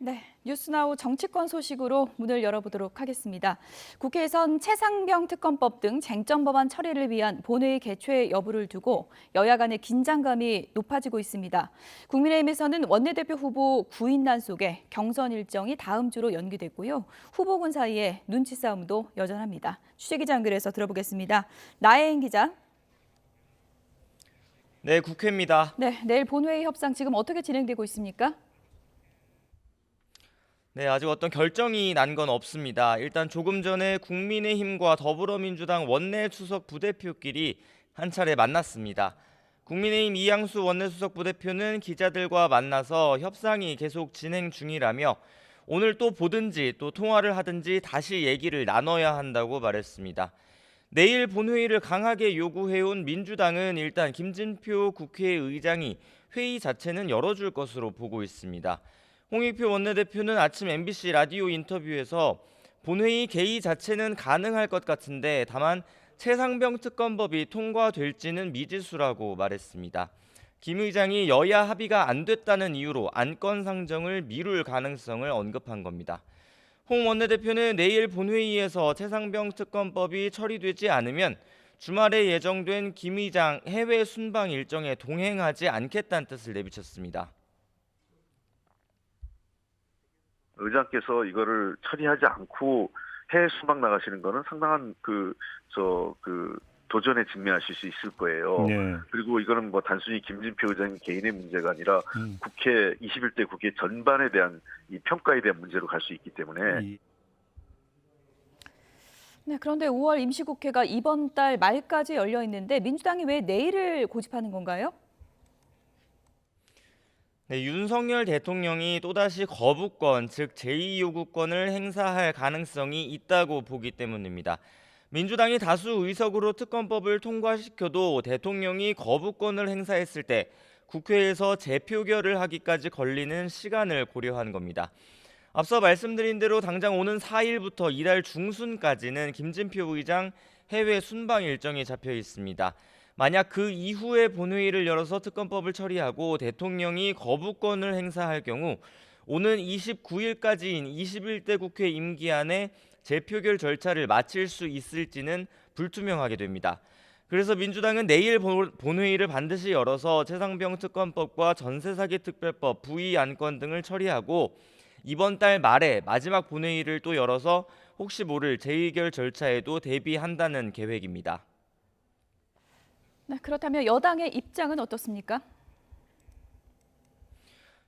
네, 뉴스나우 정치권 소식으로 문을 열어보도록 하겠습니다. 국회에선 최상병 특검법 등 쟁점 법안 처리를 위한 본회의 개최 여부를 두고 여야 간의 긴장감이 높아지고 있습니다. 국민의힘에서는 원내대표 후보 구인난 속에 경선 일정이 다음 주로 연기됐고요. 후보군 사이에 눈치 싸움도 여전합니다. 취재기자 연결해서 들어보겠습니다. 나혜인 기자. 네, 국회입니다. 네, 내일 본회의 협상 지금 어떻게 진행되고 있습니까? 네, 아직 어떤 결정이 난 건 없습니다. 일단 조금 전에 국민의힘과 더불어민주당 원내수석 부대표끼리 한 차례 만났습니다. 국민의힘 이양수 원내수석 부대표는 기자들과 만나서 협상이 계속 진행 중이라며 오늘 또 보든지 또 통화를 하든지 다시 얘기를 나눠야 한다고 말했습니다. 내일 본회의를 강하게 요구해온 민주당은 일단 김진표 국회의장이 회의 자체는 열어줄 것으로 보고 있습니다. 홍익표 원내대표는 아침 MBC 라디오 인터뷰에서 본회의 개의 자체는 가능할 것 같은데 다만 최상병 특검법이 통과될지는 미지수라고 말했습니다. 김 의장이 여야 합의가 안 됐다는 이유로 안건 상정을 미룰 가능성을 언급한 겁니다. 홍 원내대표는 내일 본회의에서 최상병 특검법이 처리되지 않으면 주말에 예정된 김 의장 해외 순방 일정에 동행하지 않겠다는 뜻을 내비쳤습니다. 의장께서 이거를 처리하지 않고 해외 순방 나가시는 거는 상당한 도전에 직면하실 수 있을 거예요. 네. 그리고 이거는 뭐 단순히 김진표 의장 개인의 문제가 아니라 국회 21대 국회 전반에 대한 이 평가에 대한 문제로 갈 수 있기 때문에. 네, 그런데 5월 임시국회가 이번 달 말까지 열려 있는데 민주당이 왜 내일을 고집하는 건가요? 네, 윤석열 대통령이 또다시 거부권, 즉 제2요구권을 행사할 가능성이 있다고 보기 때문입니다. 민주당이 다수 의석으로 특검법을 통과시켜도 대통령이 거부권을 행사했을 때 국회에서 재표결을 하기까지 걸리는 시간을 고려한 겁니다. 앞서 말씀드린 대로 당장 오는 4일부터 이달 중순까지는 김진표 의장 해외 순방 일정이 잡혀 있습니다. 만약 그 이후에 본회의를 열어서 특검법을 처리하고 대통령이 거부권을 행사할 경우 오는 29일까지인 21대 국회 임기 안에 재표결 절차를 마칠 수 있을지는 불투명하게 됩니다. 그래서 민주당은 내일 본회의를 반드시 열어서 최상병 특검법과 전세사기 특별법, 부의 안건 등을 처리하고 이번 달 말에 마지막 본회의를 또 열어서 혹시 모를 재의결 절차에도 대비한다는 계획입니다. 네, 그렇다면 여당의 입장은 어떻습니까?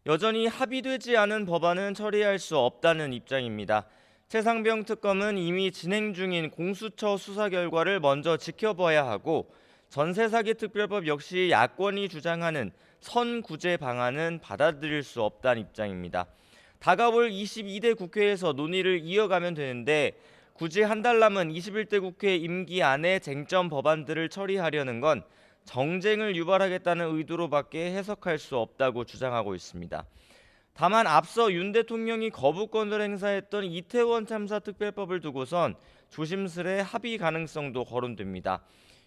여전히 합의되지 않은 법안은 처리할 수 없다는 입장입니다. 최상병 특검은 이미 진행 중인 공수처 수사 결과를 먼저 지켜봐야 하고 전세사기 특별법 역시 야권이 주장하는 선구제 방안은 받아들일 수 없다는 입장입니다. 다가올 22대 국회에서 논의를 이어가면 되는데 굳이 한 달 남은 21대 국회 임기 안에 쟁점 법안들을 처리하려는 건 정쟁을 유발하겠다는 의도로밖에 해석할 수 없다고 주장하고 있습니다. 다만 앞서 윤 대통령이 거부권을 행사했던 이태원 참사 특별법을 두고선 조심스레 합의 가능성도 거론됩니다.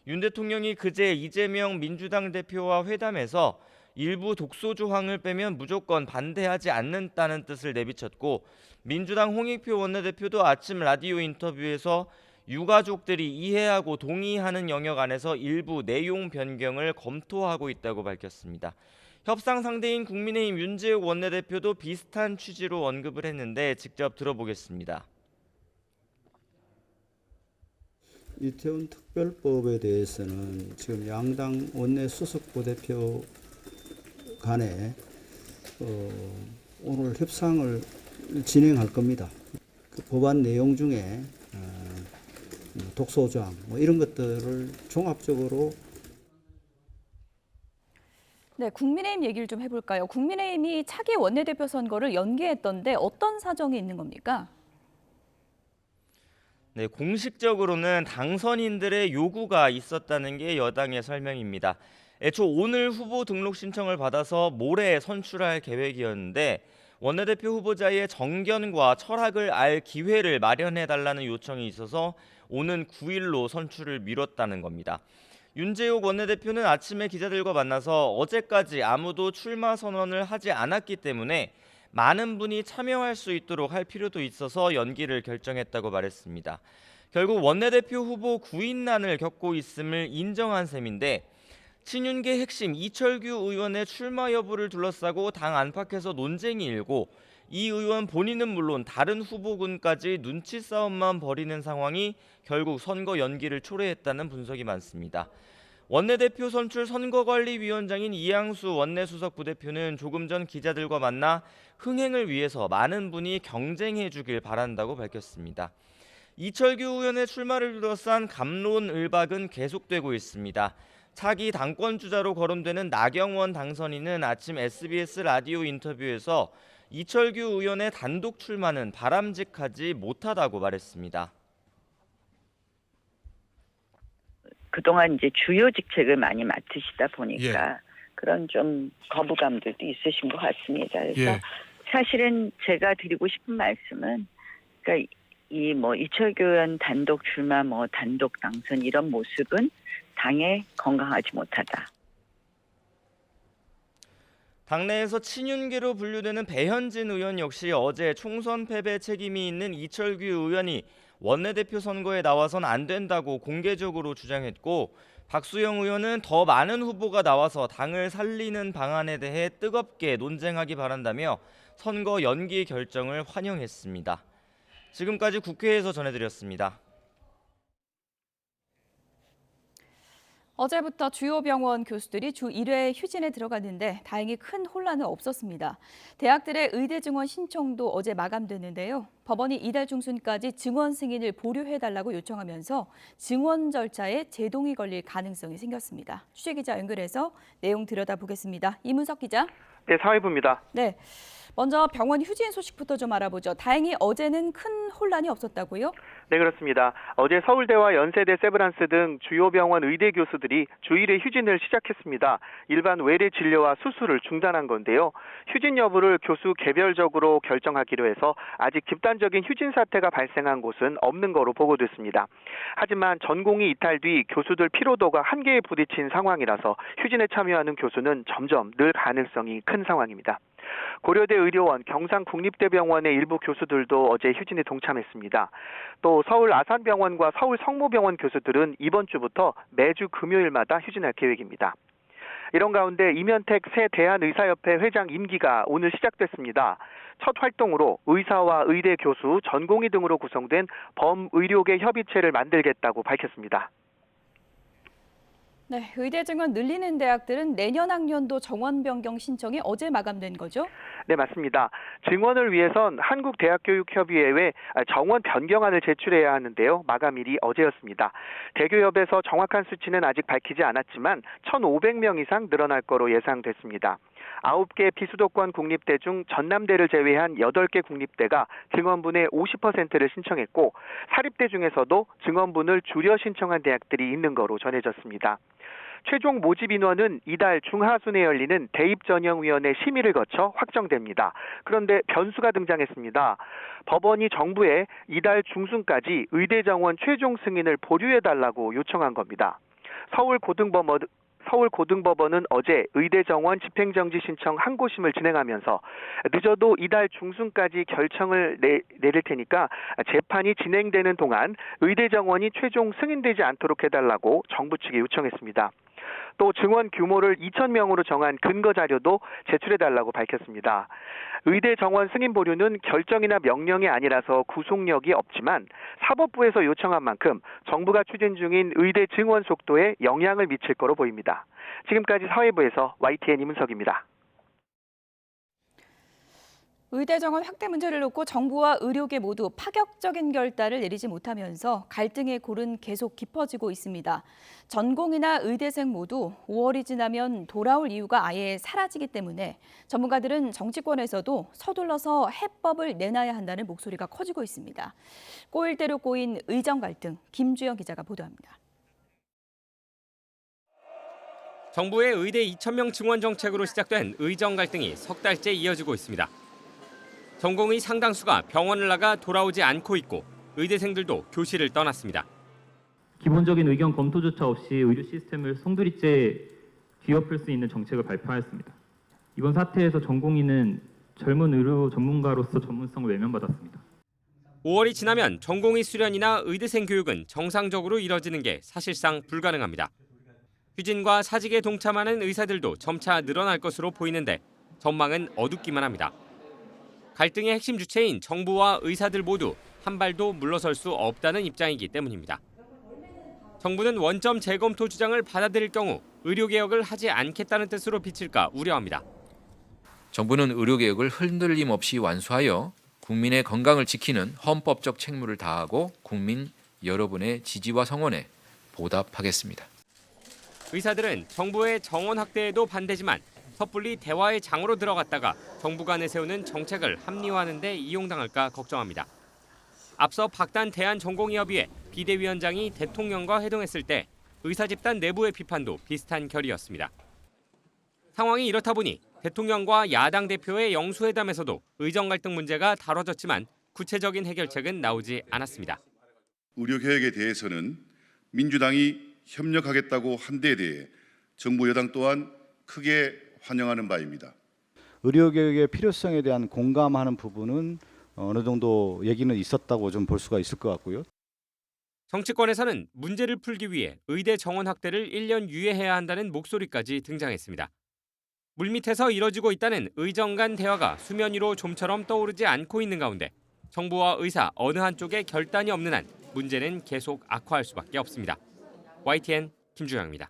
윤 대통령이 그제 이재명 민주당 대표와 회담에서 일부 독소 조항을 빼면 무조건 반대하지 않는다는 뜻을 내비쳤고 민주당 홍익표 원내대표도 아침 라디오 인터뷰에서 유가족들이 이해하고 동의하는 영역 안에서 일부 내용 변경을 검토하고 있다고 밝혔습니다. 협상 상대인 국민의힘 윤재욱 원내대표도 비슷한 취지로 언급을 했는데 직접 들어보겠습니다. 이태원 특별법에 대해서는 지금 양당 원내 수석 부대표 간에 오늘 협상을 진행할 겁니다. 그 법안 내용 중에 독소조항 이런 것들을 종합적으로. 네, 국민의힘 얘기를 좀 해볼까요? 국민의힘이 차기 원내대표 선거를 연기했던데 어떤 사정이 있는 겁니까? 네, 공식적으로는 당선인들의 요구가 있었다는 게 여당의 설명입니다. 애초 오늘 후보 등록 신청을 받아서 모레 선출할 계획이었는데 원내대표 후보자의 정견과 철학을 알 기회를 마련해달라는 요청이 있어서 오는 9일로 선출을 미뤘다는 겁니다. 윤재욱 원내대표는 아침에 기자들과 만나서 어제까지 아무도 출마 선언을 하지 않았기 때문에 많은 분이 참여할 수 있도록 할 필요도 있어서 연기를 결정했다고 말했습니다. 결국 원내대표 후보 구인난을 겪고 있음을 인정한 셈인데 친윤계 핵심 이철규 의원의 출마 여부를 둘러싸고 당 안팎에서 논쟁이 일고 이 의원 본인은 물론 다른 후보군까지 눈치 싸움만 벌이는 상황이 결국 선거 연기를 초래했다는 분석이 많습니다. 원내대표 선출 선거관리위원장인 이양수 원내수석 부대표는 조금 전 기자들과 만나 흥행을 위해서 많은 분이 경쟁해 주길 바란다고 밝혔습니다. 이철규 의원의 출마를 둘러싼 갑론을박은 계속되고 있습니다. 차기 당권 주자로 거론되는 나경원 당선인은 아침 SBS 라디오 인터뷰에서 이철규 의원의 단독 출마는 바람직하지 못하다고 말했습니다. 그동안 이제 주요 직책을 많이 맡으시다 보니까 그런 좀 거부감들도 있으신 것 같습니다. 그래서 사실은 제가 드리고 싶은 말씀은 그러니까 이 뭐 이철규 의원 단독 출마 뭐 단독 당선 이런 모습은 당에 건강하지 못하다. 당내에서 친윤계로 분류되는 배현진 의원 역시 어제 총선 패배 책임이 있는 이철규 의원이 원내대표 선거에 나와선 안 된다고 공개적으로 주장했고 박수영 의원은 더 많은 후보가 나와서 당을 살리는 방안에 대해 뜨겁게 논쟁하기 바란다며 선거 연기 결정을 환영했습니다. 지금까지 국회에서 전해드렸습니다. 어제부터 주요 병원 교수들이 주 1회 휴진에 들어갔는데 다행히 큰 혼란은 없었습니다. 대학들의 의대 증원 신청도 어제 마감됐는데요. 법원이 이달 중순까지 증원 승인을 보류해달라고 요청하면서 증원 절차에 제동이 걸릴 가능성이 생겼습니다. 취재기자 연결해서 내용 들여다보겠습니다. 이문석 기자. 네, 사회부입니다. 네, 먼저 병원 휴진 소식부터 좀 알아보죠. 다행히 어제는 큰 혼란이 없었다고요? 네, 그렇습니다. 어제 서울대와 연세대, 세브란스 등 주요 병원 의대 교수들이 주 1회 휴진을 시작했습니다. 일반 외래 진료와 수술을 중단한 건데요. 휴진 여부를 교수 개별적으로 결정하기로 해서 아직 집단적인 휴진 사태가 발생한 곳은 없는 거로 보고됐습니다. 하지만 전공의 이탈 뒤 교수들 피로도가 한계에 부딪힌 상황이라서 휴진에 참여하는 교수는 점점 늘 가능성이 큰 상황입니다. 고려대 의료원, 경상국립대병원의 일부 교수들도 어제 휴진에 동참했습니다. 또 서울 아산병원과 서울 성모병원 교수들은 이번 주부터 매주 금요일마다 휴진할 계획입니다. 이런 가운데 이면택 새 대한의사협회 회장 임기가 오늘 시작됐습니다. 첫 활동으로 의사와 의대 교수, 전공의 등으로 구성된 범의료계 협의체를 만들겠다고 밝혔습니다. 네, 의대 증원 늘리는 대학들은 내년 학년도 정원 변경 신청이 어제 마감된 거죠? 네, 맞습니다. 증원을 위해선 한국대학교육협의회에 정원 변경안을 제출해야 하는데요. 마감일이 어제였습니다. 대교협에서 정확한 수치는 아직 밝히지 않았지만 1,500명 이상 늘어날 거로 예상됐습니다. 9개 비수도권 국립대 중 전남대를 제외한 8개 국립대가 증원분의 50%를 신청했고 사립대 중에서도 증원분을 줄여 신청한 대학들이 있는 거로 전해졌습니다. 최종 모집 인원은 이달 중하순에 열리는 대입전형위원회 심의를 거쳐 확정됩니다. 그런데 변수가 등장했습니다. 법원이 정부에 이달 중순까지 의대 정원 최종 승인을 보류해달라고 요청한 겁니다. 서울고등법원은 어제 의대 정원 집행정지 신청 항고심을 진행하면서 늦어도 이달 중순까지 결정을 내릴 테니까 재판이 진행되는 동안 의대 정원이 최종 승인되지 않도록 해달라고 정부 측에 요청했습니다. 또 증원 규모를 2,000명으로 정한 근거 자료도 제출해달라고 밝혔습니다. 의대 정원 승인 보류는 결정이나 명령이 아니라서 구속력이 없지만 사법부에서 요청한 만큼 정부가 추진 중인 의대 증원 속도에 영향을 미칠 거로 보입니다. 지금까지 사회부에서 YTN 이문석입니다. 의대 정원 확대 문제를 놓고 정부와 의료계 모두 파격적인 결단을 내리지 못하면서 갈등의 골은 계속 깊어지고 있습니다. 전공이나 의대생 모두 5월이 지나면 돌아올 이유가 아예 사라지기 때문에 전문가들은 정치권에서도 서둘러서 해법을 내놔야 한다는 목소리가 커지고 있습니다. 꼬일 대로 꼬인 의정 갈등, 김주영 기자가 보도합니다. 정부의 의대 2,000명 증원 정책으로 시작된 의정 갈등이 석 달째 이어지고 있습니다. 전공의 상당수가 병원을 나가 돌아오지 않고 있고 의대생들도 교실을 떠났습니다. 기본적인 의견 검토조차 없이 의료 시스템을 송두리째 뒤엎을 수 있는 정책을 발표하였습니다. 이번 사태에서 전공의는 젊은 의료 전문가로서 전문성을 외면받았습니다. 5월이 지나면 전공의 수련이나 의대생 교육은 정상적으로 이뤄지는 게 사실상 불가능합니다. 휴진과 사직에 동참하는 의사들도 점차 늘어날 것으로 보이는데 전망은 어둡기만 합니다. 갈등의 핵심 주체인 정부와 의사들 모두 한 발도 물러설 수 없다는 입장이기 때문입니다. 정부는 원점 재검토 주장을 받아들일 경우 의료개혁을 하지 않겠다는 뜻으로 비칠까 우려합니다. 정부는 의료개혁을 흔들림 없이 완수하여 국민의 건강을 지키는 헌법적 책무를 다하고 국민 여러분의 지지와 성원에 보답하겠습니다. 의사들은 정부의 정원 확대에도 반대지만 섣불리 대화의 장으로 들어갔다가 정부가 내세우는 정책을 합리화하는 데 이용당할까 걱정합니다. 앞서 박단 대한전공의협의회 비대위원장이 대통령과 회동했을 때 의사 집단 내부의 비판도 비슷한 결이었습니다. 상황이 이렇다 보니 대통령과 야당 대표의 영수회담에서도 의정 갈등 문제가 다뤄졌지만 구체적인 해결책은 나오지 않았습니다. 의료개혁에 대해서는 민주당이 협력하겠다고 한 데 대해 정부 여당 또한 크게 환영하는 바입니다. 의료개혁의 필요성에 대한 공감하는 부분은 어느 정도 얘기는 있었다고 좀 볼 수가 있을 것 같고요. 정치권에서는 문제를 풀기 위해 의대 정원 확대를 1년 유예해야 한다는 목소리까지 등장했습니다. 물밑에서 이뤄지고 있다는 의정 간 대화가 수면 위로 좀처럼 떠오르지 않고 있는 가운데 정부와 의사 어느 한쪽에 결단이 없는 한 문제는 계속 악화할 수밖에 없습니다. YTN 김주영입니다.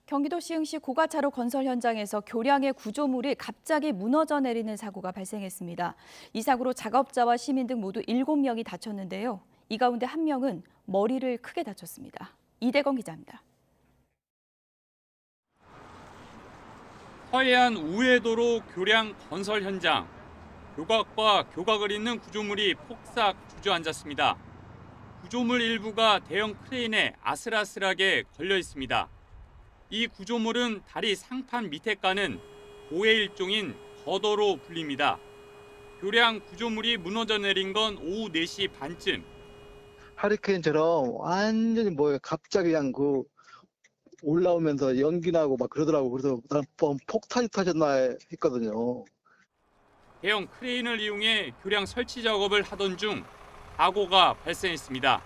경기도 시흥시 고가차로 건설 현장에서 교량의 구조물이 갑자기 무너져 내리는 사고가 발생했습니다. 이 사고로 작업자와 시민 등 모두 7명이 다쳤는데요. 이 가운데 1명은 머리를 크게 다쳤습니다. 이대건 기자입니다. 서해안 우회도로 교량 건설 현장. 교각과 교각을 잇는 구조물이 폭삭 주저앉았습니다. 구조물 일부가 대형 크레인에 아슬아슬하게 걸려 있습니다. 이 구조물은 다리 상판 밑에 까는 고의 일종인 거더로 불립니다. 교량 구조물이 무너져 내린 건 오후 4시 반쯤. 하리케인처럼 완전히 갑자기 그냥 올라오면서 연기 나고 막 그러더라고. 그래서 난 폭탄이 터졌나 했거든요. 대형 크레인을 이용해 교량 설치 작업을 하던 중 사고가 발생했습니다.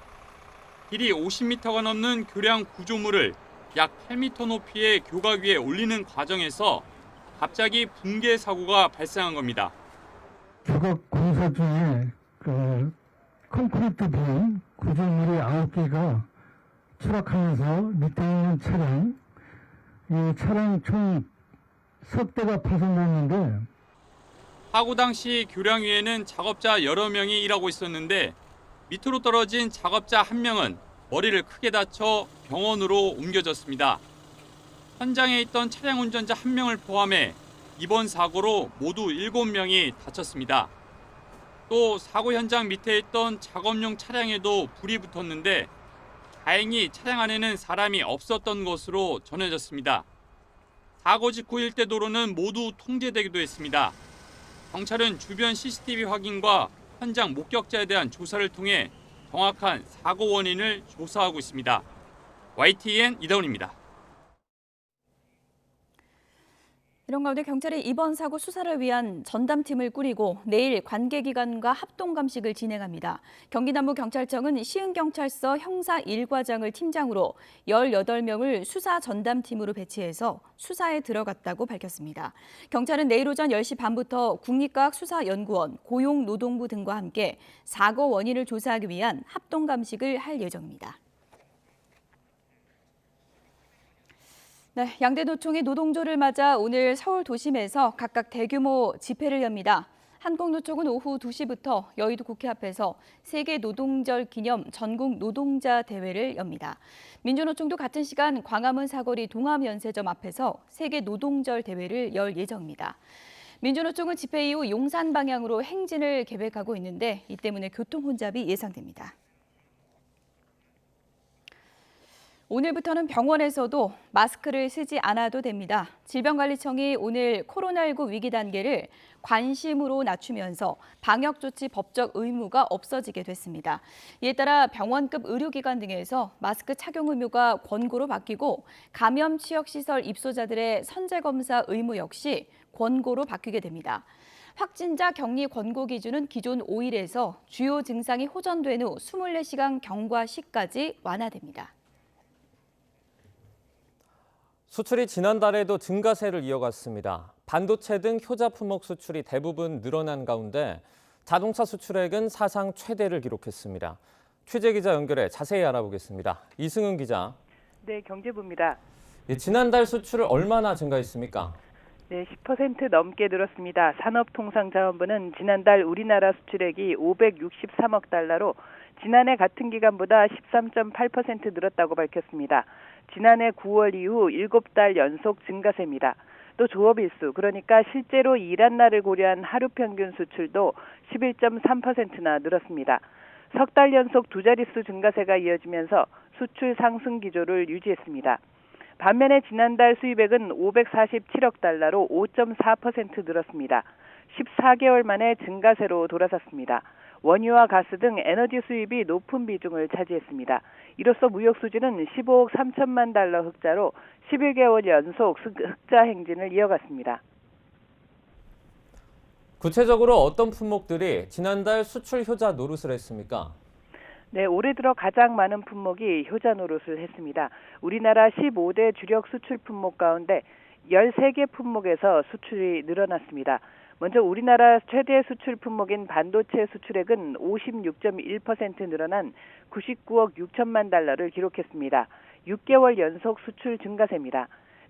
길이 50m가 넘는 교량 구조물을 약 8m 높이의 교각 위에 올리는 과정에서 갑자기 붕괴 사고가 발생한 겁니다. 교각 공사 중에 콘크리트 빈 구조물이 9개가 추락하면서 밑에 있는 차량, 이 차량 총 10대가 파손됐는데 사고 당시 교량 위에는 작업자 여러 명이 일하고 있었는데 밑으로 떨어진 작업자 1명은 머리를 크게 다쳐 병원으로 옮겨졌습니다. 현장에 있던 차량 운전자 1명을 포함해 이번 사고로 모두 7명이 다쳤습니다. 또 사고 현장 밑에 있던 작업용 차량에도 불이 붙었는데 다행히 차량 안에는 사람이 없었던 것으로 전해졌습니다. 사고 직후 일대 도로는 모두 통제되기도 했습니다. 경찰은 주변 CCTV 확인과 현장 목격자에 대한 조사를 통해 정확한 사고 원인을 조사하고 있습니다. YTN 이다운입니다. 이런 가운데 경찰이 이번 사고 수사를 위한 전담팀을 꾸리고 내일 관계기관과 합동감식을 진행합니다. 경기남부경찰청은 시흥경찰서 형사 1과장을 팀장으로 18명을 수사 전담팀으로 배치해서 수사에 들어갔다고 밝혔습니다. 경찰은 내일 오전 10시 반부터 국립과학수사연구원, 고용노동부 등과 함께 사고 원인을 조사하기 위한 합동감식을 할 예정입니다. 네, 양대 노총이 노동조를 맞아 오늘 서울 도심에서 각각 대규모 집회를 엽니다. 한국노총은 오후 2시부터 여의도 국회 앞에서 세계 노동절 기념 전국 노동자 대회를 엽니다. 민주노총도 같은 시간 광화문 사거리 동암연세점 앞에서 세계 노동절 대회를 열 예정입니다. 민주노총은 집회 이후 용산 방향으로 행진을 계획하고 있는데 이 때문에 교통 혼잡이 예상됩니다. 오늘부터는 병원에서도 마스크를 쓰지 않아도 됩니다. 질병관리청이 오늘 코로나19 위기 단계를 관심으로 낮추면서 방역 조치 법적 의무가 없어지게 됐습니다. 이에 따라 병원급 의료기관 등에서 마스크 착용 의무가 권고로 바뀌고 감염 취약시설 입소자들의 선제검사 의무 역시 권고로 바뀌게 됩니다. 확진자 격리 권고 기준은 기존 5일에서 주요 증상이 호전된 후 24시간 경과 시까지 완화됩니다. 수출이 지난달에도 증가세를 이어갔습니다. 반도체 등 효자 품목 수출이 대부분 늘어난 가운데 자동차 수출액은 사상 최대를 기록했습니다. 취재 기자 연결해 자세히 알아보겠습니다. 이승은 기자. 네, 경제부입니다. 지난달 수출을 얼마나 증가했습니까? 네, 10% 넘게 늘었습니다. 산업통상자원부는 지난달 우리나라 수출액이 563억 달러로 지난해 같은 기간보다 13.8% 늘었다고 밝혔습니다. 지난해 9월 이후 7달 연속 증가세입니다. 또 조업일수, 그러니까 실제로 일한 날을 고려한 하루 평균 수출도 11.3%나 늘었습니다. 석 달 연속 두 자릿수 증가세가 이어지면서 수출 상승 기조를 유지했습니다. 반면에 지난달 수입액은 547억 달러로 5.4% 늘었습니다. 14개월 만에 증가세로 돌아섰습니다. 원유와 가스 등 에너지 수입이 높은 비중을 차지했습니다. 이로써 무역 수지는 15억 3천만 달러 흑자로 11개월 연속 흑자 행진을 이어갔습니다. 구체적으로 어떤 품목들이 지난달 수출 효자 노릇을 했습니까? 네, 올해 들어 가장 많은 품목이 효자 노릇을 했습니다. 우리나라 15대 주력 수출 품목 가운데 13개 품목에서 수출이 늘어났습니다. 먼저 우리나라 최대 수출 품목인 반도체 수출액은 56.1% 늘어난 99억 6천만 달러를 기록했습니다. 6개월 연속 수출 증가세입니다.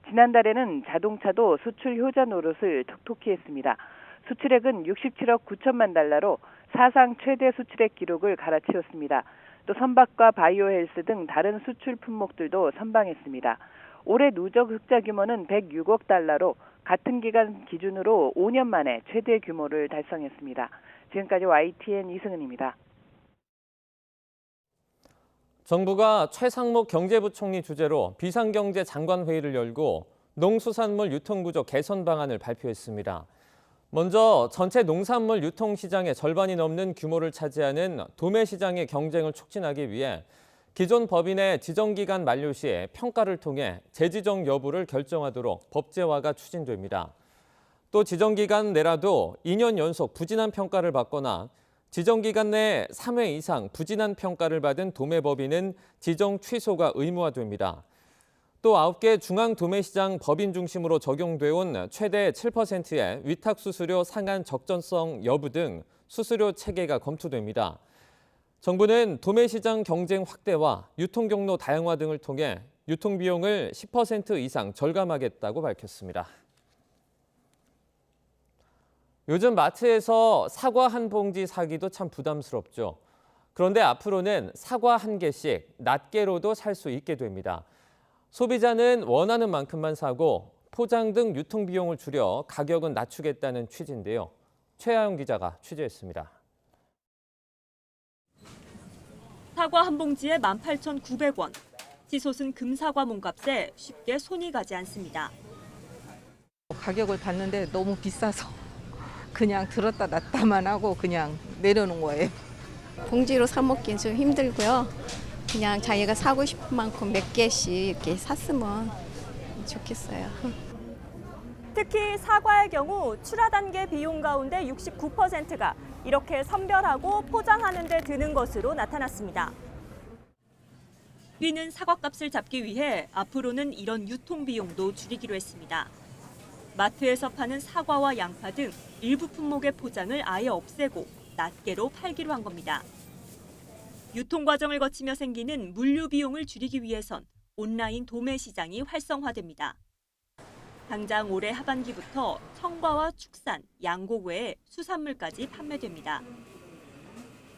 지난달에는 자동차도 수출 효자 노릇을 톡톡히 했습니다. 수출액은 67억 9천만 달러로 사상 최대 수출액 기록을 갈아치웠습니다. 또 선박과 바이오 헬스 등 다른 수출 품목들도 선방했습니다. 올해 누적 흑자 규모는 106억 달러로 같은 기간 기준으로 5년 만에 최대 규모를 달성했습니다. 지금까지 YTN 이승은입니다. 정부가 최상목 경제부총리 주재로 비상경제 장관회의를 열고 농수산물 유통구조 개선 방안을 발표했습니다. 먼저 전체 농산물 유통시장의 절반이 넘는 규모를 차지하는 도매시장의 경쟁을 촉진하기 위해 기존 법인의 지정기간 만료 시에 평가를 통해 재지정 여부를 결정하도록 법제화가 추진됩니다. 또 지정기간 내라도 2년 연속 부진한 평가를 받거나 지정기간 내 3회 이상 부진한 평가를 받은 도매법인은 지정 취소가 의무화됩니다. 또 9개 중앙도매시장 법인 중심으로 적용돼온 최대 7%의 위탁수수료 상한 적정성 여부 등 수수료 체계가 검토됩니다. 정부는 도매시장 경쟁 확대와 유통경로 다양화 등을 통해 유통비용을 10% 이상 절감하겠다고 밝혔습니다. 요즘 마트에서 사과 한 봉지 사기도 참 부담스럽죠. 그런데 앞으로는 사과 한 개씩 낱개로도 살 수 있게 됩니다. 소비자는 원하는 만큼만 사고 포장 등 유통비용을 줄여 가격은 낮추겠다는 취지인데요. 최하영 기자가 취재했습니다. 사과 한 봉지에 18,900원. 치솟은 금사과 몸값에 쉽게 손이 가지 않습니다. 가격을 봤는데 너무 비싸서 그냥 들었다 놨다만 하고 그냥 내려놓은 거예요. 봉지로 사 먹기는 좀 힘들고요. 그냥 자기가 사고 싶은 만큼 몇 개씩 이렇게 샀으면 좋겠어요. 특히 사과의 경우 출하 단계 비용 가운데 69%가 이렇게 선별하고 포장하는 데 드는 것으로 나타났습니다. 뛰는 사과값을 잡기 위해 앞으로는 이런 유통비용도 줄이기로 했습니다. 마트에서 파는 사과와 양파 등 일부 품목의 포장을 아예 없애고 낱개로 팔기로 한 겁니다. 유통 과정을 거치며 생기는 물류 비용을 줄이기 위해선 온라인 도매 시장이 활성화됩니다. 당장 올해 하반기부터 청과와 축산, 양곡 외에 수산물까지 판매됩니다.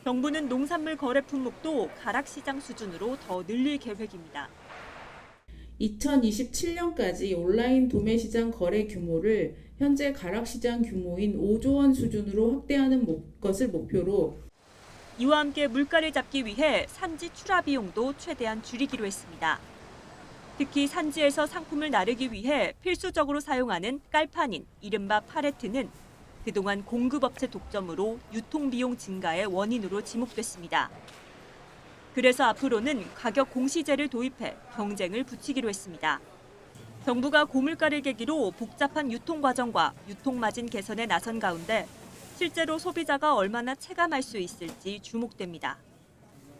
정부는 농산물 거래 품목도 가락시장 수준으로 더 늘릴 계획입니다. 2027년까지 온라인 도매시장 거래 규모를 현재 가락시장 규모인 5조 원 수준으로 확대하는 것을 목표로 이와 함께 물가를 잡기 위해 산지 출하 비용도 최대한 줄이기로 했습니다. 특히 산지에서 상품을 나르기 위해 필수적으로 사용하는 깔판인 이른바 팔레트는 그동안 공급업체 독점으로 유통비용 증가의 원인으로 지목됐습니다. 그래서 앞으로는 가격 공시제를 도입해 경쟁을 붙이기로 했습니다. 정부가 고물가를 계기로 복잡한 유통 과정과 유통 마진 개선에 나선 가운데 실제로 소비자가 얼마나 체감할 수 있을지 주목됩니다.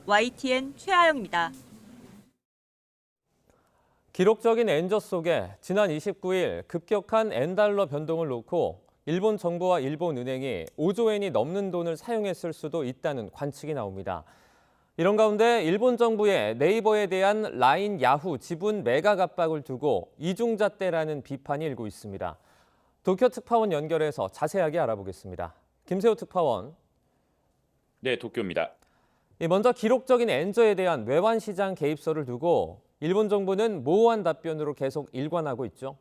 YTN 최아영입니다. 기록적인 엔저 속에 지난 29일 급격한 엔달러 변동을 놓고 일본 정부와 일본은행이 5조 엔이 넘는 돈을 사용했을 수도 있다는 관측이 나옵니다. 이런 가운데 일본 정부의 네이버에 대한 라인 야후 지분 매각 압박을 두고 이중잣대라는 비판이 일고 있습니다. 도쿄 특파원 연결해서 자세하게 알아보겠습니다. 김세호 특파원. 네, 도쿄입니다. 먼저 기록적인 엔저에 대한 외환 시장 개입설을 두고 일본 정부는 모호한 답변으로 계속 일관하고 있죠.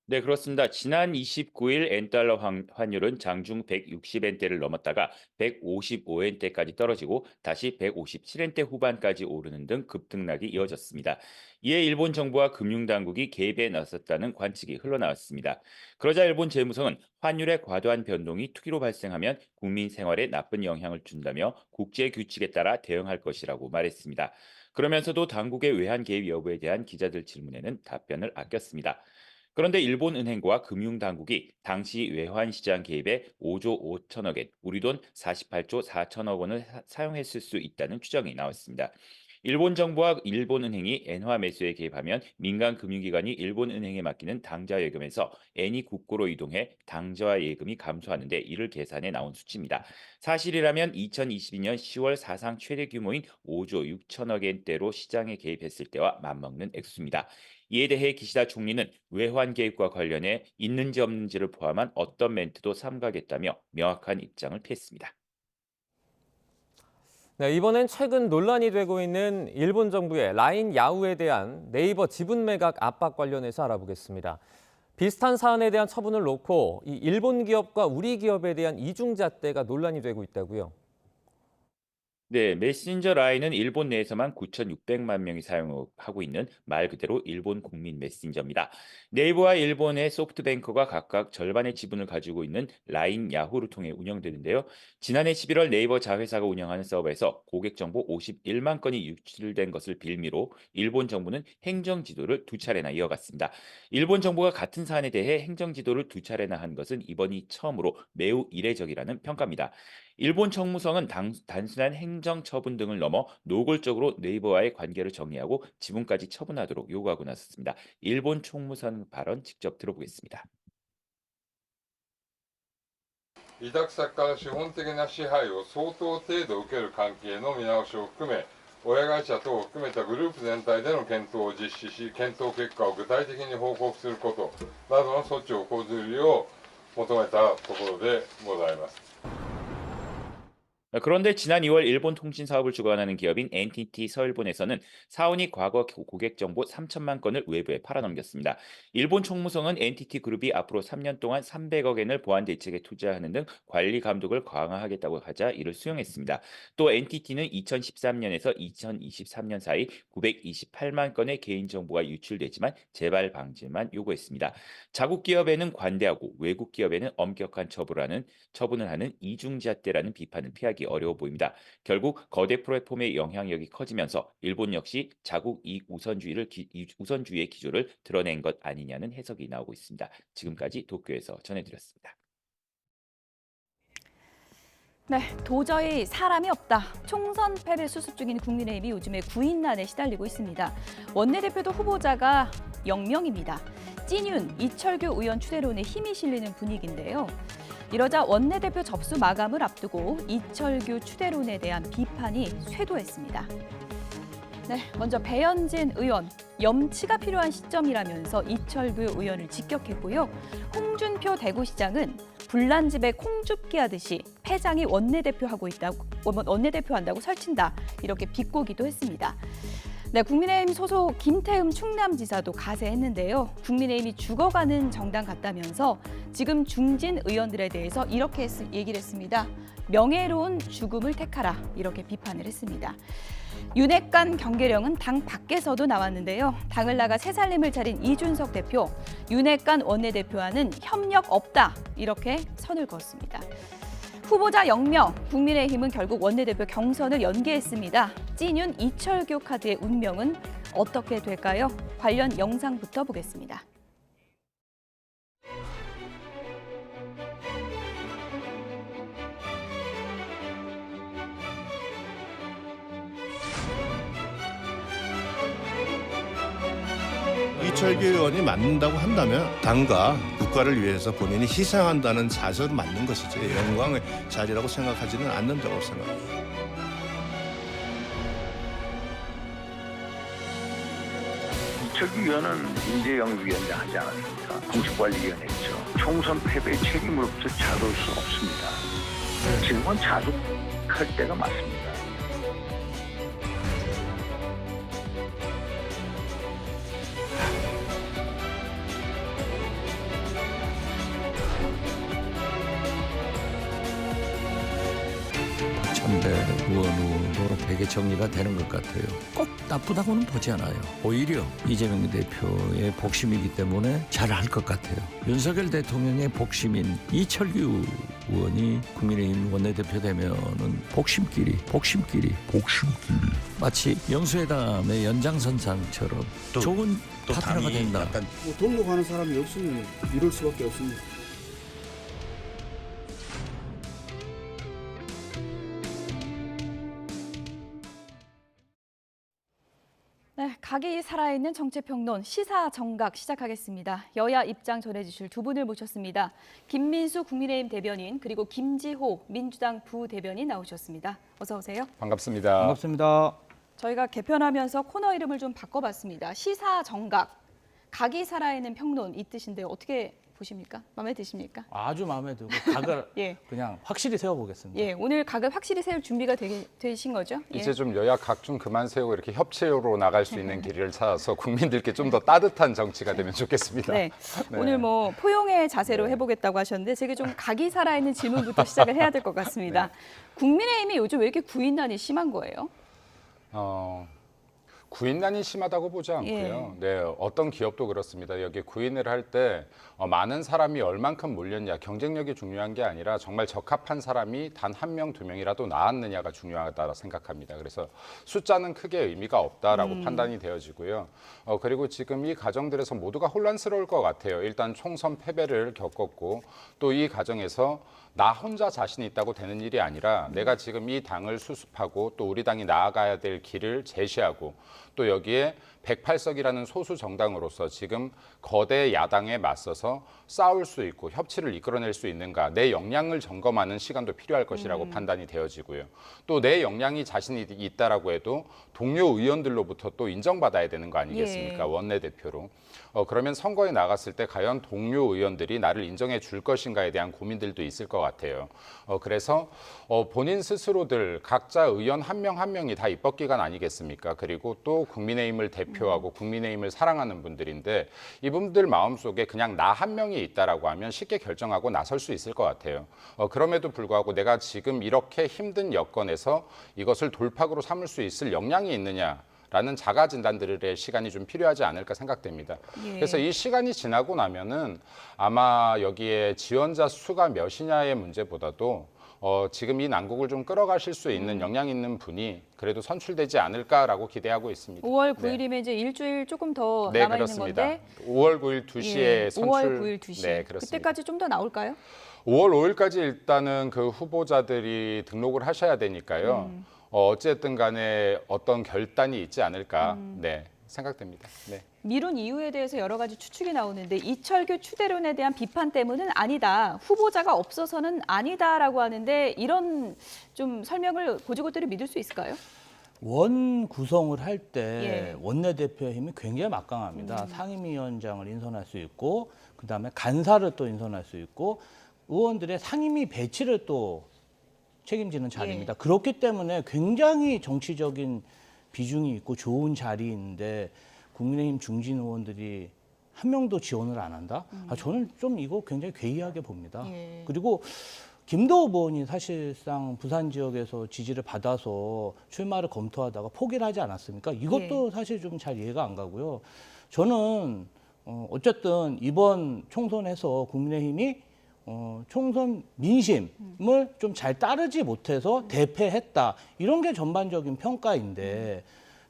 네, 그렇습니다. 지난 29일 엔달러 환율은 장중 160엔대를 넘었다가 155엔대까지 떨어지고 다시 157엔대 후반까지 오르는 등 급등락이 이어졌습니다. 이에 일본 정부와 금융당국이 개입에 나섰다는 관측이 흘러나왔습니다. 그러자 일본 재무성은 환율의 과도한 변동이 투기로 발생하면 국민 생활에 나쁜 영향을 준다며 국제 규칙에 따라 대응할 것이라고 말했습니다. 그러면서도 당국의 외환 개입 여부에 대한 기자들 질문에는 답변을 아꼈습니다. 그런데 일본은행과 금융당국이 당시 외환시장 개입에 5조 5천억 엔, 우리 돈 48조 4천억 원을 사용했을 수 있다는 추정이 나왔습니다. 일본 정부와 일본은행이 엔화 매수에 개입하면 민간 금융기관이 일본은행에 맡기는 당좌 예금에서 엔이 국고로 이동해 당좌 예금이 감소하는데 이를 계산해 나온 수치입니다. 사실이라면 2022년 10월 사상 최대 규모인 5조 6천억 엔대로 시장에 개입했을 때와 맞먹는 액수입니다. 이에 대해 기시다 총리는 외환 개입과 관련해 있는지 없는지를 포함한 어떤 멘트도 삼가겠다며 명확한 입장을 피했습니다. 네, 이번엔 최근 논란이 되고 있는 일본 정부의 라인 야후에 대한 네이버 지분 매각 압박 관련해서 알아보겠습니다. 비슷한 사안에 대한 처분을 놓고 이 일본 기업과 우리 기업에 대한 이중잣대가 논란이 되고 있다고요. 네, 메신저 라인은 일본 내에서만 9,600만 명이 사용하고 있는 말 그대로 일본 국민 메신저입니다. 네이버와 일본의 소프트뱅크가 각각 절반의 지분을 가지고 있는 라인 야후를 통해 운영되는데요. 지난해 11월 네이버 자회사가 운영하는 서버에서 고객 정보 51만 건이 유출된 것을 빌미로 일본 정부는 행정 지도를 두 차례나 이어갔습니다. 일본 정부가 같은 사안에 대해 행정 지도를 두 차례나 한 것은 이번이 처음으로 매우 이례적이라는 평가입니다. 일본 정무성은 단순한 행정 처분 등을 넘어 노골적으로 네이버와의 관계를 정리하고 지분까지 처분하도록 요구하고 나섰습니다. 일본 총무성 발언 직접 들어보겠습니다. 委託先から資本的な支配を相当程度受ける関係の見直しを含め、親会社等を含めたグループ全体での検討を実施し、検討結果を具体的に報告することなどの措置を講ずるよう求めたところでございます。 그런데 지난 2월 일본 통신 사업을 주관하는 기업인 NTT 서일본에서는 사원이 과거 고객 정보 3천만 건을 외부에 팔아넘겼습니다. 일본 총무성은 NTT 그룹이 앞으로 3년 동안 300억 엔을 보안 대책에 투자하는 등 관리 감독을 강화하겠다고 하자 이를 수용했습니다. 또 NTT는 2013년에서 2023년 사이 928만 건의 개인 정보가 유출되지만 재발 방지만 요구했습니다. 자국 기업에는 관대하고 외국 기업에는 엄격한 처분을 하는 이중잣대라는 비판을 피하기 어려워 보입니다. 결국 거대 플랫폼의 영향력이 커지면서 일본 역시 자국 이익 우선주의의 기조를 드러낸 것 아니냐는 해석이 나오고 있습니다. 지금까지 도쿄에서 전해드렸습니다. 네, 도저히 사람이 없다. 총선 패배 수습 중인 국민의힘이 요즘에 구인난에 시달리고 있습니다. 원내대표도 후보자가 0명입니다. 찐윤, 이철규 의원 추대론에 힘이 실리는 분위기인데요. 이러자 원내대표 접수 마감을 앞두고 이철규 추대론에 대한 비판이 쇄도했습니다. 네, 먼저 배현진 의원, 염치가 필요한 시점이라면서 이철규 의원을 직격했고요. 홍준표 대구시장은 불난 집에 콩줍기 하듯이 패장이 원내대표한다고 설친다. 이렇게 비꼬기도 했습니다. 네, 국민의힘 소속 김태흠 충남지사도 가세했는데요. 국민의힘이 죽어가는 정당 같다면서 지금 중진 의원들에 대해서 이렇게 얘기를 했습니다. 명예로운 죽음을 택하라, 이렇게 비판을 했습니다. 윤핵관 경계령은 당 밖에서도 나왔는데요. 당을 나가 새 살림을 차린 이준석 대표, 윤핵관 원내대표와는 협력 없다, 이렇게 선을 그었습니다. 후보자 0명, 국민의힘은 결국 원내대표 경선을 연기했습니다. 찐윤 이철규 카드의 운명은 어떻게 될까요? 관련 영상부터 보겠습니다. 이철규 의원이 맞는다고 한다면 당과 국가를 위해서 본인이 희생한다는 자세로 맞는 것이지 영광의 자리라고 생각하지는 않는다고 생각합니다. 이철규 의원은 인재영입위원장 하지 않았습니까? 공식관리위원회 있죠. 총선 패배의 책임으로부터 자도할 수 없습니다. 지금은 자숙할 때가 맞습니다. 천대 의원으로 되게 정리가 되는 것 같아요. 꼭 나쁘다고는 보지 않아요. 오히려 이재명 대표의 복심이기 때문에 잘할 것 같아요. 윤석열 대통령의 복심인 이철규 의원이 국민의힘 원내대표 되면은 복심끼리 마치 영수회담의 연장선상처럼 좋은 파트너가 된다. 동력하는 사람이 없으면 이럴 수밖에 없습니다. 네, 각이 살아있는 정치평론 시사정각 시작하겠습니다. 여야 입장 전해주실 두 분을 모셨습니다. 김민수 국민의힘 대변인 그리고 김지호 민주당 부대변인 나오셨습니다. 어서 오세요. 반갑습니다. 반갑습니다. 저희가 개편하면서 코너 이름을 좀 바꿔봤습니다. 시사정각, 각이 살아있는 평론 이 뜻인데 어떻게 보십니까? 마음에 드십니까? 아주 마음에 들고 각을 예. 그냥 확실히 세워보겠습니다. 예, 오늘 각을 확실히 세울 준비가 되신 거죠? 예. 이제 좀 여야 각 좀 그만 세우고 이렇게 협치로 나갈 수 있는 길을 찾아서 국민들께 좀 더 따뜻한 정치가 되면 좋겠습니다. 네. 네. 오늘 뭐 포용의 자세로 해보겠다고 하셨는데 제가 좀 각이 살아있는 질문부터 시작을 해야 될 것 같습니다. 국민의힘이 요즘 왜 이렇게 구인난이 심한 거예요? 구인난이 심하다고 보지 않고요. 네, 어떤 기업도 그렇습니다. 여기 구인을 할 때 많은 사람이 얼만큼 몰렸냐, 경쟁력이 중요한 게 아니라 정말 적합한 사람이 단 1명, 2명이라도 나왔느냐가 중요하다고 생각합니다. 그래서 숫자는 크게 의미가 없다라고 판단이 되어지고요. 그리고 지금 이 과정들에서 모두가 혼란스러울 것 같아요. 일단 총선 패배를 겪었고 또 이 과정에서 나 혼자 자신이 있다고 되는 일이 아니라 내가 지금 이 당을 수습하고 또 우리 당이 나아가야 될 길을 제시하고 또 여기에 108석이라는 소수 정당으로서 지금 거대 야당에 맞서서 싸울 수 있고 협치를 이끌어낼 수 있는가, 내 역량을 점검하는 시간도 필요할 것이라고 판단이 되어지고요. 또 내 역량이 자신이 있다라고 해도 동료 의원들로부터 또 인정받아야 되는 거 아니겠습니까? 원내대표로. 그러면 선거에 나갔을 때 과연 동료 의원들이 나를 인정해 줄 것인가에 대한 고민들도 있을 것 같아요. 그래서 본인 스스로들 각자 의원 한 명 한 명이 다 입법기관 아니겠습니까? 그리고 또 국민의힘을 대표하고 국민의힘을 사랑하는 분들인데 이분들 마음속에 그냥 나 한 명이 있다라고 하면 쉽게 결정하고 나설 수 있을 것 같아요. 그럼에도 불구하고 내가 지금 이렇게 힘든 여건에서 이것을 돌파구로 삼을 수 있을 역량이 있느냐 라는 자가 진단들의 시간이 좀 필요하지 않을까 생각됩니다. 예. 그래서 이 시간이 지나고 나면은 아마 여기에 지원자 수가 몇이냐의 문제보다도 지금 이 난국을 좀 끌어가실 수 있는 역량 있는 분이 그래도 선출되지 않을까라고 기대하고 있습니다. 5월 9일이면 이제 일주일 조금 더 네, 남아있는 그렇습니다. 건데 5월 9일 2시에 예, 선출. 5월 9일 2시. 네, 그렇습니다. 그때까지 좀 더 나올까요? 5월 5일까지 일단은 그 후보자들이 등록을 하셔야 되니까요. 어쨌든 간에 어떤 결단이 있지 않을까 네, 생각됩니다. 네. 미룬 이유에 대해서 여러 가지 추측이 나오는데 이철규 추대론에 대한 비판 때문은 아니다. 후보자가 없어서는 아니다라고 하는데 이런 좀 설명을 고지고대로 믿을 수 있을까요? 원 구성을 할 때 예. 원내대표의 힘이 굉장히 막강합니다. 상임위원장을 인선할 수 있고 그다음에 간사를 또 인선할 수 있고 의원들의 상임위 배치를 또 책임지는 자리입니다. 그렇기 때문에 굉장히 정치적인 비중이 있고 좋은 자리인데 국민의힘 중진 의원들이 한 명도 지원을 안 한다? 저는 좀 이거 굉장히 괴이하게 봅니다. 예. 그리고 김도읍 의원이 사실상 부산 지역에서 지지를 받아서 출마를 검토하다가 포기를 하지 않았습니까? 이것도 사실 좀 잘 이해가 안 가고요. 저는 어쨌든 이번 총선에서 국민의힘이 총선 민심을 좀 잘 따르지 못해서 대패했다. 이런 게 전반적인 평가인데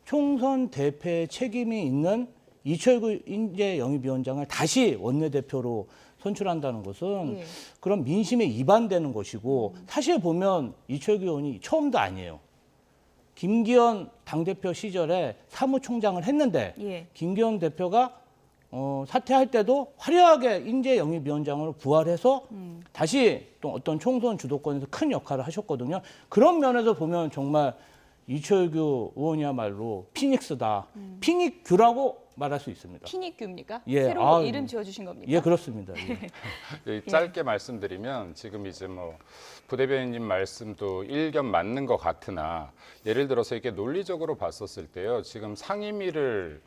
총선 대패 책임이 있는 이철규 인재영입위원장을 다시 원내대표로 선출한다는 것은 그런 민심에 위반되는 것이고 사실 보면 이철규 의원이 처음도 아니에요. 김기현 당대표 시절에 사무총장을 했는데 김기현 대표가 사퇴할 때도 화려하게 인재영입위원장으로 부활해서 다시 또 어떤 총선 주도권에서 큰 역할을 하셨거든요. 그런 면에서 보면 정말 이철규 의원이야말로 피닉스다. 피닉규라고 말할 수 있습니다. 피닉규입니까? 예, 새로 이름 지어주신 겁니까? 예, 그렇습니다. 예. 짧게 말씀드리면 지금 이제 뭐 부대변인님 말씀도 일견 맞는 것 같으나 예를 들어서 이게 논리적으로 봤었을 때요. 지금 상임위원장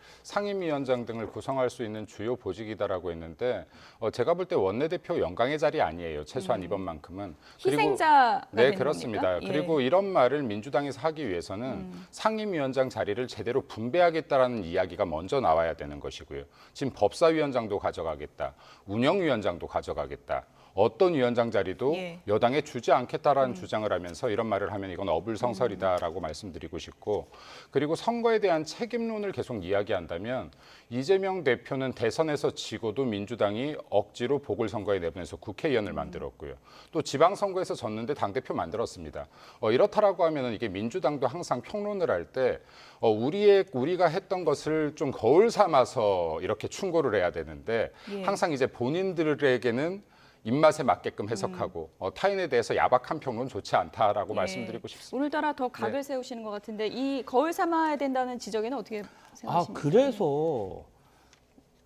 등을 구성할 수 있는 주요 보직이다라고 했는데 제가 볼 때 원내대표 영광의 자리 아니에요. 최소한 이번만큼은. 희생자가 네, 되는 그렇습니다. 겁니까? 그리고 이런 말을 민주당에서 하기 위해서는 상임위원장 자리를 제대로 분배하겠다라는 이야기가 먼저 나와야 되는 것이고요. 지금 법사위원장도 가져가겠다. 운영위원장도 가져가겠다. 어떤 위원장 자리도 여당에 주지 않겠다라는 주장을 하면서 이런 말을 하면 이건 어불성설이다라고 말씀드리고 싶고 그리고 선거에 대한 책임론을 계속 이야기한다면 이재명 대표는 대선에서 지고도 민주당이 억지로 보궐선거에 내보내서 국회의원을 만들었고요. 또 지방선거에서 졌는데 당대표 만들었습니다. 이렇다라고 하면 이게 민주당도 항상 평론을 할 때 우리가 했던 것을 좀 거울 삼아서 이렇게 충고를 해야 되는데 항상 이제 본인들에게는 입맛에 맞게끔 해석하고 타인에 대해서 야박한 평론 좋지 않다라고 말씀드리고 싶습니다. 오늘따라 더 각을 세우시는 것 같은데 이 거울 삼아야 된다는 지적에는 어떻게 생각하십니까? 그래서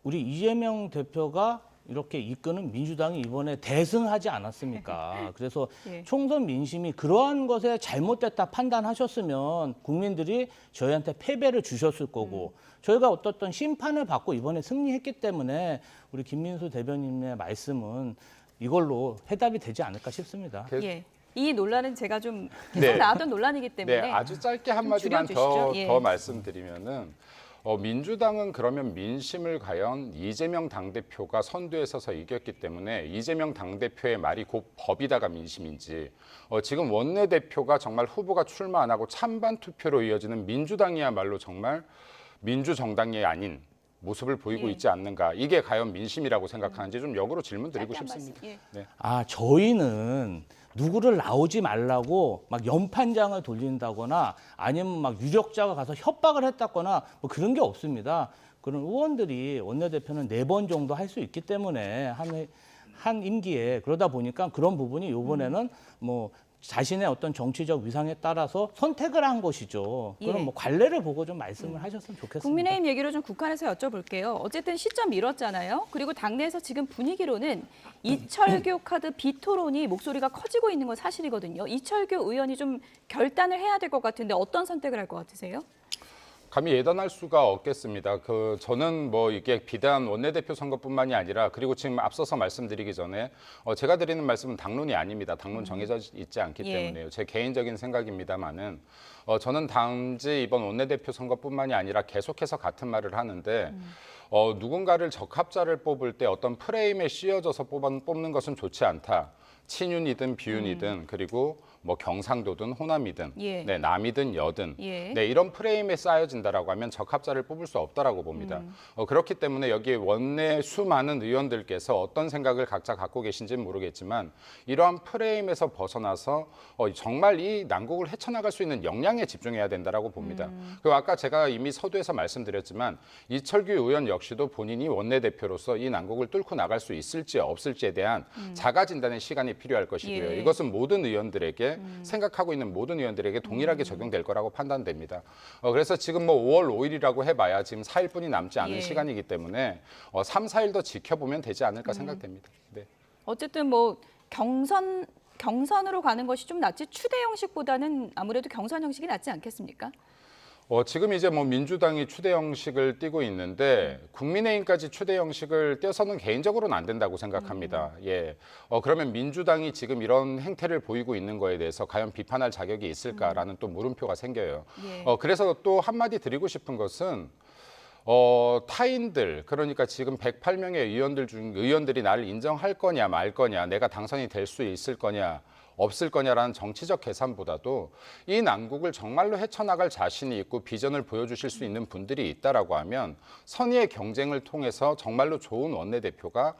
우리 이재명 대표가 이렇게 이끄는 민주당이 이번에 대승하지 않았습니까? 그래서 총선 민심이 그러한 것에 잘못됐다 판단하셨으면 국민들이 저희한테 패배를 주셨을 거고 저희가 어떤 심판을 받고 이번에 승리했기 때문에 우리 김민수 대변인의 말씀은 이걸로 해답이 되지 않을까 싶습니다. 이 논란은 제가 좀 계속 나왔던 논란이기 때문에 아주 짧게 한마디만 더 말씀드리면은 민주당은 그러면 민심을 과연 이재명 당대표가 선두에 서서 이겼기 때문에 이재명 당대표의 말이 곧 법이다가 민심인지 지금 원내대표가 정말 후보가 출마 안 하고 찬반 투표로 이어지는 민주당이야말로 정말 민주정당이 아닌 모습을 보이고 있지 않는가. 이게 과연 민심이라고 생각하는지 좀 역으로 질문 드리고 싶습니다. 저희는 누구를 나오지 말라고 막 연판장을 돌린다거나 아니면 막 유력자가 가서 협박을 했다거나 뭐 그런 게 없습니다. 그런 의원들이 원내대표는 4번 정도 할 수 있기 때문에 한 임기에 그러다 보니까 그런 부분이 이번에는 뭐 자신의 어떤 정치적 위상에 따라서 선택을 한 것이죠. 그럼 뭐 관례를 보고 좀 말씀을 하셨으면 좋겠습니다. 국민의힘 얘기로 좀 국한해서 여쭤볼게요. 어쨌든 시점 미뤘잖아요. 그리고 당내에서 지금 분위기로는 이철규 카드 비토론이 목소리가 커지고 있는 건 사실이거든요. 이철규 의원이 좀 결단을 해야 될 것 같은데 어떤 선택을 할 것 같으세요? 감히 예단할 수가 없겠습니다. 저는 뭐 이게 비단 원내대표 선거뿐만이 아니라 그리고 지금 앞서서 말씀드리기 전에 제가 드리는 말씀은 당론이 아닙니다. 당론 정해져 있지 않기 때문에요. 제 개인적인 생각입니다만은 저는 단지 이번 원내대표 선거뿐만이 아니라 계속해서 같은 말을 하는데 누군가를 적합자를 뽑을 때 어떤 프레임에 씌워져서 뽑는 것은 좋지 않다. 친윤이든 비윤이든 그리고 뭐 경상도든 호남이든 남이든 여든 이런 프레임에 쌓여진다라고 하면 적합자를 뽑을 수 없다라고 봅니다. 그렇기 때문에 여기 원내 수많은 의원들께서 어떤 생각을 각자 갖고 계신지는 모르겠지만 이러한 프레임에서 벗어나서 정말 이 난국을 헤쳐나갈 수 있는 역량에 집중해야 된다라고 봅니다. 그리고 아까 제가 이미 서두에서 말씀드렸지만 이철규 의원 역시도 본인이 원내대표로서 이 난국을 뚫고 나갈 수 있을지 없을지에 대한 자가 진단의 시간이 필요할 것이고요. 이것은 모든 의원들에게 생각하고 있는 모든 의원들에게 동일하게 적용될 거라고 판단됩니다. 그래서 지금 뭐 5월 5일이라고 해봐야 지금 4일뿐이 남지 않은 시간이기 때문에 3, 4일 더 지켜보면 되지 않을까 생각됩니다. 어쨌든 뭐 경선으로 가는 것이 좀 낫지 추대 형식보다는 아무래도 경선 형식이 낫지 않겠습니까? 지금 이제 뭐 민주당이 추대 형식을 띠고 있는데 국민의힘까지 추대 형식을 떼서는 개인적으로는 안 된다고 생각합니다. 예. 그러면 민주당이 지금 이런 행태를 보이고 있는 거에 대해서 과연 비판할 자격이 있을까라는 또 물음표가 생겨요. 예. 그래서 또 한마디 드리고 싶은 것은 타인들, 그러니까 지금 108명의 의원들이 나를 인정할 거냐 말 거냐, 내가 당선이 될 수 있을 거냐 없을 거냐라는 정치적 계산보다도 이 난국을 정말로 헤쳐나갈 자신이 있고 비전을 보여주실 수 있는 분들이 있다라고 하면 선의의 경쟁을 통해서 정말로 좋은 원내대표가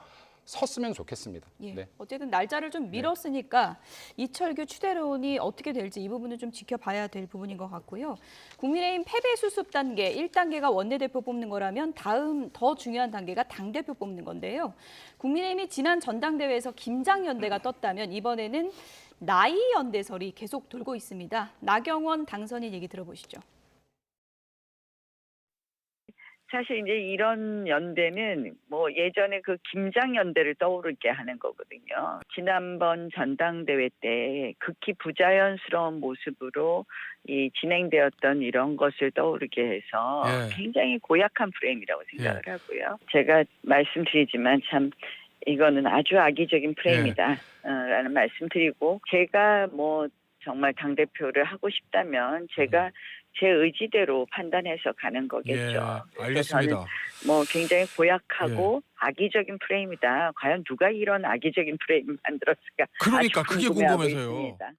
섰으면 좋겠습니다. 예. 네. 어쨌든 날짜를 좀 미뤘으니까 이철규 추대론이 어떻게 될지 이 부분은 좀 지켜봐야 될 부분인 것 같고요. 국민의힘 패배 수습 단계 1단계가 원내대표 뽑는 거라면 다음 더 중요한 단계가 당대표 뽑는 건데요. 국민의힘이 지난 전당대회에서 김장연대가 떴다면 이번에는 나이연대설이 계속 돌고 있습니다. 나경원 당선인 얘기 들어보시죠. 사실 이제 이런 연대는 뭐 예전에 그 김장연대를 떠오르게 하는 거거든요. 지난번 전당대회 때 극히 부자연스러운 모습으로 이 진행되었던 이런 것을 떠오르게 해서 굉장히 고약한 프레임이라고 생각을 하고요. 제가 말씀드리지만 참 이거는 아주 악의적인 프레임이다 라는 말씀드리고, 제가 뭐 정말 당대표를 하고 싶다면 제가 제 의지대로 판단해서 가는 거겠죠. 알겠습니다. 저는 뭐 굉장히 고약하고 악의적인 프레임이다. 과연 누가 이런 악의적인 프레임을 만들었을까? 그러니까 아주 그게 궁금해하고 궁금해서요. 있습니다.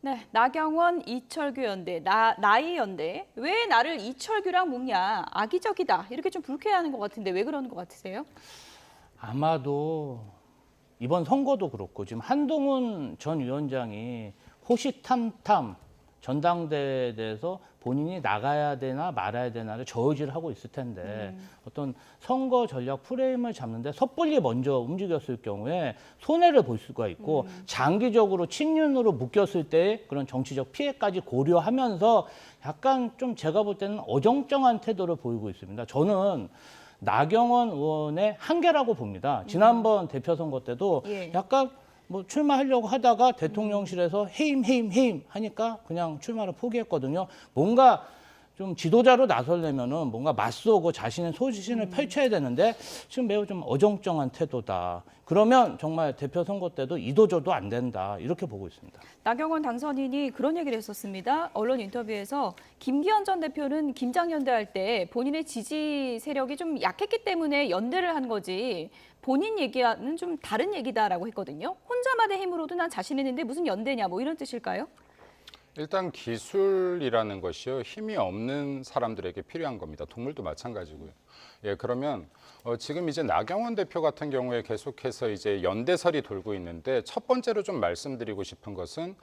네, 나경원, 이철규 연대, 나이 연대. 왜 나를 이철규랑 묶냐? 악의적이다. 이렇게 좀 불쾌해하는 것 같은데 왜 그러는 것 같으세요? 아마도 이번 선거도 그렇고 지금 한동훈 전 위원장이 호시탐탐 전당대회에 대해서 본인이 나가야 되나 말아야 되나를 저의지를 하고 있을 텐데 어떤 선거 전략 프레임을 잡는데 섣불리 먼저 움직였을 경우에 손해를 볼 수가 있고 장기적으로 친윤으로 묶였을 때 그런 정치적 피해까지 고려하면서 약간 좀 제가 볼 때는 어정쩡한 태도를 보이고 있습니다. 저는 나경원 의원의 한계라고 봅니다. 지난번 대표 선거 때도 약간 뭐 출마하려고 하다가 대통령실에서 해임 하니까 그냥 출마를 포기했거든요. 뭔가 좀 지도자로 나서려면은 뭔가 맞서고 자신의 소신을 펼쳐야 되는데 지금 매우 좀 어정쩡한 태도다. 그러면 정말 대표 선거 때도 이도저도 안 된다. 이렇게 보고 있습니다. 나경원 당선인이 그런 얘기를 했었습니다. 언론 인터뷰에서 김기현 전 대표는 김장연대 할 때 본인의 지지 세력이 좀 약했기 때문에 연대를 한 거지 본인 얘기와는 좀 다른 얘기다라고 했거든요. 혼자만의 힘으로도 난 자신 있는데 무슨 연대냐 뭐 이런 뜻일까요? 일단 기술이라는 것이요, 힘이 없는 사람들에게 필요한 겁니다. 동물도 마찬가지고요. 예, 그러면 지금 이제 나경원 대표 같은 경우에 계속해서 이제 연대설이 돌고 있는데 첫 번째로 좀 말씀드리고 싶은 것은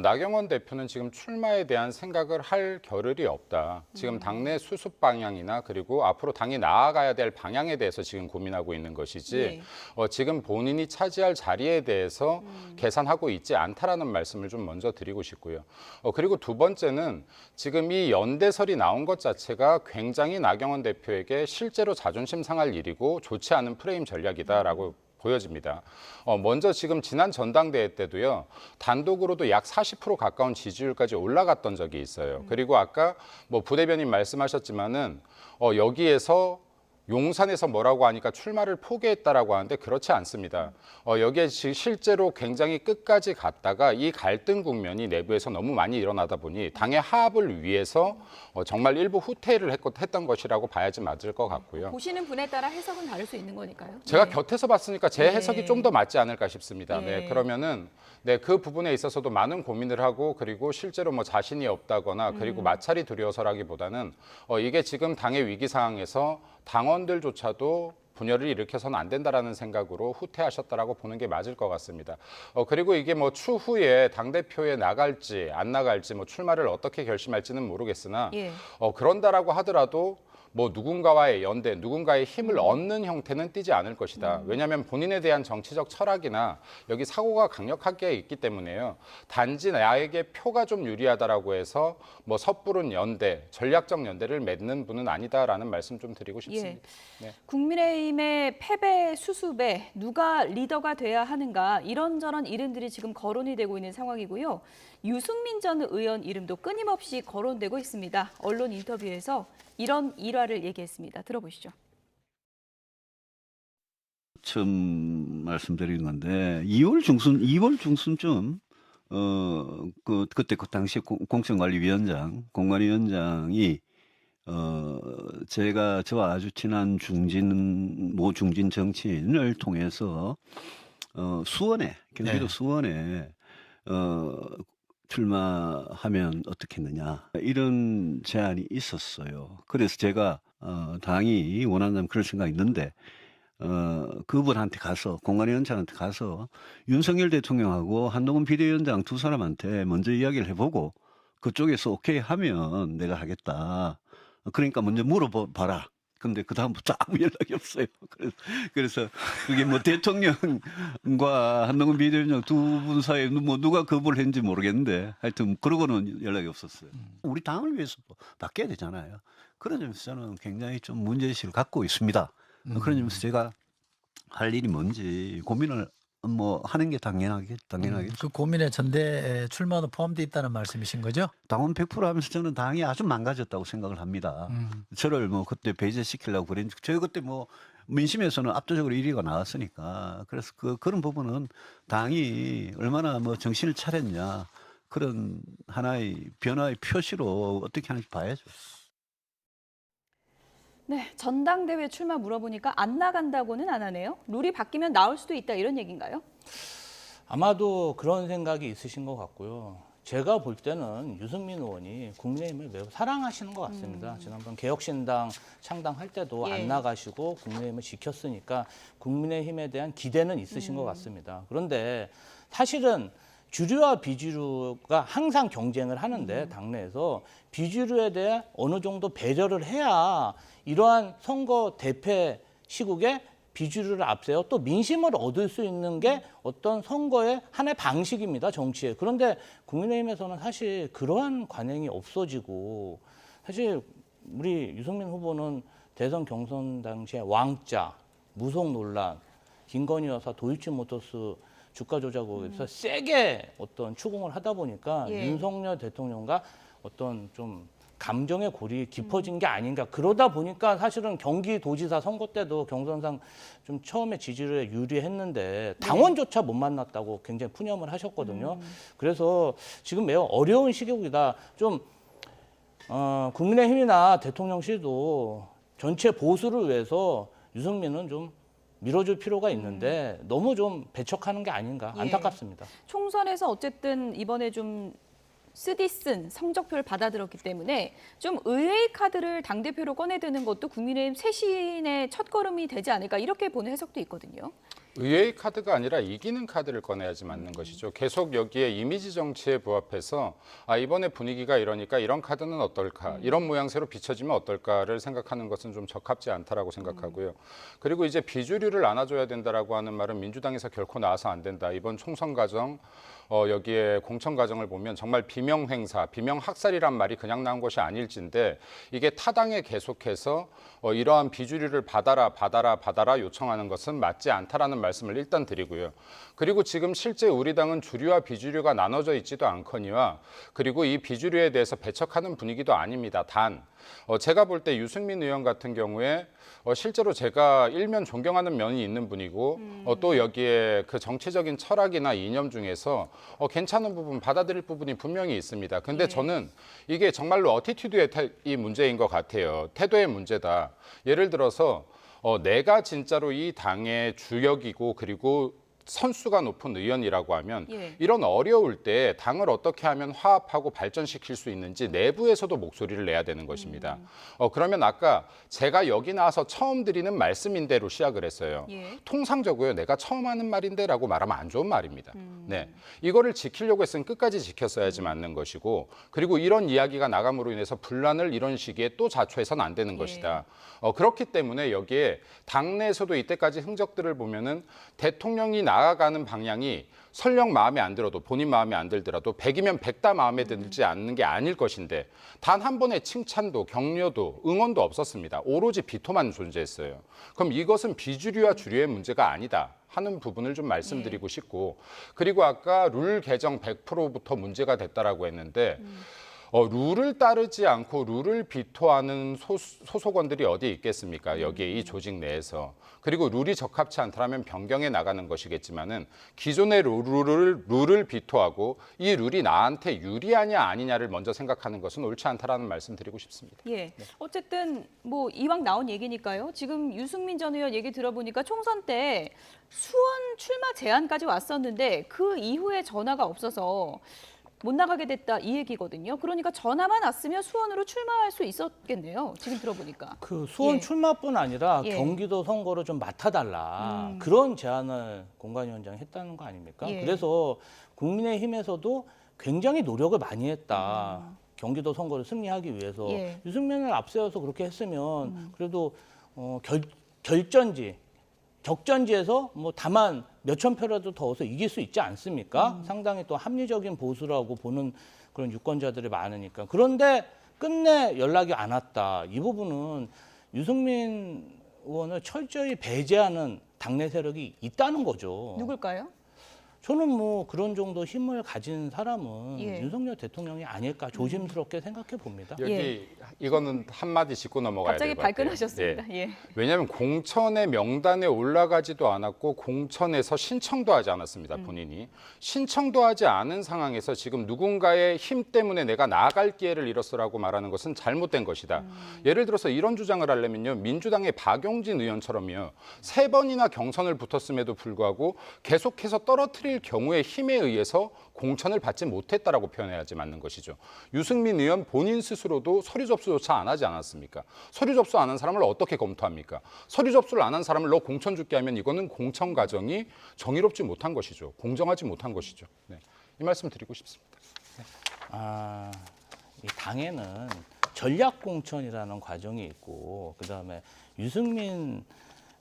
나경원 대표는 지금 출마에 대한 생각을 할 겨를이 없다. 지금 당내 수습 방향이나 그리고 앞으로 당이 나아가야 될 방향에 대해서 지금 고민하고 있는 것이지 지금 본인이 차지할 자리에 대해서 계산하고 있지 않다라는 말씀을 좀 먼저 드리고 싶고요. 그리고 두 번째는 지금 이 연대설이 나온 것 자체가 굉장히 나경원 대표에게 실제로 자존심 상할 일이고 좋지 않은 프레임 전략이다라고 보여집니다. 먼저 지금 지난 전당대회 때도요, 단독으로도 약 40% 가까운 지지율까지 올라갔던 적이 있어요. 그리고 아까 뭐 부대변인 말씀하셨지만은 여기에서 용산에서 뭐라고 하니까 출마를 포기했다라고 하는데 그렇지 않습니다. 여기에 실제로 굉장히 끝까지 갔다가 이 갈등 국면이 내부에서 너무 많이 일어나다 보니 당의 화합을 위해서 정말 일부 후퇴를 했던 것이라고 봐야지 맞을 것 같고요. 보시는 분에 따라 해석은 다를 수 있는 거니까요. 제가 곁에서 봤으니까 제 해석이 좀 더 맞지 않을까 싶습니다. 네, 그러면은 그 부분에 있어서도 많은 고민을 하고 그리고 실제로 뭐 자신이 없다거나 그리고 마찰이 두려워서라기보다는 이게 지금 당의 위기 상황에서 당원들조차도 분열을 일으켜서는 안 된다라는 생각으로 후퇴하셨다라고 보는 게 맞을 것 같습니다. 그리고 이게 뭐 추후에 당대표에 나갈지 안 나갈지 뭐 출마를 어떻게 결심할지는 모르겠으나 그런다라고 하더라도 뭐 누군가와의 연대, 누군가의 힘을 얻는 형태는 띠지 않을 것이다. 왜냐하면 본인에 대한 정치적 철학이나 여기 사고가 강력하게 있기 때문에요. 단지 나에게 표가 좀 유리하다라고 해서 뭐 섣부른 연대, 전략적 연대를 맺는 분은 아니다라는 말씀 좀 드리고 싶습니다. 네. 국민의힘의 패배 수습에 누가 리더가 돼야 하는가 이런저런 이름들이 지금 거론이 되고 있는 상황이고요. 유승민 전 의원 이름도 끊임없이 거론되고 있습니다. 언론 인터뷰에서 이런 일화를 얘기했습니다. 들어보시죠. 처음 말씀드린 건데 2월 중순쯤 그때 그 당시 공천관리위원장 공관위원장이 제가 저와 아주 친한 모 중진 정치인을 통해서 수원에 경기도 수원에 출마하면 어떻겠느냐 이런 제안이 있었어요. 그래서 제가 당이 원한다면 그럴 생각이 있는데 그분한테 가서 공관위원장한테 가서 윤석열 대통령하고 한동훈 비대위원장 두 사람한테 먼저 이야기를 해보고 그쪽에서 오케이 하면 내가 하겠다. 그러니까 먼저 물어봐라. 근데 그 다음부터 아무 연락이 없어요. 그래서 그게 뭐 대통령과 한동훈 비대위원장 두 분 사이에 뭐 누가 거부를 했는지 모르겠는데 하여튼 그러고는 연락이 없었어요. 우리 당을 위해서 바뀌어야 되잖아요. 그런 점에서 저는 굉장히 좀 문제의식을 갖고 있습니다. 그런 점에서 제가 할 일이 뭔지 고민을 뭐 하는 게 당연하겠죠. 그 고민에 전대 출마도 포함되어 있다는 말씀이신 거죠? 당원 100% 하면서 저는 당이 아주 망가졌다고 생각을 합니다. 저를 뭐 그때 배제시키려고 그랬는데 저희 그때 뭐 민심에서는 압도적으로 1위가 나왔으니까 그래서 그런 부분은 당이 얼마나 뭐 정신을 차렸냐 그런 하나의 변화의 표시로 어떻게 하는지 봐야죠. 네, 전당대회 출마 물어보니까 안 나간다고는 안 하네요. 룰이 바뀌면 나올 수도 있다 이런 얘기인가요? 아마도 그런 생각이 있으신 것 같고요. 제가 볼 때는 유승민 의원이 국민의힘을 매우 사랑하시는 것 같습니다. 지난번 개혁신당 창당할 때도 안 나가시고 국민의힘을 지켰으니까 국민의힘에 대한 기대는 있으신 것 같습니다. 그런데 사실은 주류와 비주류가 항상 경쟁을 하는데 당내에서 비주류에 대해 어느 정도 배려를 해야 이러한 선거 대패 시국에 비주류를 앞세워 또 민심을 얻을 수 있는 게 어떤 선거의 하나의 방식입니다, 정치에. 그런데 국민의힘에서는 사실 그러한 관행이 없어지고 사실 우리 유승민 후보는 대선 경선 당시에 왕자, 무속 논란, 김건희 여사 도이치모터스 주가 조작 의혹에서 세게 어떤 추궁을 하다 보니까 윤석열 대통령과 어떤 좀 감정의 골이 깊어진 게 아닌가. 그러다 보니까 사실은 경기도지사 선거 때도 경선상 좀 처음에 지지율에 유리했는데 당원조차 못 만났다고 굉장히 푸념을 하셨거든요. 그래서 지금 매우 어려운 시국이다. 좀 국민의힘이나 대통령실도 전체 보수를 위해서 유승민은 좀 밀어줄 필요가 있는데 너무 좀 배척하는 게 아닌가 안타깝습니다. 총선에서 어쨌든 이번에 좀 쓰디쓴 성적표를 받아들였기 때문에 좀 의외의 카드를 당대표로 꺼내드는 것도 국민의힘 쇄신의 첫걸음이 되지 않을까 이렇게 보는 해석도 있거든요. 의외의 카드가 아니라 이기는 카드를 꺼내야지 맞는 것이죠. 계속 여기에 이미지 정치에 부합해서 이번에 분위기가 이러니까 이런 카드는 어떨까, 이런 모양새로 비춰지면 어떨까를 생각하는 것은 좀 적합지 않다라고 생각하고요. 그리고 이제 비주류를 안아줘야 된다라고 하는 말은 민주당에서 결코 나와서 안 된다. 이번 총선 과정 여기에 공천 과정을 보면 정말 비명행사, 비명학살이란 말이 그냥 나온 것이 아닐진데 이게 타당에 계속해서 이러한 비주류를 받아라 요청하는 것은 맞지 않다라는 말씀을 일단 드리고요. 그리고 지금 실제 우리 당은 주류와 비주류가 나눠져 있지도 않거니와 그리고 이 비주류에 대해서 배척하는 분위기도 아닙니다. 단 제가 볼 때 유승민 의원 같은 경우에 실제로 제가 일면 존경하는 면이 있는 분이고 또 여기에 그 정치적인 철학이나 이념 중에서 괜찮은 부분, 받아들일 부분이 분명히 있습니다. 근데 저는 이게 정말로 어티튜드의 문제인 것 같아요. 태도의 문제다. 예를 들어서 내가 진짜로 이 당의 주역이고 그리고 선수가 높은 의원이라고 하면 예. 이런 어려울 때 당을 어떻게 하면 화합하고 발전시킬 수 있는지 내부에서도 목소리를 내야 되는 것입니다. 그러면 아까 제가 여기 나와서 처음 드리는 말씀인대로 시작을 했어요. 예. 통상적으로 내가 처음 하는 말인데라고 말하면 안 좋은 말입니다. 네, 이거를 지키려고 했으면 끝까지 지켰어야지 맞는 것이고, 그리고 이런 이야기가 나감으로 인해서 분란을 이런 시기에 또 자초해서는 안 되는 것이다. 그렇기 때문에 여기에 당내에서도 이때까지 흔적들을 보면은 대통령이 나아가는 방향이 설령 마음에 안 들어도, 본인 마음에 안 들더라도 100이면 100다 마음에 들지 않는 게 아닐 것인데 단 한 번의 칭찬도 격려도 응원도 없었습니다. 오로지 비토만 존재했어요. 그럼 이것은 비주류와 주류의 문제가 아니다 하는 부분을 좀 말씀드리고 싶고, 그리고 아까 룰 개정 100%부터 문제가 됐다라고 했는데 룰을 따르지 않고 룰을 비토하는 소속원들이 어디 있겠습니까? 여기에 이 조직 내에서. 그리고 룰이 적합치 않다면 변경해 나가는 것이겠지만은 기존의 룰을 비토하고 이 룰이 나한테 유리하냐 아니냐를 먼저 생각하는 것은 옳지 않다라는 말씀 드리고 싶습니다. 예. 어쨌든 뭐 이왕 나온 얘기니까요. 지금 유승민 전 의원 얘기 들어보니까 총선 때 수원 출마 제안까지 왔었는데 그 이후에 전화가 없어서 못 나가게 됐다 이 얘기거든요. 그러니까 전화만 왔으면 수원으로 출마할 수 있었겠네요. 지금 들어보니까. 그 수원 예. 출마뿐 아니라 예. 경기도 선거를 좀 맡아달라 그런 제안을 공관위원장이 했다는 거 아닙니까? 예. 그래서 국민의힘에서도 굉장히 노력을 많이 했다. 경기도 선거를 승리하기 위해서 예. 유승민을 앞세워서 그렇게 했으면 그래도 결전지 격전지에서 뭐 다만 몇천 표라도 더 얻어서 이길 수 있지 않습니까? 상당히 또 합리적인 보수라고 보는 그런 유권자들이 많으니까. 그런데 끝내 연락이 안 왔다. 이 부분은 유승민 의원을 철저히 배제하는 당내 세력이 있다는 거죠. 누굴까요? 저는 뭐 그런 정도 힘을 가진 사람은 예. 윤석열 대통령이 아닐까 조심스럽게 생각해 봅니다. 여기 예. 이거는 한마디 짚고 넘어가야 갑자기 될 것 같아요. 발끈하셨습니다. 네. 예. 왜냐하면 공천의 명단에 올라가지도 않았고 공천에서 신청도 하지 않았습니다. 본인이. 신청도 하지 않은 상황에서 지금 누군가의 힘 때문에 내가 나아갈 기회를 잃었어라고 말하는 것은 잘못된 것이다. 예를 들어서 이런 주장을 하려면요. 민주당의 박용진 의원처럼요. 3번이나 경선을 붙었음에도 불구하고 계속해서 떨어뜨릴 경우의 힘에 의해서 공천을 받지 못했다라고 표현해야지 맞는 것이죠. 유승민 의원 본인 스스로도 서류 접수조차 안 하지 않았습니까? 서류 접수 안 한 사람을 어떻게 검토합니까? 서류 접수를 안 한 사람을 너 공천 줄게 하면 이거는 공천 과정이 정의롭지 못한 것이죠. 공정하지 못한 것이죠. 네. 이 말씀 드리고 싶습니다. 네. 이 당에는 전략 공천이라는 과정이 있고 그다음에 유승민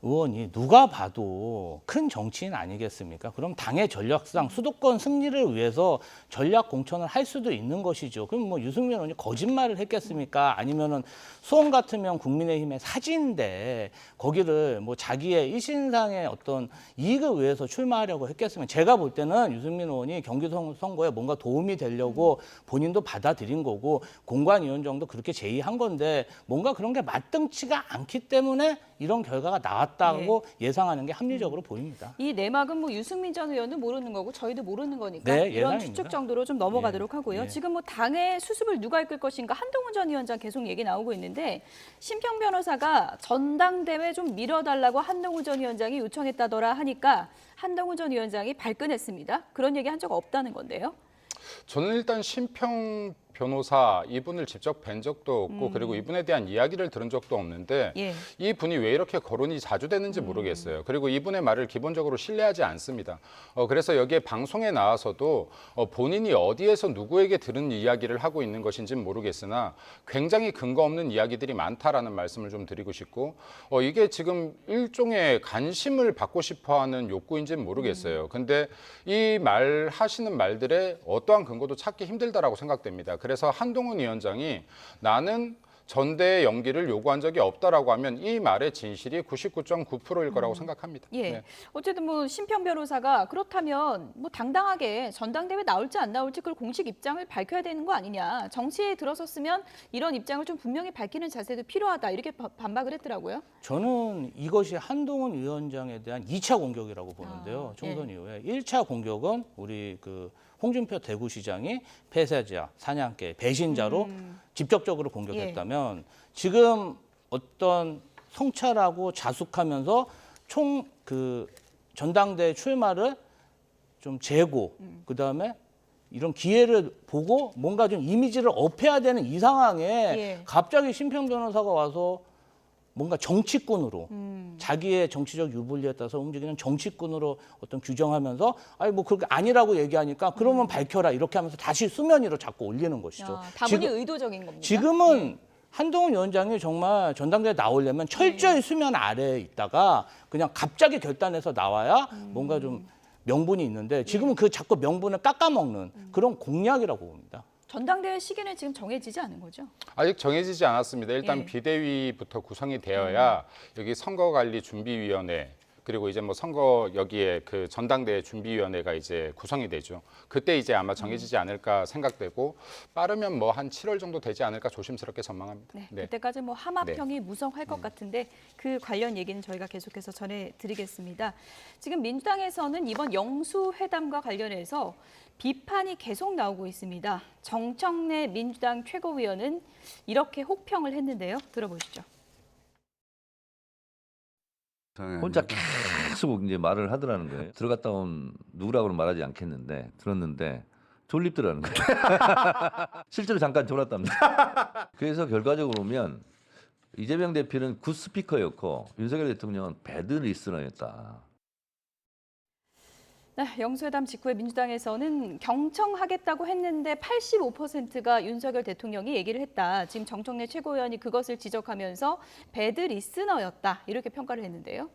의원이 누가 봐도 큰 정치인 아니겠습니까? 그럼 당의 전략상 수도권 승리를 위해서 전략 공천을 할 수도 있는 것이죠. 그럼 뭐 유승민 의원이 거짓말을 했겠습니까? 아니면은 수원 같으면 국민의힘의 사지인데 거기를 뭐 자기의 일신상의 어떤 이익을 위해서 출마하려고 했겠으면 제가 볼 때는 유승민 의원이 경기도 선거에 뭔가 도움이 되려고 본인도 받아들인 거고 공관위원장도 그렇게 제의한 건데 뭔가 그런 게 마땅치가 않기 때문에 이런 결과가 나왔다고 예상하는 게 합리적으로 보입니다. 이 내막은 뭐 유승민 전 의원은 모르는 거고 저희도 모르는 거니까 네, 이런 예상입니다. 추측 정도로 좀 넘어가도록 하고요. 예. 지금 뭐 당의 수습을 누가 이끌 것인가 한동훈 전 위원장 계속 얘기 나오고 있는데 심평 변호사가 전당대회 좀 밀어달라고 한동훈 전 위원장이 요청했다더라 하니까 한동훈 전 위원장이 발끈했습니다. 그런 얘기 한 적 없다는 건데요. 저는 일단 심평 변호사 이분을 직접 뵌 적도 없고 그리고 이분에 대한 이야기를 들은 적도 없는데 예. 이분이 왜 이렇게 거론이 자주 되는지 모르겠어요. 그리고 이분의 말을 기본적으로 신뢰하지 않습니다. 그래서 여기에 방송에 나와서도 본인이 어디에서 누구에게 들은 이야기를 하고 있는 것인지는 모르겠으나 굉장히 근거 없는 이야기들이 많다라는 말씀을 좀 드리고 싶고 이게 지금 일종의 관심을 받고 싶어하는 욕구인지는 모르겠어요. 근데 이 말 하시는 말들에 어떠한 근거도 찾기 힘들다라고 생각됩니다. 그래서 한동훈 위원장이 나는 전대 연기를 요구한 적이 없다라고 하면 이 말의 진실이 99.9%일 거라고 생각합니다. 예. 네. 어쨌든 뭐 심평 변호사가 그렇다면 뭐 당당하게 전당대회 나올지 안 나올지 그걸 공식 입장을 밝혀야 되는 거 아니냐. 정치에 들어섰으면 이런 입장을 좀 분명히 밝히는 자세도 필요하다. 이렇게 반박을 했더라고요. 저는 이것이 한동훈 위원장에 대한 2차 공격이라고 보는데요. 총선 이후에 1차 공격은 우리 그 홍준표 대구시장이 폐쇄자, 사냥개, 배신자로 직접적으로 공격했다면 지금 어떤 성찰하고 자숙하면서 전당대회 출마를 좀 재고 그다음에 이런 기회를 보고 뭔가 좀 이미지를 업해야 되는 이 상황에 예. 갑자기 심평 변호사가 와서 뭔가 정치꾼으로 자기의 정치적 유불리에 따라서 움직이는 정치꾼으로 어떤 규정하면서 아니 뭐 그렇게 아니라고 얘기하니까 그러면 밝혀라 이렇게 하면서 다시 수면 위로 자꾸 올리는 것이죠. 야, 다분히 의도적인 겁니다. 지금은 한동훈 위원장이 정말 전당대회 나오려면 철저히 수면 아래에 있다가 그냥 갑자기 결단해서 나와야 뭔가 좀 명분이 있는데 지금은 그 자꾸 명분을 깎아먹는 그런 공약이라고 봅니다. 전당대회 시기는 지금 정해지지 않은 거죠? 아직 정해지지 않았습니다. 일단 예. 비대위부터 구성이 되어야 여기 선거관리준비위원회 그리고 이제 뭐 선거 여기에 그 전당대회 준비위원회가 이제 구성이 되죠. 그때 이제 아마 정해지지 않을까 생각되고 빠르면 뭐 한 7월 정도 되지 않을까 조심스럽게 전망합니다. 네, 네. 그때까지 뭐 하마평이 무성할 것 같은데 그 관련 얘기는 저희가 계속해서 전해드리겠습니다. 지금 민주당에서는 이번 영수회담과 관련해서 비판이 계속 나오고 있습니다. 정청래 민주당 최고위원은 이렇게 혹평을 했는데요. 들어보시죠. 혼자 계속 이제 말을 하더라는 거예요. 들어갔다 온 누구라고는 말하지 않겠는데 들었는데 졸립더라는 거예요. 실제로 잠깐 졸았답니다. 그래서 결과적으로 보면 이재명 대표는 굿 스피커였고 윤석열 대통령은 배드 리스너였다. 네, 영수회담 직후에 민주당에서는 경청하겠다고 했는데 85%가 윤석열 대통령이 얘기를 했다. 지금 정청래 최고위원이 그것을 지적하면서 배드 리스너였다. 이렇게 평가를 했는데요.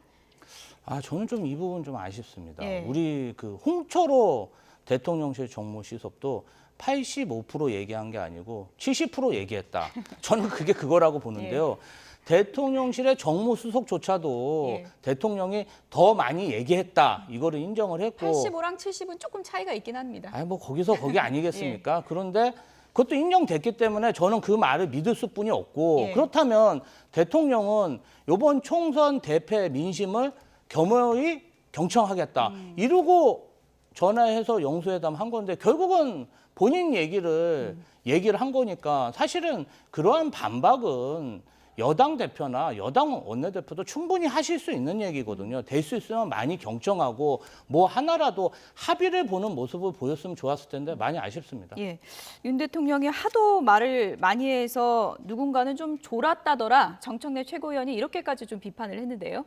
저는 좀 이 부분 좀 아쉽습니다. 예. 우리 그 홍철호 대통령실 정무수석도 85% 얘기한 게 아니고 70% 얘기했다. 저는 그게 그거라고 보는데요. 대통령실의 정무수석조차도 예. 대통령이 더 많이 얘기했다. 이거를 인정을 했고 85랑 70은 조금 차이가 있긴 합니다. 뭐 거기서 거기 아니겠습니까? 그런데 그것도 인정됐기 때문에 저는 그 말을 믿을 수뿐이 없고 예. 그렇다면 대통령은 이번 총선 대패 민심을 겸허히 경청하겠다. 이러고 전화해서 영수회담 한 건데 결국은 본인 얘기를 한 거니까 사실은 그러한 반박은 여당 대표나 여당 원내대표도 충분히 하실 수 있는 얘기거든요. 될 수 있으면 많이 경청하고 뭐 하나라도 합의를 보는 모습을 보였으면 좋았을 텐데 많이 아쉽습니다. 예, 윤 대통령이 하도 말을 많이 해서 누군가는 좀 졸았다더라. 정청래 최고위원이 이렇게까지 좀 비판을 했는데요.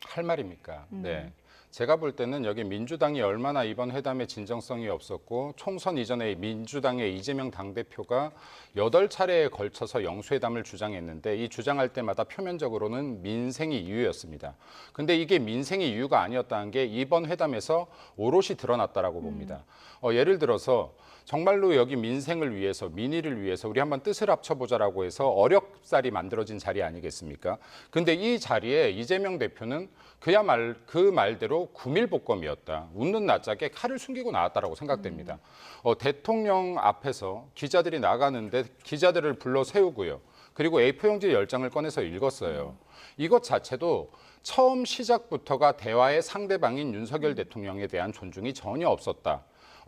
할 말입니까? 네. 제가 볼 때는 여기 민주당이 얼마나 이번 회담에 진정성이 없었고 총선 이전에 민주당의 이재명 당대표가 8차례에 걸쳐서 영수회담을 주장했는데 이 주장할 때마다 표면적으로는 민생이 이유였습니다. 근데 이게 민생이 이유가 아니었다는 게 이번 회담에서 오롯이 드러났다라고 봅니다. 예를 들어서 정말로 여기 민생을 위해서 민의를 위해서 우리 한번 뜻을 합쳐보자라고 해서 어렵사리 만들어진 자리 아니겠습니까? 근데 이 자리에 이재명 대표는 그 말대로 구밀복검이었다. 웃는 낯짝에 칼을 숨기고 나왔다라고 생각됩니다. 대통령 앞에서 기자들이 나가는데 기자들을 불러 세우고요. 그리고 A4 용지 10장을 꺼내서 읽었어요. 이것 자체도 처음 시작부터가 대화의 상대방인 윤석열 대통령에 대한 존중이 전혀 없었다.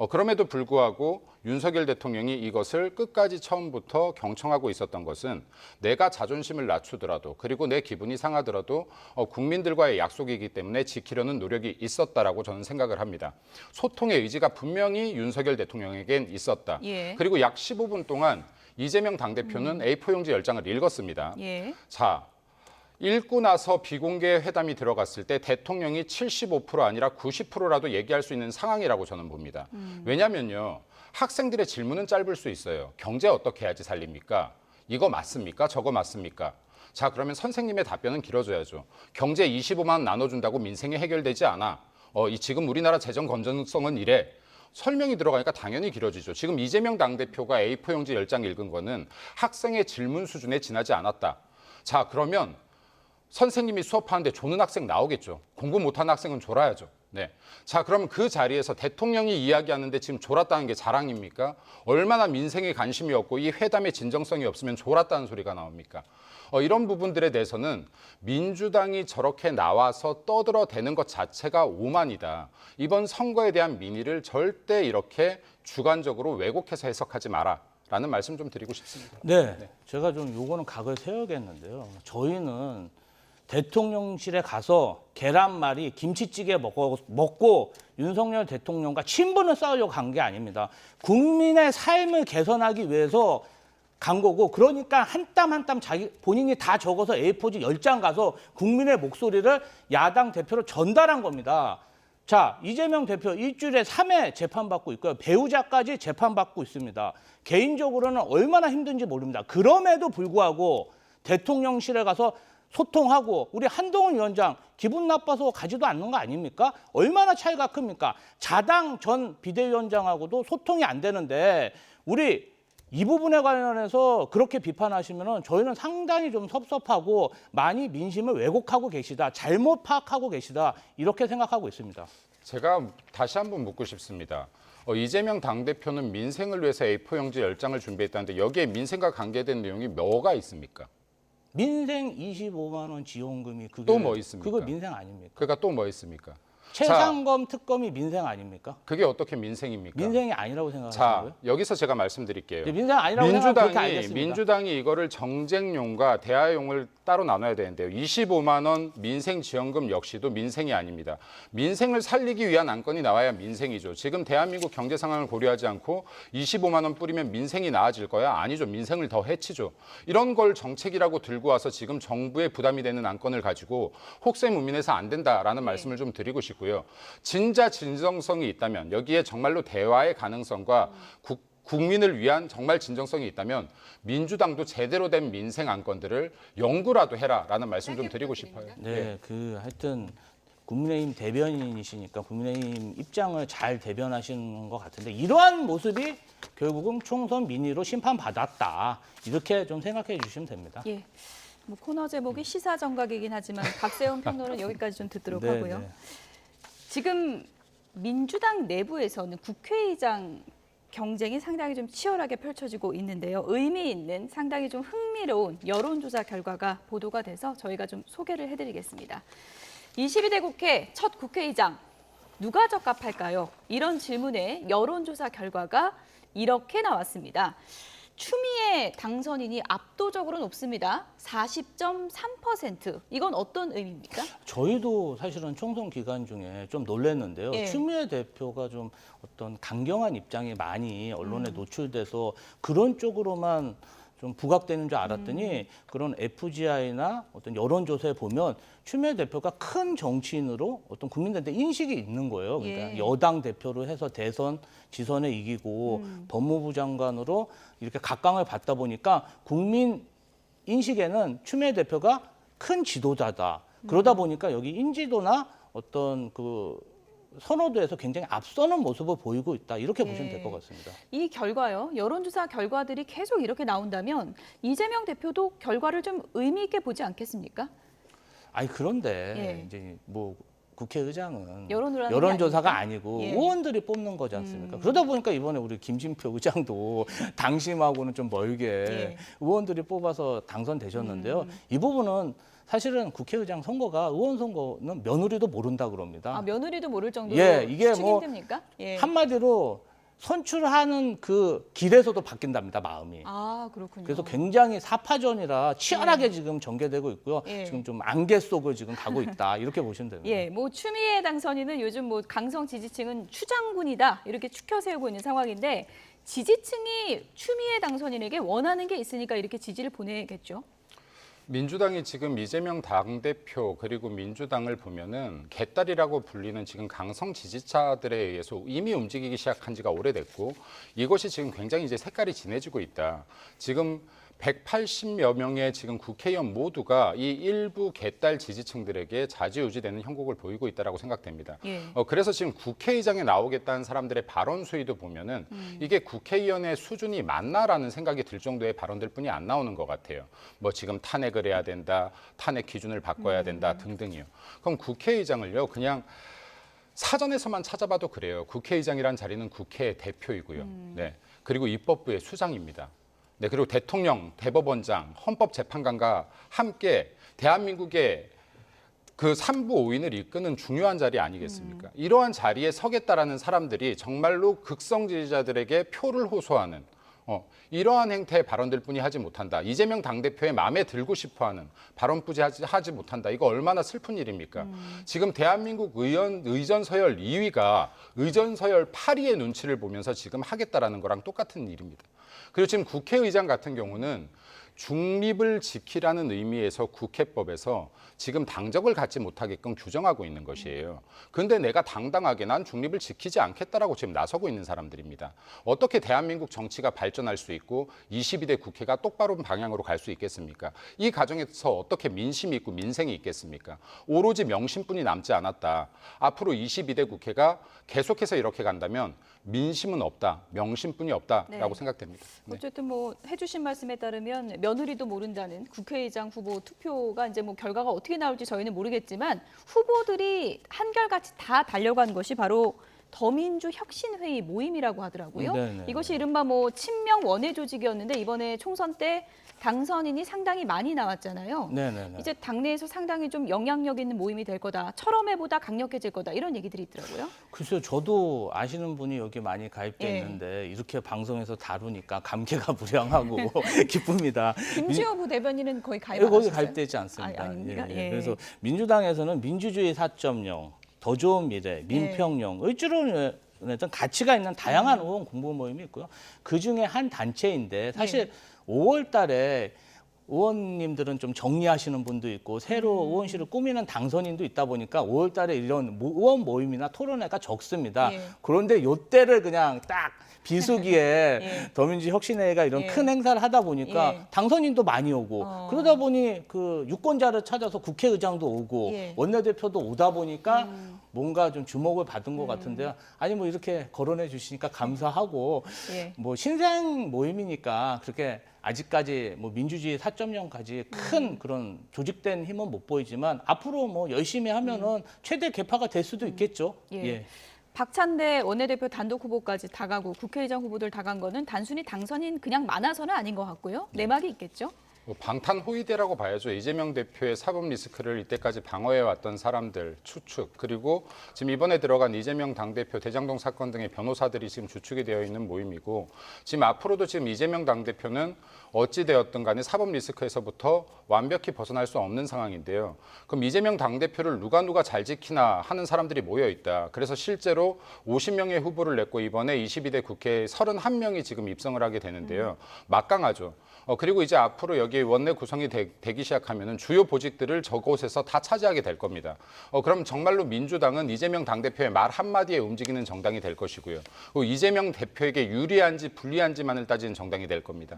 그럼에도 불구하고 윤석열 대통령이 이것을 끝까지 처음부터 경청하고 있었던 것은 내가 자존심을 낮추더라도 그리고 내 기분이 상하더라도 국민들과의 약속이기 때문에 지키려는 노력이 있었다라고 저는 생각을 합니다. 소통의 의지가 분명히 윤석열 대통령에겐 있었다. 예. 그리고 약 15분 동안 이재명 당대표는 A4 용지 10장을 읽었습니다. 예. 자, 읽고 나서 비공개 회담이 들어갔을 때 대통령이 75% 아니라 90%라도 얘기할 수 있는 상황이라고 저는 봅니다. 왜냐면요. 학생들의 질문은 짧을 수 있어요. 경제 어떻게 해야지 살립니까? 이거 맞습니까? 저거 맞습니까? 자, 그러면 선생님의 답변은 길어져야죠. 경제 25만 원 나눠준다고 민생이 해결되지 않아. 지금 우리나라 재정 건전성은 이래. 설명이 들어가니까 당연히 길어지죠. 지금 이재명 당대표가 A4 용지 10장 읽은 거는 학생의 질문 수준에 지나지 않았다. 자, 그러면 선생님이 수업하는데 조는 학생 나오겠죠. 공부 못하는 학생은 졸아야죠. 네. 자, 그럼 그 자리에서 대통령이 이야기하는데 지금 졸았다는 게 자랑입니까? 얼마나 민생에 관심이 없고 이 회담에 진정성이 없으면 졸았다는 소리가 나옵니까? 이런 부분들에 대해서는 민주당이 저렇게 나와서 떠들어대는 것 자체가 오만이다. 이번 선거에 대한 민의를 절대 이렇게 주관적으로 왜곡해서 해석하지 마라. 라는 말씀 좀 드리고 싶습니다. 네. 제가 좀 요거는 각을 세워야겠는데요. 저희는 대통령실에 가서 계란말이 김치찌개 먹고 윤석열 대통령과 친분을 쌓으려고 간 게 아닙니다. 국민의 삶을 개선하기 위해서 간 거고, 그러니까 한 땀 한 땀 자기 본인이 다 적어서 A4지 10장 가서 국민의 목소리를 야당 대표로 전달한 겁니다. 자, 이재명 대표 일주일에 3회 재판받고 있고요. 배우자까지 재판받고 있습니다. 개인적으로는 얼마나 힘든지 모릅니다. 그럼에도 불구하고 대통령실에 가서 소통하고, 우리 한동훈 위원장 기분 나빠서 가지도 않는 거 아닙니까? 얼마나 차이가 큽니까? 자당 전 비대위원장하고도 소통이 안 되는데 우리 이 부분에 관련해서 그렇게 비판하시면은 저희는 상당히 좀 섭섭하고 많이 민심을 왜곡하고 계시다, 잘못 파악하고 계시다, 이렇게 생각하고 있습니다. 제가 다시 한번 묻고 싶습니다. 이재명 당대표는 민생을 위해서 A4용지 10장을 준비했다는데 여기에 민생과 관계된 내용이 뭐가 있습니까? 민생 25만 원 지원금이 그게 또 뭐 있습니까? 그거 민생 아닙니까? 그러니까 또 뭐 있습니까? 최상검 특검이 민생 아닙니까? 그게 어떻게 민생입니까? 민생이 아니라고 생각하시고요? 자, 여기서 제가 말씀드릴게요. 민생 아니라고 생각하면 그렇게 알겠습니다. 민주당이 이거를 정쟁용과 대화용을 따로 나눠야 되는데요. 25만 원 민생 지원금 역시도 민생이 아닙니다. 민생을 살리기 위한 안건이 나와야 민생이죠. 지금 대한민국 경제 상황을 고려하지 않고 25만 원 뿌리면 민생이 나아질 거야? 아니죠. 민생을 더 해치죠. 이런 걸 정책이라고 들고 와서 지금 정부에 부담이 되는 안건을 가지고 혹세무민해서 안 된다라는 말씀을 좀 드리고 싶고요. 진짜 진정성이 있다면, 여기에 정말로 대화의 가능성과 국민을 위한 정말 진정성이 있다면 민주당도 제대로 된 민생 안건들을 연구라도 해라라는 말씀 좀 드리고 싶어요. 네, 하여튼 국민의힘 대변인이시니까 국민의힘 입장을 잘 대변하시는 것 같은데, 이러한 모습이 결국은 총선 민의로 심판받았다, 이렇게 좀 생각해 주시면 됩니다. 예. 뭐 코너 제목이 시사정각이긴 하지만 박세훈 평론은 여기까지 좀 듣도록 하고요. 네. 지금 민주당 내부에서는 국회의장 경쟁이 상당히 좀 치열하게 펼쳐지고 있는데요. 의미 있는, 상당히 좀 흥미로운 여론조사 결과가 보도가 돼서 저희가 좀 소개를 해드리겠습니다. 22대 국회 첫 국회의장 누가 적합할까요? 이런 질문에 여론조사 결과가 이렇게 나왔습니다. 추미애 당선인이 압도적으로 높습니다. 40.3%. 이건 어떤 의미입니까? 저희도 사실은 총선 기간 중에 좀 놀랐는데요. 예. 추미애 대표가 좀 어떤 강경한 입장이 많이 언론에 노출돼서 그런 쪽으로만 좀 부각되는 줄 알았더니 그런 FGI나 어떤 여론조사에 보면 추미애 대표가 큰 정치인으로 어떤 국민들한테 인식이 있는 거예요. 그러니까 예. 여당 대표로 해서 대선, 지선에 이기고 법무부 장관으로 이렇게 각광을 받다 보니까 국민 인식에는 추미애 대표가 큰 지도자다. 그러다 보니까 여기 인지도나 어떤 그 선호도에서 굉장히 앞서는 모습을 보이고 있다, 이렇게 보시면 될 것 같습니다. 이 결과요, 여론조사 결과들이 계속 이렇게 나온다면 이재명 대표도 결과를 좀 의미 있게 보지 않겠습니까? 아니 그런데 예. 이제 뭐 국회의장은 여론을 하는 여론조사가 게 아니고 예. 의원들이 뽑는 거지 않습니까? 그러다 보니까 이번에 우리 김진표 의장도 당심하고는 좀 멀게 예. 의원들이 뽑아서 당선되셨는데요. 이 부분은 사실은 국회의장 선거가, 의원 선거는 며느리도 모른다 그럽니다. 아, 며느리도 모를 정도로 예, 이게 추측이 뭐 힘듭니까? 예. 한마디로 선출하는 그 길에서도 바뀐답니다, 마음이. 아, 그렇군요. 그래서 굉장히 사파전이라 치열하게 지금 전개되고 있고요. 예. 지금 좀 안개 속을 지금 가고 있다, 이렇게 보시면 됩니다. 예, 뭐 추미애 당선인은 요즘 뭐 강성 지지층은 추장군이다, 이렇게 추켜 세우고 있는 상황인데, 지지층이 추미애 당선인에게 원하는 게 있으니까 이렇게 지지를 보내겠죠. 민주당이 지금 이재명 당대표 그리고 민주당을 보면은 개딸이라고 불리는 지금 강성 지지자들에 의해서 이미 움직이기 시작한 지가 오래됐고, 이것이 지금 굉장히 이제 색깔이 진해지고 있다. 지금 180여 명의 지금 국회의원 모두가 이 일부 개딸 지지층들에게 좌지우지되는 형국을 보이고 있다라고 생각됩니다. 예. 그래서 지금 국회의장에 나오겠다는 사람들의 발언 수위도 보면은 이게 국회의원의 수준이 맞나라는 생각이 들 정도의 발언들 뿐이 안 나오는 것 같아요. 뭐 지금 탄핵을 해야 된다, 탄핵 기준을 바꿔야 된다 등등이요. 그럼 국회의장을요, 그냥 사전에서만 찾아봐도 그래요. 국회의장이란 자리는 국회 대표이고요. 네. 그리고 입법부의 수장입니다. 네, 그리고 대통령, 대법원장, 헌법재판관과 함께 대한민국의 그 3부 5인을 이끄는 중요한 자리 아니겠습니까? 이러한 자리에 서겠다라는 사람들이 정말로 극성 지지자들에게 표를 호소하는 이러한 행태의 발언들뿐이 하지 못한다. 이재명 당대표의 마음에 들고 싶어하는 발언뿐이 하지 못한다. 이거 얼마나 슬픈 일입니까? 지금 대한민국 의전 서열 2위가 의전 서열 8위의 눈치를 보면서 지금 하겠다라는 거랑 똑같은 일입니다. 그리고 지금 국회의장 같은 경우는 중립을 지키라는 의미에서 국회법에서 지금 당적을 갖지 못하게끔 규정하고 있는 것이에요. 그런데 내가 당당하게 난 중립을 지키지 않겠다라고 지금 나서고 있는 사람들입니다. 어떻게 대한민국 정치가 발전할 수 있고 22대 국회가 똑바른 방향으로 갈 수 있겠습니까? 이 과정에서 어떻게 민심이 있고 민생이 있겠습니까? 오로지 명심뿐이 남지 않았다. 앞으로 22대 국회가 계속해서 이렇게 간다면 민심은 없다, 명심뿐이 없다라고 생각됩니다. 네. 어쨌든 뭐 해주신 말씀에 따르면 며느리도 모른다는 국회의장 후보 투표가 이제 뭐 결과가 어떻게 나올지 저희는 모르겠지만 후보들이 한결같이 다 달려간 것이 바로 더민주혁신회의 모임이라고 하더라고요. 네네. 이것이 이른바 뭐 친명 원외 조직이었는데 이번에 총선 때 당선인이 상당히 많이 나왔잖아요. 네네네. 이제 당내에서 상당히 좀 영향력 있는 모임이 될 거다. 철험회보다 강력해질 거다. 이런 얘기들이 있더라고요. 글쎄요, 저도 아시는 분이 여기 많이 가입돼 있는데 이렇게 방송에서 다루니까 감개가 무량하고 기쁩니다. 김지호 부대변인은 거의 가입 안 하셨어요? 거기 가입되지 않습니다. 아닙니까? 예. 그래서 민주당에서는 민주주의 4.0, 더 좋은 미래, 민평령, 을지로는 가치가 있는 다양한 의원 공보 모임이 있고요. 그중에 한 단체인데 사실 5월 달에 의원님들은 좀 정리하시는 분도 있고 새로 의원실을 꾸미는 당선인도 있다 보니까 5월 달에 이런 의원 모임이나 토론회가 적습니다. 그런데 요때를 그냥 딱 비수기에 더민주혁신회의가 이런 큰 행사를 하다 보니까 당선인도 많이 오고 그러다 보니 그 유권자를 찾아서 국회의장도 오고 원내대표도 오다 보니까 뭔가 좀 주목을 받은 것 같은데요. 아니 뭐 이렇게 거론해 주시니까 감사하고 뭐 신생 모임이니까 그렇게 아직까지 뭐 민주주의 4.0까지 큰 그런 조직된 힘은 못 보이지만 앞으로 뭐 열심히 하면은 최대 개파가 될 수도 있겠죠. 박찬대 원내대표 단독 후보까지 다 가고 국회의장 후보들 다 간 거는 단순히 당선인 그냥 많아서는 아닌 것 같고요. 내막이 있겠죠. 방탄호위대라고 봐야죠. 이재명 대표의 사법 리스크를 이때까지 방어해왔던 사람들 추측, 그리고 지금 이번에 들어간 이재명 당대표 대장동 사건 등의 변호사들이 지금 주축이 되어 있는 모임이고, 지금 앞으로도 지금 이재명 당대표는 어찌되었든 간에 사법 리스크에서부터 완벽히 벗어날 수 없는 상황인데요. 그럼 이재명 당대표를 누가 잘 지키나 하는 사람들이 모여 있다. 그래서 실제로 50명의 후보를 냈고 이번에 22대 국회에 31명이 지금 입성을 하게 되는데요. 막강하죠. 그리고 이제 앞으로 여기 원내 구성이 되기 시작하면은 주요 보직들을 저곳에서 다 차지하게 될 겁니다. 그럼 정말로 민주당은 이재명 당대표의 말 한마디에 움직이는 정당이 될 것이고요. 이재명 대표에게 유리한지 불리한지만을 따지는 정당이 될 겁니다.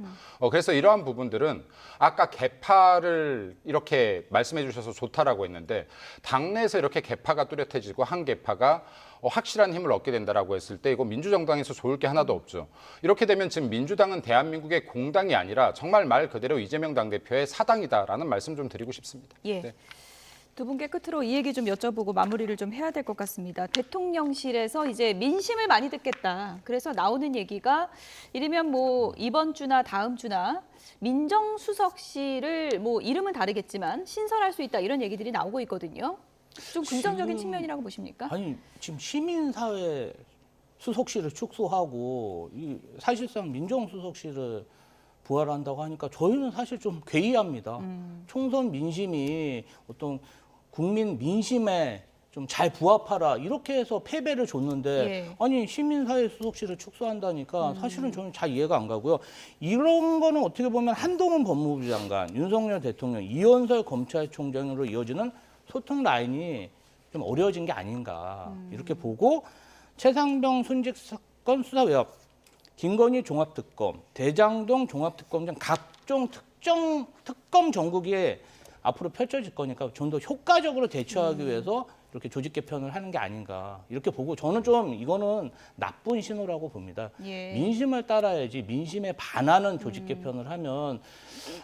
그래서 이러한 부분들은 아까 개파를 이렇게 말씀해 주셔서 좋다라고 했는데, 당내에서 이렇게 개파가 뚜렷해지고 한 개파가 확실한 힘을 얻게 된다라고 했을 때 이거 민주정당에서 좋을 게 하나도 없죠. 이렇게 되면 지금 민주당은 대한민국의 공당이 아니라 정말 말 그대로 이재명 당대표의 사당이다라는 말씀 좀 드리고 싶습니다. 네. 두 분께 끝으로 이 얘기 좀 여쭤보고 마무리를 좀 해야 될 것 같습니다. 대통령실에서 이제 민심을 많이 듣겠다. 그래서 나오는 얘기가 이르면 뭐 이번 주나 다음 주나 민정수석실을 뭐 이름은 다르겠지만 신설할 수 있다, 이런 얘기들이 나오고 있거든요. 좀 긍정적인 측면이라고 보십니까? 아니, 지금 시민사회 수석실을 축소하고 사실상 민정수석실을 부활한다고 하니까 저희는 사실 좀 괴이합니다. 총선 민심이 어떤 국민 민심에 좀 잘 부합하라 이렇게 해서 패배를 줬는데 아니 시민사회 수석실을 축소한다니까 사실은 저는 잘 이해가 안 가고요. 이런 거는 어떻게 보면 한동훈 법무부 장관, 윤석열 대통령, 이현설 검찰총장으로 이어지는 소통 라인이 좀 어려워진 게 아닌가 이렇게 보고, 최상병 순직 사건 수사 외압, 김건희 종합특검, 대장동 종합특검 등 각종 특검 전국에 앞으로 펼쳐질 거니까 좀 더 효과적으로 대처하기 위해서 이렇게 조직 개편을 하는 게 아닌가 이렇게 보고, 저는 좀 이거는 나쁜 신호라고 봅니다. 민심을 따라야지 민심에 반하는 조직 개편을 하면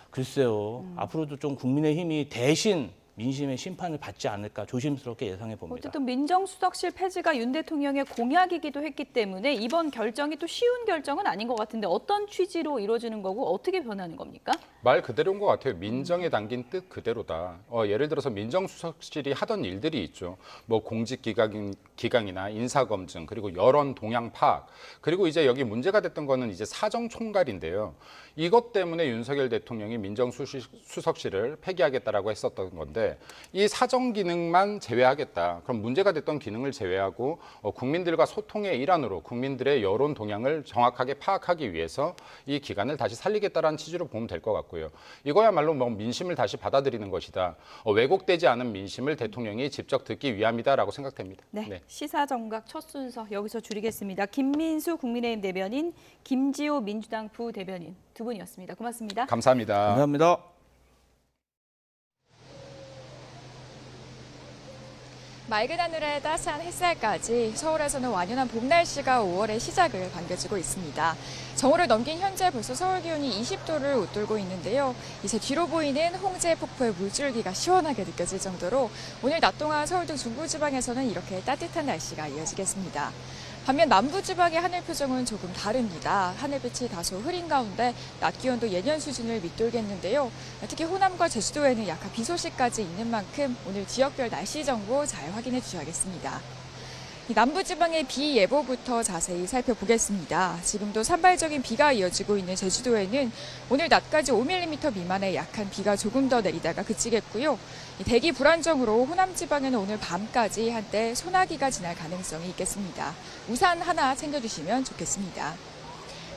글쎄요, 앞으로도 좀 국민의힘이 대신 민심의 심판을 받지 않을까 조심스럽게 예상해 봅니다. 어쨌든 민정수석실 폐지가 윤 대통령의 공약이기도 했기 때문에 이번 결정이 또 쉬운 결정은 아닌 것 같은데 어떤 취지로 이루어지는 거고 어떻게 변하는 겁니까? 말 그대로인 것 같아요. 민정에 담긴 뜻 그대로다. 예를 들어서 민정수석실이 하던 일들이 있죠. 뭐 공직기강이나 인사검증, 그리고 여론 동향 파악, 그리고 이제 여기 문제가 됐던 거는 이제 사정총괄인데요. 이것 때문에 윤석열 대통령이 민정수석실을 폐기하겠다라고 했었던 건데 이 사정 기능만 제외하겠다. 그럼 문제가 됐던 기능을 제외하고 국민들과 소통의 일환으로 국민들의 여론 동향을 정확하게 파악하기 위해서 이 기관을 다시 살리겠다라는 취지로 보면 될 것 같고요. 이거야말로 뭐 민심을 다시 받아들이는 것이다. 왜곡되지 않은 민심을 대통령이 직접 듣기 위함이다라고 생각됩니다. 네. 시사정각 첫 순서 여기서 줄이겠습니다. 김민수 국민의힘 대변인, 김지호 민주당 부대변인 두 분이었습니다. 고맙습니다. 감사합니다. 감사합니다. 맑은 하늘에 따스한 햇살까지 서울에서는 완연한 봄 날씨가 5월의 시작을 반겨주고 있습니다. 정오를 넘긴 현재 벌써 서울 기온이 20도를 웃돌고 있는데요. 이제 뒤로 보이는 홍제 폭포의 물줄기가 시원하게 느껴질 정도로 오늘 낮 동안 서울 등 중부지방에서는 이렇게 따뜻한 날씨가 이어지겠습니다. 반면 남부지방의 하늘 표정은 조금 다릅니다. 하늘빛이 다소 흐린 가운데 낮 기온도 예년 수준을 밑돌겠는데요. 특히 호남과 제주도에는 약한 비 소식까지 있는 만큼 오늘 지역별 날씨 정보 잘 확인해 주셔야겠습니다. 남부지방의 비 예보부터 자세히 살펴보겠습니다. 지금도 산발적인 비가 이어지고 있는 제주도에는 오늘 낮까지 5mm 미만의 약한 비가 조금 더 내리다가 그치겠고요. 대기 불안정으로 호남지방에는 오늘 밤까지 한때 소나기가 지날 가능성이 있겠습니다. 우산 하나 챙겨주시면 좋겠습니다.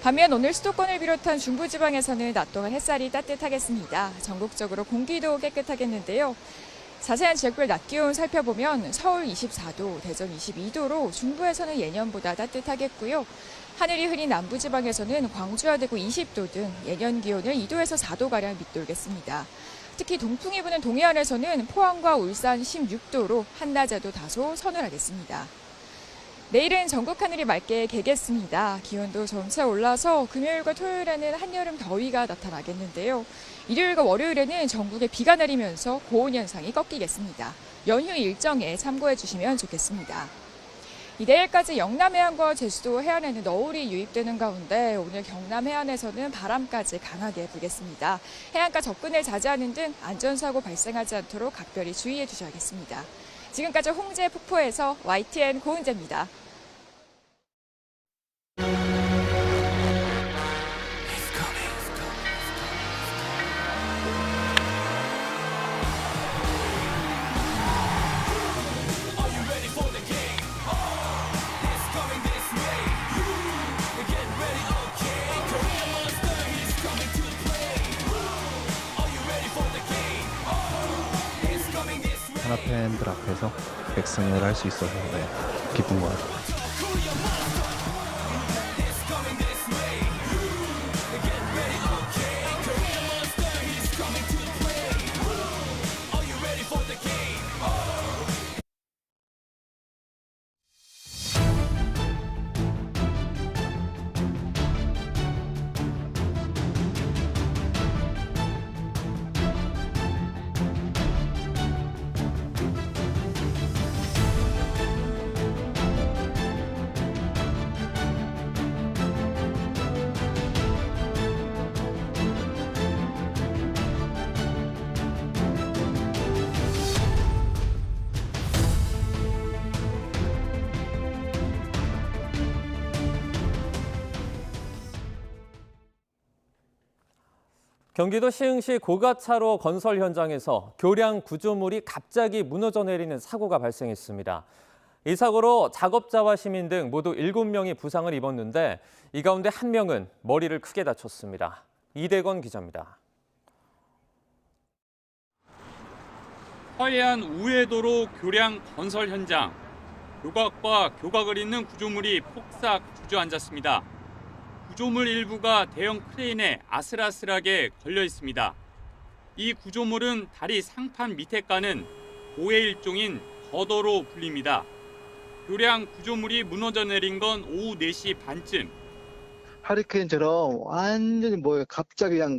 반면 오늘 수도권을 비롯한 중부지방에서는 낮 동안 햇살이 따뜻하겠습니다. 전국적으로 공기도 깨끗하겠는데요. 자세한 지역별 낮 기온 살펴보면 서울 24도, 대전 22도로 중부에서는 예년보다 따뜻하겠고요. 하늘이 흐린 남부지방에서는 광주와 대구 20도 등 예년 기온을 2도에서 4도가량 밑돌겠습니다. 특히 동풍이 부는 동해안에서는 포항과 울산 16도로 한낮에도 다소 서늘하겠습니다. 내일은 전국 하늘이 맑게 개겠습니다. 기온도 점차 올라서 금요일과 토요일에는 한여름 더위가 나타나겠는데요. 일요일과 월요일에는 전국에 비가 내리면서 고온 현상이 꺾이겠습니다. 연휴 일정에 참고해 주시면 좋겠습니다. 내일까지 영남 해안과 제주도 해안에는 너울이 유입되는 가운데 오늘 경남 해안에서는 바람까지 강하게 불겠습니다. 해안가 접근을 자제하는 등 안전사고 발생하지 않도록 각별히 주의해 주셔야겠습니다. 지금까지 홍제 폭포에서 YTN 고은재입니다. 하나 팬들 앞에서 백승을 할 수 있어서 기쁜 것 같아요. 경기도 시흥시 고가차로 건설 현장에서 교량 구조물이 갑자기 무너져 내리는 사고가 발생했습니다. 이 사고로 작업자와 시민 등 모두 7명이 부상을 입었는데 이 가운데 1명은 머리를 크게 다쳤습니다. 이대건 기자입니다. 화해안 우회도로 교량 건설 현장. 교각과 교각을 잇는 구조물이 폭삭 주저앉았습니다. 구조물 일부가 대형 크레인에 아슬아슬하게 걸려 있습니다. 이 구조물은 다리 상판 밑에 까는 고의 일종인 거더로 불립니다. 교량 구조물이 무너져 내린 건 오후 4시 반쯤. 하리케인처럼 완전히 갑자기 그냥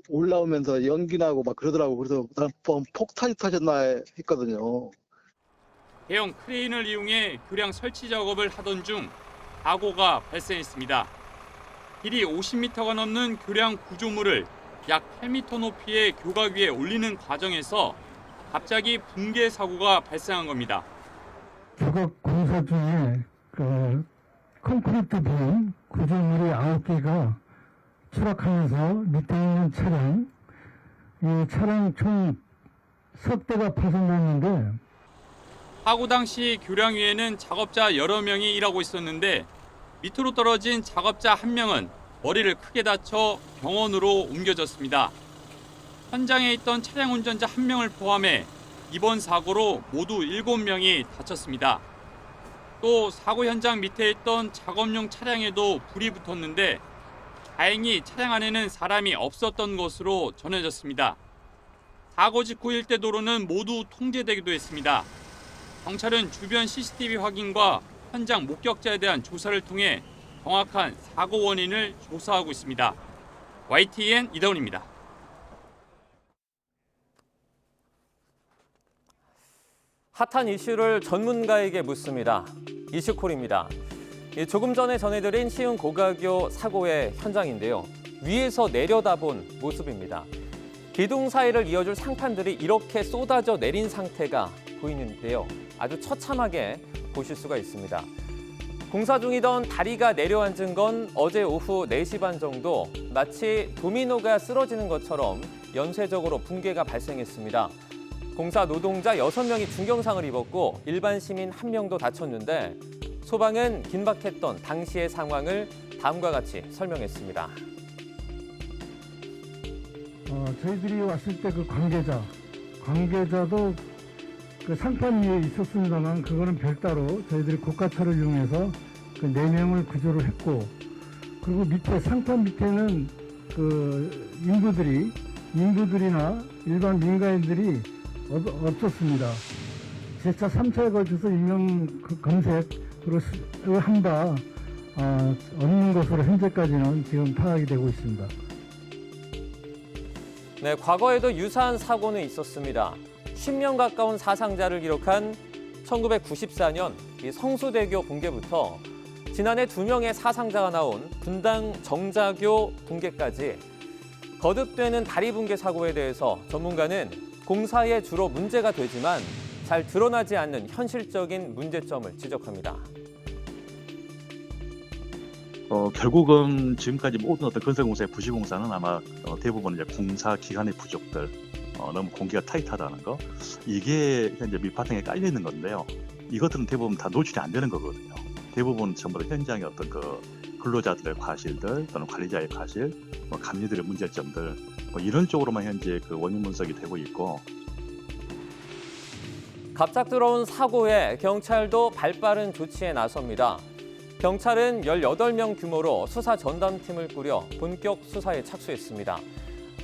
올라오면서 연기 나고 막 그러더라고. 그래서 난 폭탄이 터졌나 했거든요. 대형 크레인을 이용해 교량 설치 작업을 하던 중 사고가 발생했습니다. 길이 50m가 넘는 교량 구조물을 약 8m 높이의 교각 위에 올리는 과정에서 갑자기 붕괴 사고가 발생한 겁니다. 작업 공사 중에 콘크리트 빔 구조물이 9개가 추락하면서 밑에 있는 차량, 이 차량 총 10대가 파손됐는데 사고 당시 교량 위에는 작업자 여러 명이 일하고 있었는데 밑으로 떨어진 작업자 한 명은 머리를 크게 다쳐 병원으로 옮겨졌습니다. 현장에 있던 차량 운전자 한 명을 포함해 이번 사고로 모두 7명이 다쳤습니다. 또 사고 현장 밑에 있던 작업용 차량에도 불이 붙었는데 다행히 차량 안에는 사람이 없었던 것으로 전해졌습니다. 사고 직후 일대 도로는 모두 통제되기도 했습니다. 경찰은 주변 CCTV 확인과 현장 목격자에 대한 조사를 통해 정확한 사고 원인을 조사하고 있습니다. YTN 이다운입니다. 핫한 이슈를 전문가에게 묻습니다. 이슈콜입니다. 조금 전에 전해드린 시흥 고가교 사고의 현장인데요. 위에서 내려다본 모습입니다. 기둥 사이를 이어줄 상판들이 이렇게 쏟아져 내린 상태가 보이는데요. 아주 처참하게 보실 수가 있습니다. 공사 중이던 다리가 내려앉은 건 어제 오후 4시 반 정도 마치 도미노가 쓰러지는 것처럼 연쇄적으로 붕괴가 발생했습니다. 공사 노동자 6명이 중경상을 입었고 일반 시민 1명도 다쳤는데 소방은 긴박했던 당시의 상황을 다음과 같이 설명했습니다. 저희들이 왔을 때 그 관계자도 그 상판 위에 있었습니다만 그거는 별도로 저희들이 고가차를 이용해서 그 4명을 구조를 했고 그리고 밑에 상판 밑에는 그 인부들이나 일반 민간인들이 없었습니다. 제차 3차에 걸쳐서 인명 검색을 한 바 없는 것으로 현재까지는 지금 파악이 되고 있습니다. 네, 과거에도 유사한 사고는 있었습니다. 10년 가까운 사상자를 기록한 1994년 성수대교 붕괴부터 지난해 2명의 사상자가 나온 분당 정자교 붕괴까지 거듭되는 다리 붕괴 사고에 대해서 전문가는 공사에 주로 문제가 되지만 잘 드러나지 않는 현실적인 문제점을 지적합니다. 결국은 지금까지 모든 어떤 건설공사의 부실공사는 아마 대부분 이제 공사 기간의 부족들, 너무 공기가 타이트하다는 거, 이게 이제 밑바탕에 깔려 있는 건데요. 이것들은 대부분 다 노출이 안 되는 거거든요. 대부분 전부 다 현장의 어떤 그 근로자들의 과실들 또는 관리자의 과실, 감리들의 문제점들 이런 쪽으로만 현재 그 원인 분석이 되고 있고. 갑작스러운 사고에 경찰도 발빠른 조치에 나섭니다. 경찰은 18명 규모로 수사 전담팀을 꾸려 본격 수사에 착수했습니다.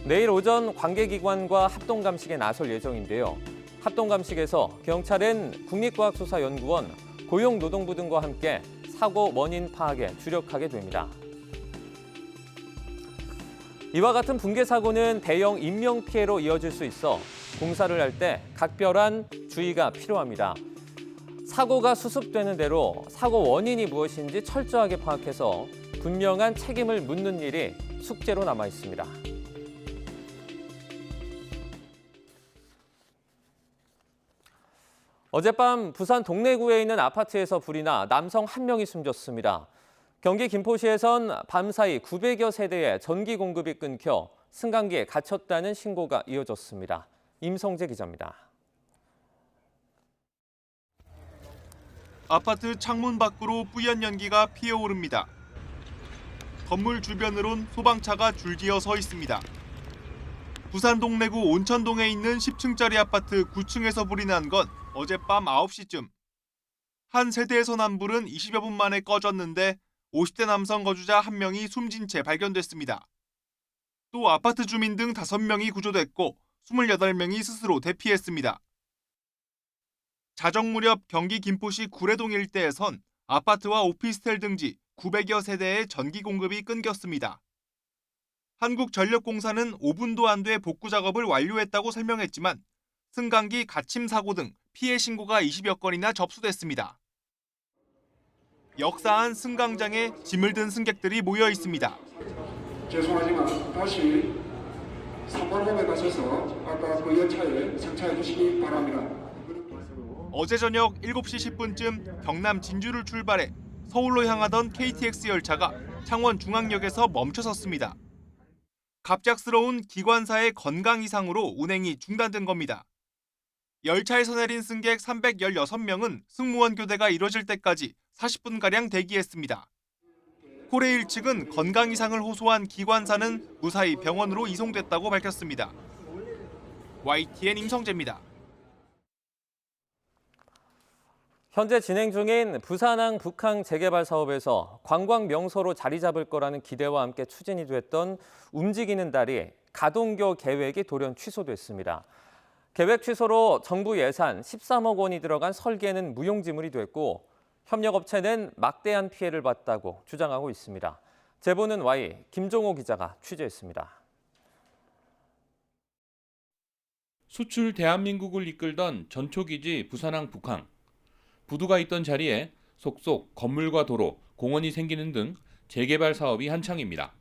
내일 오전 관계기관과 합동감식에 나설 예정인데요. 합동감식에서 경찰은 국립과학수사연구원, 고용노동부 등과 함께 사고 원인 파악에 주력하게 됩니다. 이와 같은 붕괴 사고는 대형 인명피해로 이어질 수 있어 공사를 할 때 각별한 주의가 필요합니다. 사고가 수습되는 대로 사고 원인이 무엇인지 철저하게 파악해서 분명한 책임을 묻는 일이 숙제로 남아 있습니다. 어젯밤 부산 동래구에 있는 아파트에서 불이 나 남성 1명이 숨졌습니다. 경기 김포시에선 밤사이 900여 세대의 전기 공급이 끊겨 승강기에 갇혔다는 신고가 이어졌습니다. 임성재 기자입니다. 아파트 창문 밖으로 뿌연 연기가 피어오릅니다. 건물 주변으론 소방차가 줄지어 서 있습니다. 부산 동래구 온천동에 있는 10층짜리 아파트 9층에서 불이 난 건 어젯밤 9시쯤. 한 세대에서 난 불은 20여 분 만에 꺼졌는데 50대 남성 거주자 1명이 숨진 채 발견됐습니다. 또 아파트 주민 등 5명이 구조됐고 28명이 스스로 대피했습니다. 자정 무렵 경기 김포시 구례동 일대에선 아파트와 오피스텔 등지 900여 세대의 전기 공급이 끊겼습니다. 한국전력공사는 5분도 안 돼 복구 작업을 완료했다고 설명했지만 승강기 갇힘 사고 등 피해 신고가 20여 건이나 접수됐습니다. 역사한 승강장에 짐을 든 승객들이 모여 있습니다. 죄송하지만 다시 3번역에 가셔서 아까 그 열차에 승차해 주시기 바랍니다. 어제 저녁 7시 10분쯤 경남 진주를 출발해 서울로 향하던 KTX 열차가 창원 중앙역에서 멈춰섰습니다. 갑작스러운 기관사의 건강 이상으로 운행이 중단된 겁니다. 열차에서 내린 승객 316명은 승무원 교대가 이뤄질 때까지 40분가량 대기했습니다. 코레일 측은 건강 이상을 호소한 기관사는 무사히 병원으로 이송됐다고 밝혔습니다. YTN 임성재입니다. 현재 진행 중인 부산항 북항 재개발 사업에서 관광 명소로 자리 잡을 거라는 기대와 함께 추진이 됐던 움직이는 다리 가동교 계획이 돌연 취소됐습니다. 계획 취소로 정부 예산 13억 원이 들어간 설계는 무용지물이 됐고 협력업체는 막대한 피해를 봤다고 주장하고 있습니다. 제보는 Y 김종호 기자가 취재했습니다. 수출 대한민국을 이끌던 전초기지 부산항 북항. 부두가 있던 자리에 속속 건물과 도로, 공원이 생기는 등 재개발 사업이 한창입니다.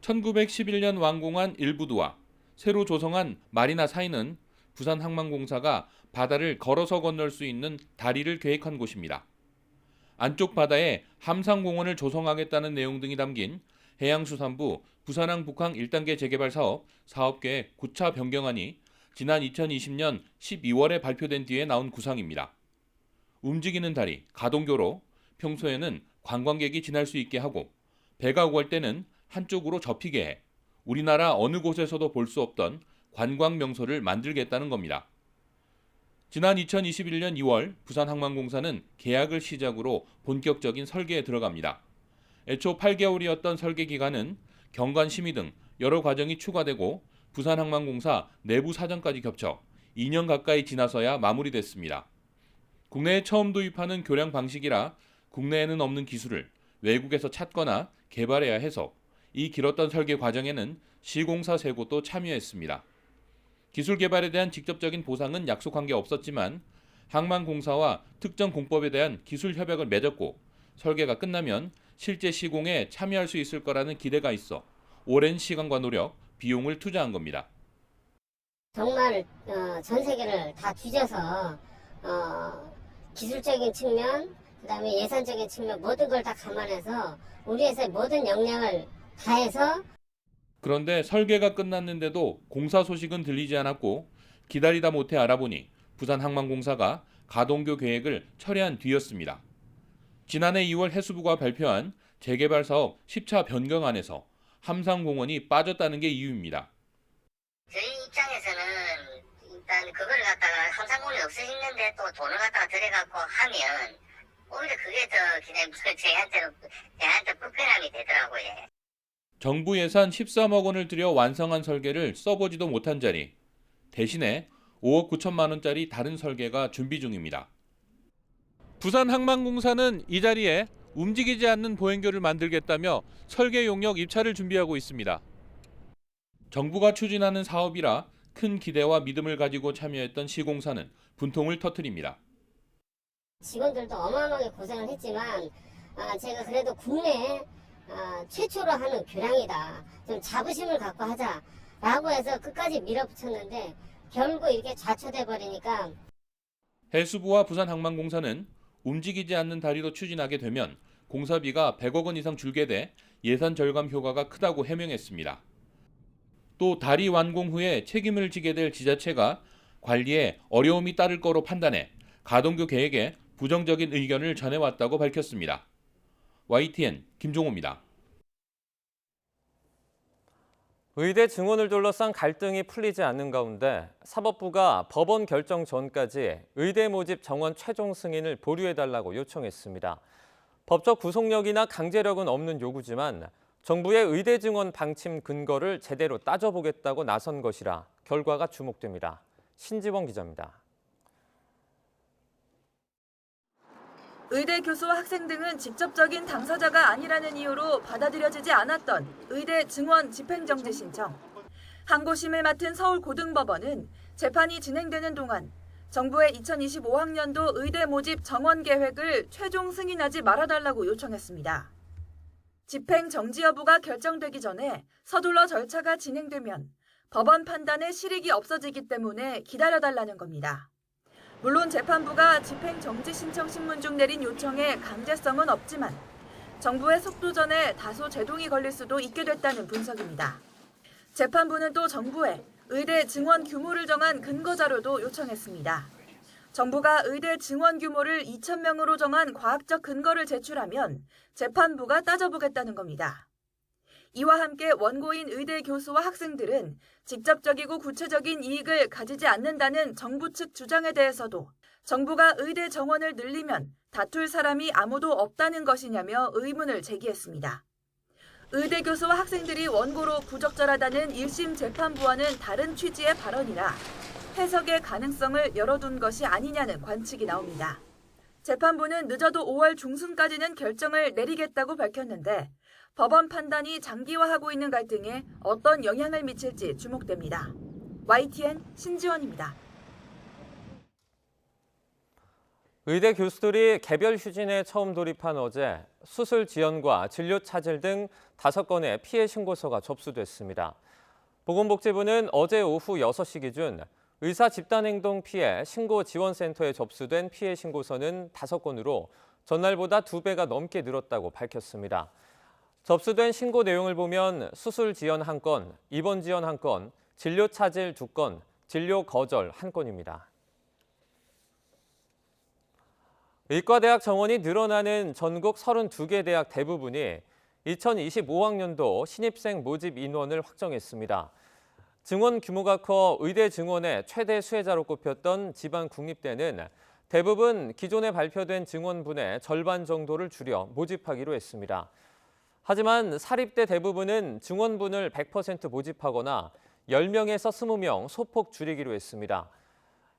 1911년 완공한 1부두와 새로 조성한 마리나 사이는 부산항만공사가 바다를 걸어서 건널 수 있는 다리를 계획한 곳입니다. 안쪽 바다에 함상공원을 조성하겠다는 내용 등이 담긴 해양수산부 부산항 북항 1단계 재개발 사업 사업계획 9차 변경안이 지난 2020년 12월에 발표된 뒤에 나온 구상입니다. 움직이는 다리, 가동교로 평소에는 관광객이 지날 수 있게 하고 배가 오갈 때는 한쪽으로 접히게 해 우리나라 어느 곳에서도 볼 수 없던 관광 명소를 만들겠다는 겁니다. 지난 2021년 2월 부산항만공사는 계약을 시작으로 본격적인 설계에 들어갑니다. 애초 8개월이었던 설계 기간은 경관 심의 등 여러 과정이 추가되고 부산항만공사 내부 사정까지 겹쳐 2년 가까이 지나서야 마무리됐습니다. 국내에 처음 도입하는 교량 방식이라 국내에는 없는 기술을 외국에서 찾거나 개발해야 해서 이 길었던 설계 과정에는 시공사 3곳도 참여했습니다. 기술 개발에 대한 직접적인 보상은 약속한 게 없었지만 항만공사와 특정 공법에 대한 기술 협약을 맺었고 설계가 끝나면 실제 시공에 참여할 수 있을 거라는 기대가 있어 오랜 시간과 노력, 비용을 투자한 겁니다. 정말 전 세계를 다 뒤져서 기술적인 측면, 그다음에 예산적인 측면 모든 걸 다 감안해서 우리 회사의 모든 역량을 다해서. 그런데 설계가 끝났는데도 공사 소식은 들리지 않았고 기다리다 못해 알아보니 부산항만공사가 가동교 계획을 철회한 뒤였습니다. 지난해 2월 해수부가 발표한 재개발 사업 10차 변경안에서 함상공원이 빠졌다는 게 이유입니다. 저희 입장에서는 일단 그걸 갖다가 함상공원이 없어지는데 또 돈을 갖다가 들여갖고 하면 오히려 그게 더 그냥 저희한테 불편함이 되더라고요. 정부 예산 13억 원을 들여 완성한 설계를 써보지도 못한 자리, 대신에 5억 9천만 원짜리 다른 설계가 준비 중입니다. 부산항만공사는 이 자리에 움직이지 않는 보행교를 만들겠다며 설계 용역 입찰을 준비하고 있습니다. 정부가 추진하는 사업이라 큰 기대와 믿음을 가지고 참여했던 시공사는 분통을 터뜨립니다. 직원들도 어마어마하게 고생을 했지만 제가 그래도 국내에 최초로 하는 교량이다. 좀 자부심을 갖고 하자라고 해서 끝까지 밀어붙였는데 결국 이렇게 좌초돼 버리니까. 해수부와 부산항만공사는 움직이지 않는 다리로 추진하게 되면 공사비가 100억 원 이상 줄게 돼 예산 절감 효과가 크다고 해명했습니다. 또 다리 완공 후에 책임을 지게 될 지자체가 관리에 어려움이 따를 거로 판단해 가동교 계획에 부정적인 의견을 전해왔다고 밝혔습니다. YTN 김종호입니다. 의대 증원을 둘러싼 갈등이 풀리지 않는 가운데 사법부가 법원 결정 전까지 의대 모집 정원 최종 승인을 보류해달라고 요청했습니다. 법적 구속력이나 강제력은 없는 요구지만 정부의 의대 증원 방침 근거를 제대로 따져보겠다고 나선 것이라 결과가 주목됩니다. 신지원 기자입니다. 의대 교수와 학생 등은 직접적인 당사자가 아니라는 이유로 받아들여지지 않았던 의대 증원 집행정지 신청. 항고심을 맡은 서울고등법원은 재판이 진행되는 동안 정부의 2025학년도 의대 모집 정원 계획을 최종 승인하지 말아달라고 요청했습니다. 집행 정지 여부가 결정되기 전에 서둘러 절차가 진행되면 법원 판단에 실익이 없어지기 때문에 기다려달라는 겁니다. 물론 재판부가 집행 정지 신청 신문 중 내린 요청에 강제성은 없지만 정부의 속도전에 다소 제동이 걸릴 수도 있게 됐다는 분석입니다. 재판부는 또 정부에 의대 증원 규모를 정한 근거 자료도 요청했습니다. 정부가 의대 증원 규모를 2,000명으로 정한 과학적 근거를 제출하면 재판부가 따져보겠다는 겁니다. 이와 함께 원고인 의대 교수와 학생들은 직접적이고 구체적인 이익을 가지지 않는다는 정부 측 주장에 대해서도 정부가 의대 정원을 늘리면 다툴 사람이 아무도 없다는 것이냐며 의문을 제기했습니다. 의대 교수와 학생들이 원고로 부적절하다는 1심 재판부와는 다른 취지의 발언이라 해석의 가능성을 열어둔 것이 아니냐는 관측이 나옵니다. 재판부는 늦어도 5월 중순까지는 결정을 내리겠다고 밝혔는데 법원 판단이 장기화하고 있는 갈등에 어떤 영향을 미칠지 주목됩니다. YTN 신지원입니다. 의대 교수들이 개별 휴진에 처음 돌입한 어제 수술 지연과 진료 차질 등 5건의 피해 신고서가 접수됐습니다. 보건복지부는 어제 오후 6시 기준 의사 집단행동 피해 신고지원센터에 접수된 피해 신고서는 5건으로 전날보다 2배가 넘게 늘었다고 밝혔습니다. 접수된 신고 내용을 보면 수술 지연 1건, 입원 지연 1건, 진료 차질 2건, 진료 거절 1건입니다. 의과대학 정원이 늘어나는 전국 32개 대학 대부분이 2025학년도 신입생 모집 인원을 확정했습니다. 증원 규모가 커 의대 증원의 최대 수혜자로 꼽혔던 지방 국립대는 대부분 기존에 발표된 증원분의 절반 정도를 줄여 모집하기로 했습니다. 하지만 사립대 대부분은 증원분을 100% 모집하거나 10명에서 20명 소폭 줄이기로 했습니다.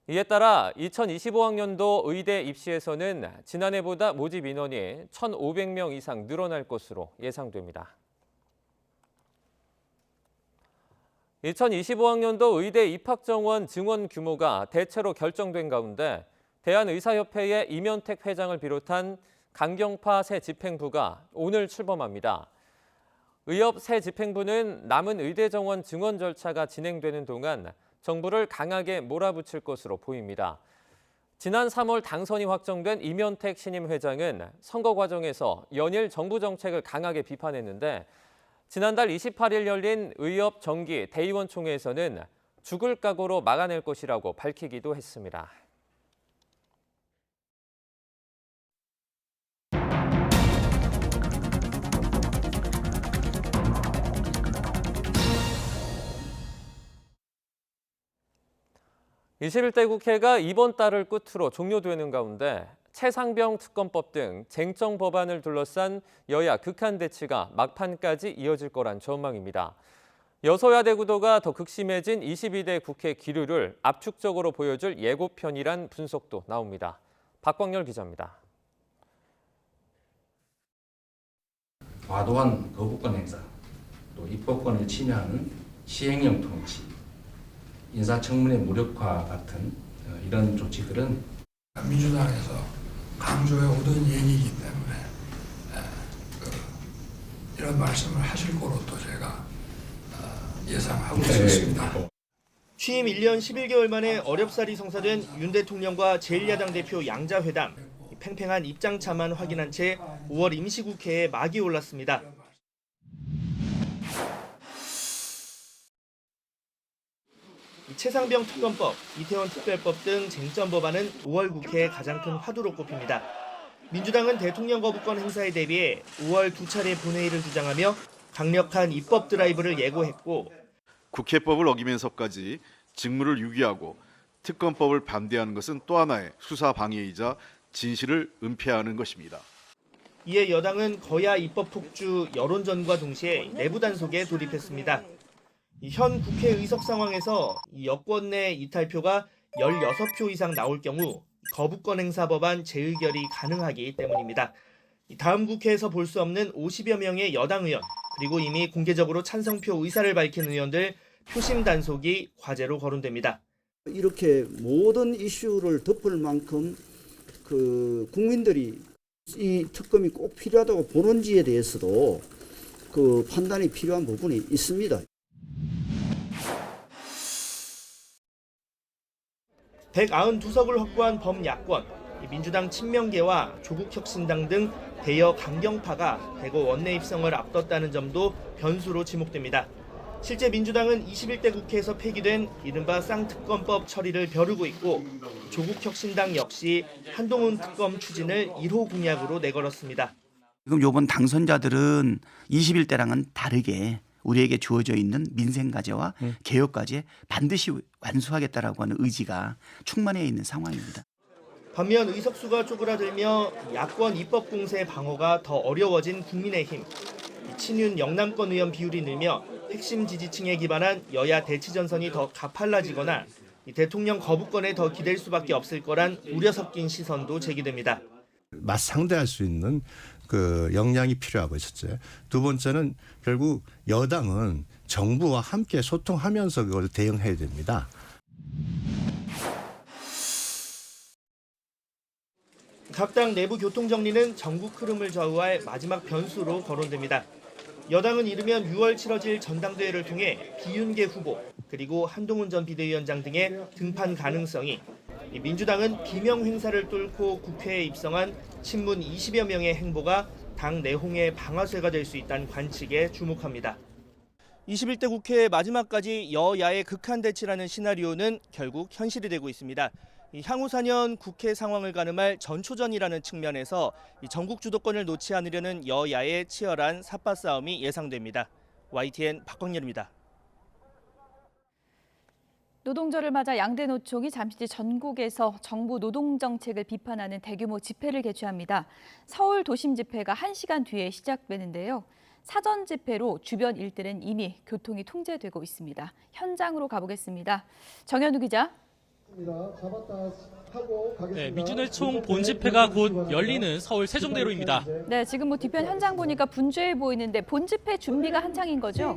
이에 따라 2025학년도 의대 입시에서는 지난해보다 모집 인원이 1,500명 이상 늘어날 것으로 예상됩니다. 2025학년도 의대 입학정원 증원 규모가 대체로 결정된 가운데 대한의사협회의 이면택 회장을 비롯한 강경파 새 집행부가 오늘 출범합니다. 의협 새 집행부는 남은 의대 정원 증원 절차가 진행되는 동안 정부를 강하게 몰아붙일 것으로 보입니다. 지난 3월 당선이 확정된 이면택 신임 회장은 선거 과정에서 연일 정부 정책을 강하게 비판했는데 지난달 28일 열린 의협 정기 대의원총회에서는 죽을 각오로 막아낼 것이라고 밝히기도 했습니다. (21대) 국회가 이번 달을 끝으로 종료되는 가운데 최상병 특검법 등 쟁점 법안을 둘러싼 여야 극한 대치가 막판까지 이어질 거란 전망입니다. 여소야대 구도가 더 극심해진 22대 국회 기류를 압축적으로 보여줄 예고편이란 분석도 나옵니다. 박광열 기자입니다. 과도한 거부권 행사, 또 입법권을 침해하는 시행령 통치, 인사청문회 무력화 같은 이런 조치들은 민주당에서 강조해 오던 얘기이기 때문에 이런 말씀을 하실 거로 또 제가 예상하고 있었습니다. 취임 1년 11개월 만에 어렵사리 성사된 윤 대통령과 제1야당 대표 양자회담. 팽팽한 입장차만 확인한 채 5월 임시국회에 막이 올랐습니다. 최상병 특검법, 이태원 특별법 등 쟁점 법안은 5월 국회의 가장 큰 화두로 꼽힙니다. 민주당은 대통령 거부권 행사에 대비해 5월 2차례 본회의를 주장하며 강력한 입법 드라이브를 예고했고 국회법을 어기면서까지 직무를 유기하고 특검법을 반대하는 것은 또 하나의 수사 방해이자 진실을 은폐하는 것입니다. 이에 여당은 거야 입법 폭주 여론전과 동시에 내부 단속에 돌입했습니다. 현 국회 의석 상황에서 여권 내 이탈표가 16표 이상 나올 경우 거부권 행사 법안 재의결이 가능하기 때문입니다. 다음 국회에서 볼 수 없는 50여 명의 여당 의원, 그리고 이미 공개적으로 찬성표 의사를 밝힌 의원들 표심 단속이 과제로 거론됩니다. 이렇게 모든 이슈를 덮을 만큼 국민들이 이 특검이 꼭 필요하다고 보는지에 대해서도 판단이 필요한 부분이 있습니다. 192석을 확보한 범야권, 민주당 친명계와 조국혁신당 등 대여 강경파가 대거 원내 입성을 앞뒀다는 점도 변수로 지목됩니다. 실제 민주당은 21대 국회에서 폐기된 이른바 쌍특검법 처리를 벼르고 있고 조국혁신당 역시 한동훈 특검 추진을 1호 공약으로 내걸었습니다. 지금 이번 당선자들은 21대랑은 다르게 우리에게 주어져 있는 민생과제와 개혁과제 반드시 완수하겠다라고 하는 의지가 충만해 있는 상황입니다. 반면 의석수가 쪼그라들며 야권 입법 공세 방어가 더 어려워진 국민의힘. 친윤 영남권 의원 비율이 늘며 핵심 지지층에 기반한 여야 대치 전선이 더 가팔라지거나 대통령 거부권에 더 기댈 수밖에 없을 거란 우려 섞인 시선도 제기됩니다. 맞상대할 수 있는 역량이 필요하고 첫째. 두 번째는 결국 여당은 정부와 함께 소통하면서 그걸 대응해야 됩니다. 각 당 내부 교통정리는 전국 흐름을 좌우할 마지막 변수로 거론됩니다. 여당은 이르면 6월 치러질 전당대회를 통해 비윤계 후보 그리고 한동훈 전 비대위원장 등의 등판 가능성이, 민주당은 비명 행사를 뚫고 국회에 입성한 친문 20여 명의 행보가 당 내홍의 방아쇠가 될 수 있다는 관측에 주목합니다. 21대 국회 마지막까지 여야의 극한 대치라는 시나리오는 결국 현실이 되고 있습니다. 향후 4년 국회 상황을 가늠할 전초전이라는 측면에서 전국 주도권을 놓지 않으려는 여야의 치열한 삿바 싸움이 예상됩니다. YTN 박광렬입니다. 노동절을 맞아 양대 노총이 잠시 뒤 전국에서 정부 노동정책을 비판하는 대규모 집회를 개최합니다. 서울 도심 집회가 1시간 뒤에 시작되는데요. 사전 집회로 주변 일대는 이미 교통이 통제되고 있습니다. 현장으로 가보겠습니다. 정현우 기자. 네, 민주노총 본집회가 곧 열리는 서울 세종대로입니다. 네, 지금 뒤편 현장 보니까 분주해 보이는데 본집회 준비가 한창인 거죠?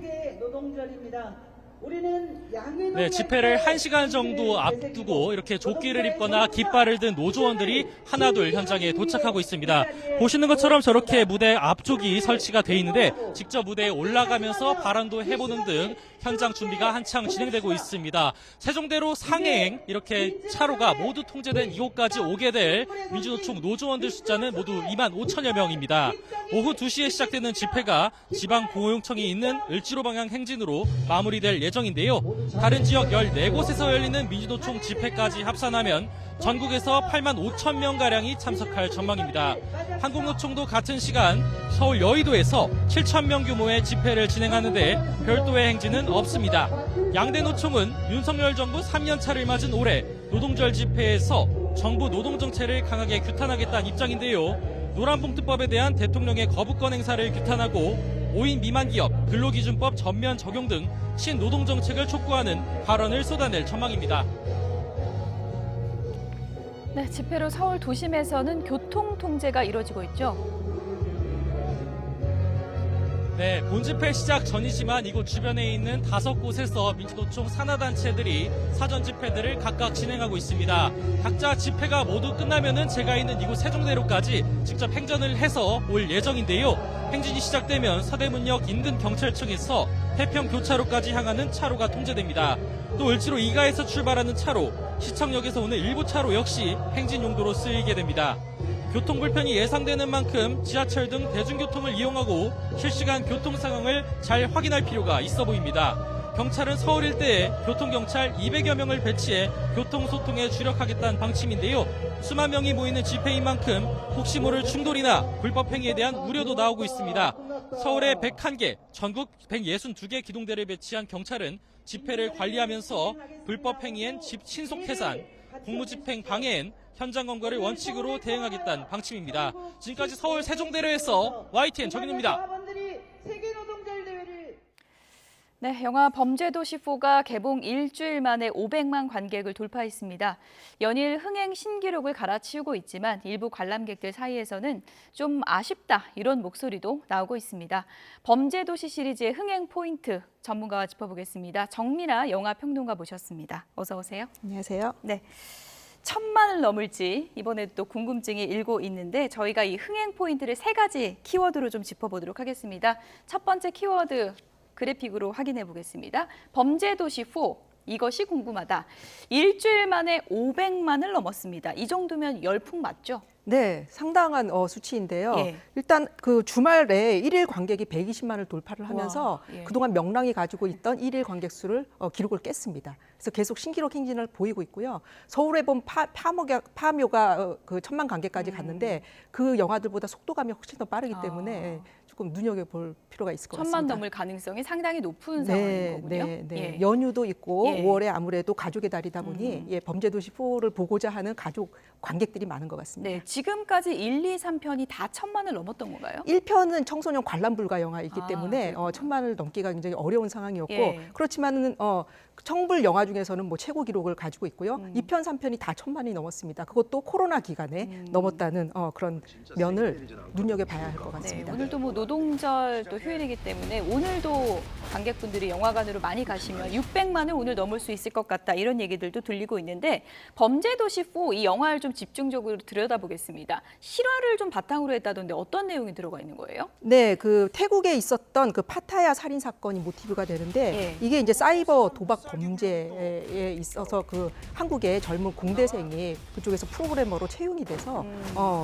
네, 집회를 1시간 정도 앞두고 이렇게 조끼를 입거나 깃발을 든 노조원들이 하나둘 현장에 도착하고 있습니다. 보시는 것처럼 저렇게 무대 앞쪽이 설치가 돼 있는데 직접 무대에 올라가면서 발언도 해보는 등 현장 준비가 한창 진행되고 있습니다. 세종대로 상행 이렇게 차로가 모두 통제된 이곳까지 오게 될 민주노총 노조원들 숫자는 모두 2만 5천여 명입니다. 오후 2시에 시작되는 집회가 지방공호용청이 있는 을지로 방향 행진으로 마무리될 예정인데요. 다른 지역 14곳에서 열리는 민주노총 집회까지 합산하면 전국에서 8만 5천 명가량이 참석할 전망입니다. 한국노총도 같은 시간 서울 여의도에서 7천 명 규모의 집회를 진행하는데 별도의 행진은 없습니다. 양대 노총은 윤석열 정부 3년차를 맞은 올해 노동절 집회에서 정부 노동정책을 강하게 규탄하겠다는 입장인데요. 노란봉투법에 대한 대통령의 거부권 행사를 규탄하고 5인 미만 기업 근로기준법 전면 적용 등 신노동정책을 촉구하는 발언을 쏟아낼 전망입니다. 네, 집회로 서울 도심에서는 교통 통제가 이루어지고 있죠. 네, 본집회 시작 전이지만 이곳 주변에 있는 5곳에서 민주노총 산하단체들이 사전 집회들을 각각 진행하고 있습니다. 각자 집회가 모두 끝나면은 제가 있는 이곳 세종대로까지 직접 행전을 해서 올 예정인데요. 행진이 시작되면 서대문역 인근 경찰청에서 태평 교차로까지 향하는 차로가 통제됩니다. 또 을지로 2가에서 출발하는 차로, 시청역에서 오는 일부 차로 역시 행진 용도로 쓰이게 됩니다. 교통 불편이 예상되는 만큼 지하철 등 대중교통을 이용하고 실시간 교통 상황을 잘 확인할 필요가 있어 보입니다. 경찰은 서울 일대에 교통경찰 200여 명을 배치해 교통소통에 주력하겠다는 방침인데요. 수만 명이 모이는 집회인 만큼 혹시 모를 충돌이나 불법행위에 대한 우려도 나오고 있습니다. 서울에 101개, 전국 162개 기동대를 배치한 경찰은 집회를 관리하면서 불법행위엔 신속 해산, 공무집행 방해엔 현장 검거를 원칙으로 대응하겠다는 방침입니다. 지금까지 서울 세종대로에서 YTN 정인우입니다. 네, 영화 범죄도시 4가 개봉 일주일 만에 500만 관객을 돌파했습니다. 연일 흥행 신기록을 갈아치우고 있지만 일부 관람객들 사이에서는 좀 아쉽다 이런 목소리도 나오고 있습니다. 범죄도시 시리즈의 흥행 포인트 전문가와 짚어보겠습니다. 정민아 영화평론가 모셨습니다. 어서 오세요. 안녕하세요. 네. 1000만을 넘을지 이번에도 또 궁금증이 일고 있는데 저희가 이 흥행 포인트를 3가지 키워드로 좀 짚어보도록 하겠습니다. 첫 번째 키워드 그래픽으로 확인해 보겠습니다. 범죄도시 4, 이것이 궁금하다. 일주일 만에 500만을 넘었습니다. 이 정도면 열풍 맞죠? 네, 상당한 수치인데요. 예. 일단 그 주말에 일일 관객이 120만을 돌파를 하면서 와, 예. 그동안 명랑히 가지고 있던 일일 관객 수를 기록을 깼습니다. 그래서 계속 신기록 행진을 보이고 있고요. 서울에 본 파묘가 그 1000만 관객까지 갔는데 그 영화들보다 속도감이 훨씬 더 빠르기 때문에 조금 눈여겨볼 필요가 있을 것 같습니다. 1000만 넘을 가능성이 상당히 높은 상황인 거군요. 네. 예. 연휴도 있고 예. 5월에 아무래도 가족의 달이다 보니 범죄도시 4를 보고자 하는 가족 관객들이 많은 것 같습니다. 네, 지금까지 1, 2, 3편이 다 1000만을 넘었던 건가요? 1편은 청소년 관람 불가 영화이기 때문에 그렇군요. 1000만을 넘기가 굉장히 어려운 상황이었고 예. 그렇지만은 청불 영화 중에서는 뭐 최고 기록을 가지고 있고요. 2편, 3편이 다 1000만이 넘었습니다. 그것도 코로나 기간에 넘었다는 그런 면을 눈여겨봐야 할 것 같습니다. 네, 오늘도 뭐 노동절 또 휴일이기 때문에 오늘도 관객분들이 영화관으로 많이 가시면 600만을 오늘 넘을 수 있을 것 같다 이런 얘기들도 들리고 있는데 범죄도시 4 이 영화를 좀 집중적으로 들여다보겠습니다. 실화를 좀 바탕으로 했다던데 어떤 내용이 들어가 있는 거예요? 네, 그 태국에 있었던 그 파타야 살인 사건이 모티브가 되는데 이게 이제 사이버 도박 범죄에 있어서 그 한국의 젊은 공대생이 그쪽에서 프로그래머로 채용이 돼서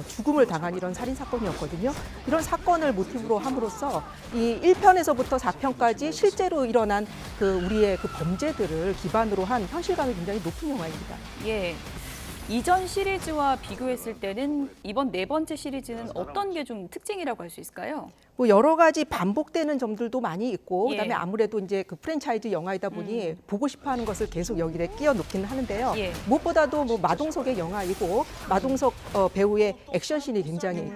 죽음을 당한 이런 살인 사건이었거든요. 이런 사건을 모티브로 함으로써 이 1편에서부터 4편까지 실제로 일어난 그 우리의 그 범죄들을 기반으로 한 현실감이 굉장히 높은 영화입니다. 예. 이전 시리즈와 비교했을 때는 이번 4번째 시리즈는 어떤 게 좀 특징이라고 할 수 있을까요? 뭐 여러 가지 반복되는 점들도 많이 있고 예. 그다음에 아무래도 이제 그 프랜차이즈 영화이다 보니 보고 싶어하는 것을 계속 여기에 끼워 넣기는 하는데요. 예. 무엇보다도 뭐 마동석의 영화이고 마동석 배우의 액션씬이 굉장히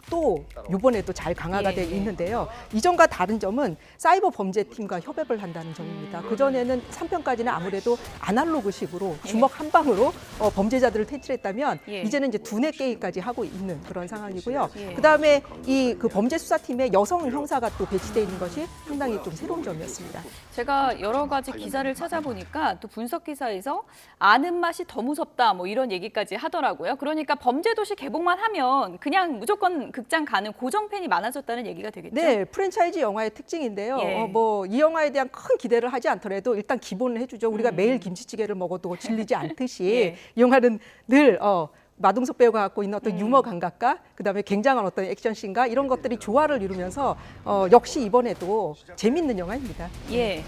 또 이번에도 잘 강화가 돼 있는데요. 이전과 다른 점은 사이버 범죄팀과 협업을 한다는 점입니다. 그전에는 3편까지는 아무래도 아날로그식으로 주먹 한 방으로 범죄자들을 퇴치했다면 이제는 이제 두뇌 게임까지 하고 있는 그런 상황이고요. 그다음에 이 그 범죄 수사팀에 여성 형사가 또 배치돼 있는 것이 상당히 좀 새로운 점이었습니다. 제가 여러 가지 기사를 찾아보니까 또 분석 기사에서 아는 맛이 더 무섭다 뭐 이런 얘기까지 하더라고요. 그러니까 범죄도시 개봉만 하면 그냥 무조건 극장 가는 고정팬이 많아졌다는 얘기가 되겠죠? 네, 프랜차이즈 영화의 특징인데요. 예. 뭐 이 영화에 대한 큰 기대를 하지 않더라도 일단 기본을 해주죠. 우리가 매일 김치찌개를 먹어도 질리지 않듯이 이 영화는 늘 마동석 배우가 갖고 있는 어떤 유머 감각과 그다음에 굉장한 어떤 액션씬과 이런 것들이 조화를 이루면서 역시 이번에도 재밌는 영화입니다. 예.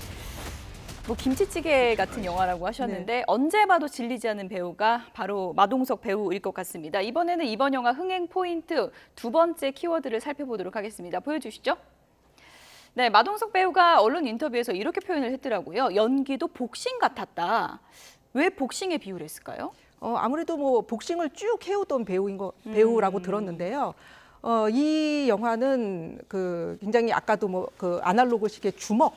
뭐 김치찌개 같은 영화라고 하셨는데 언제 봐도 질리지 않는 배우가 바로 마동석 배우일 것 같습니다. 이번에는 이번 영화 흥행 포인트 2번째 키워드를 살펴보도록 하겠습니다. 보여주시죠. 네, 마동석 배우가 언론 인터뷰에서 이렇게 표현을 했더라고요. 연기도 복싱 같았다. 왜 복싱에 비유를 했을까요? 아무래도 뭐 복싱을 쭉 해오던 배우라고 들었는데요. 이 영화는 그 굉장히 아까도 뭐 그 아날로그식의 주먹,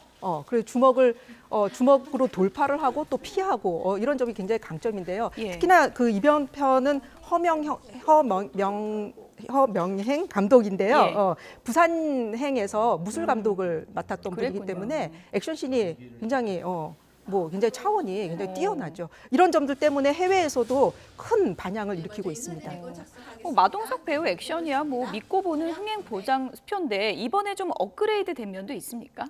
그리고 주먹으로 돌파를 하고 또 피하고 이런 점이 굉장히 강점인데요. 특히나 그 이번 편은 허명행 감독인데요. 부산행에서 무술 감독을 맡았던 분이기 때문에 액션씬이 굉장히 굉장히 차원이 굉장히 뛰어나죠. 이런 점들 때문에 해외에서도 큰 반향을 일으키고 있습니다. 마동석 배우 액션이야 뭐 믿고 보는 흥행 보장 수표인데 이번에 좀 업그레이드 된 면도 있습니까?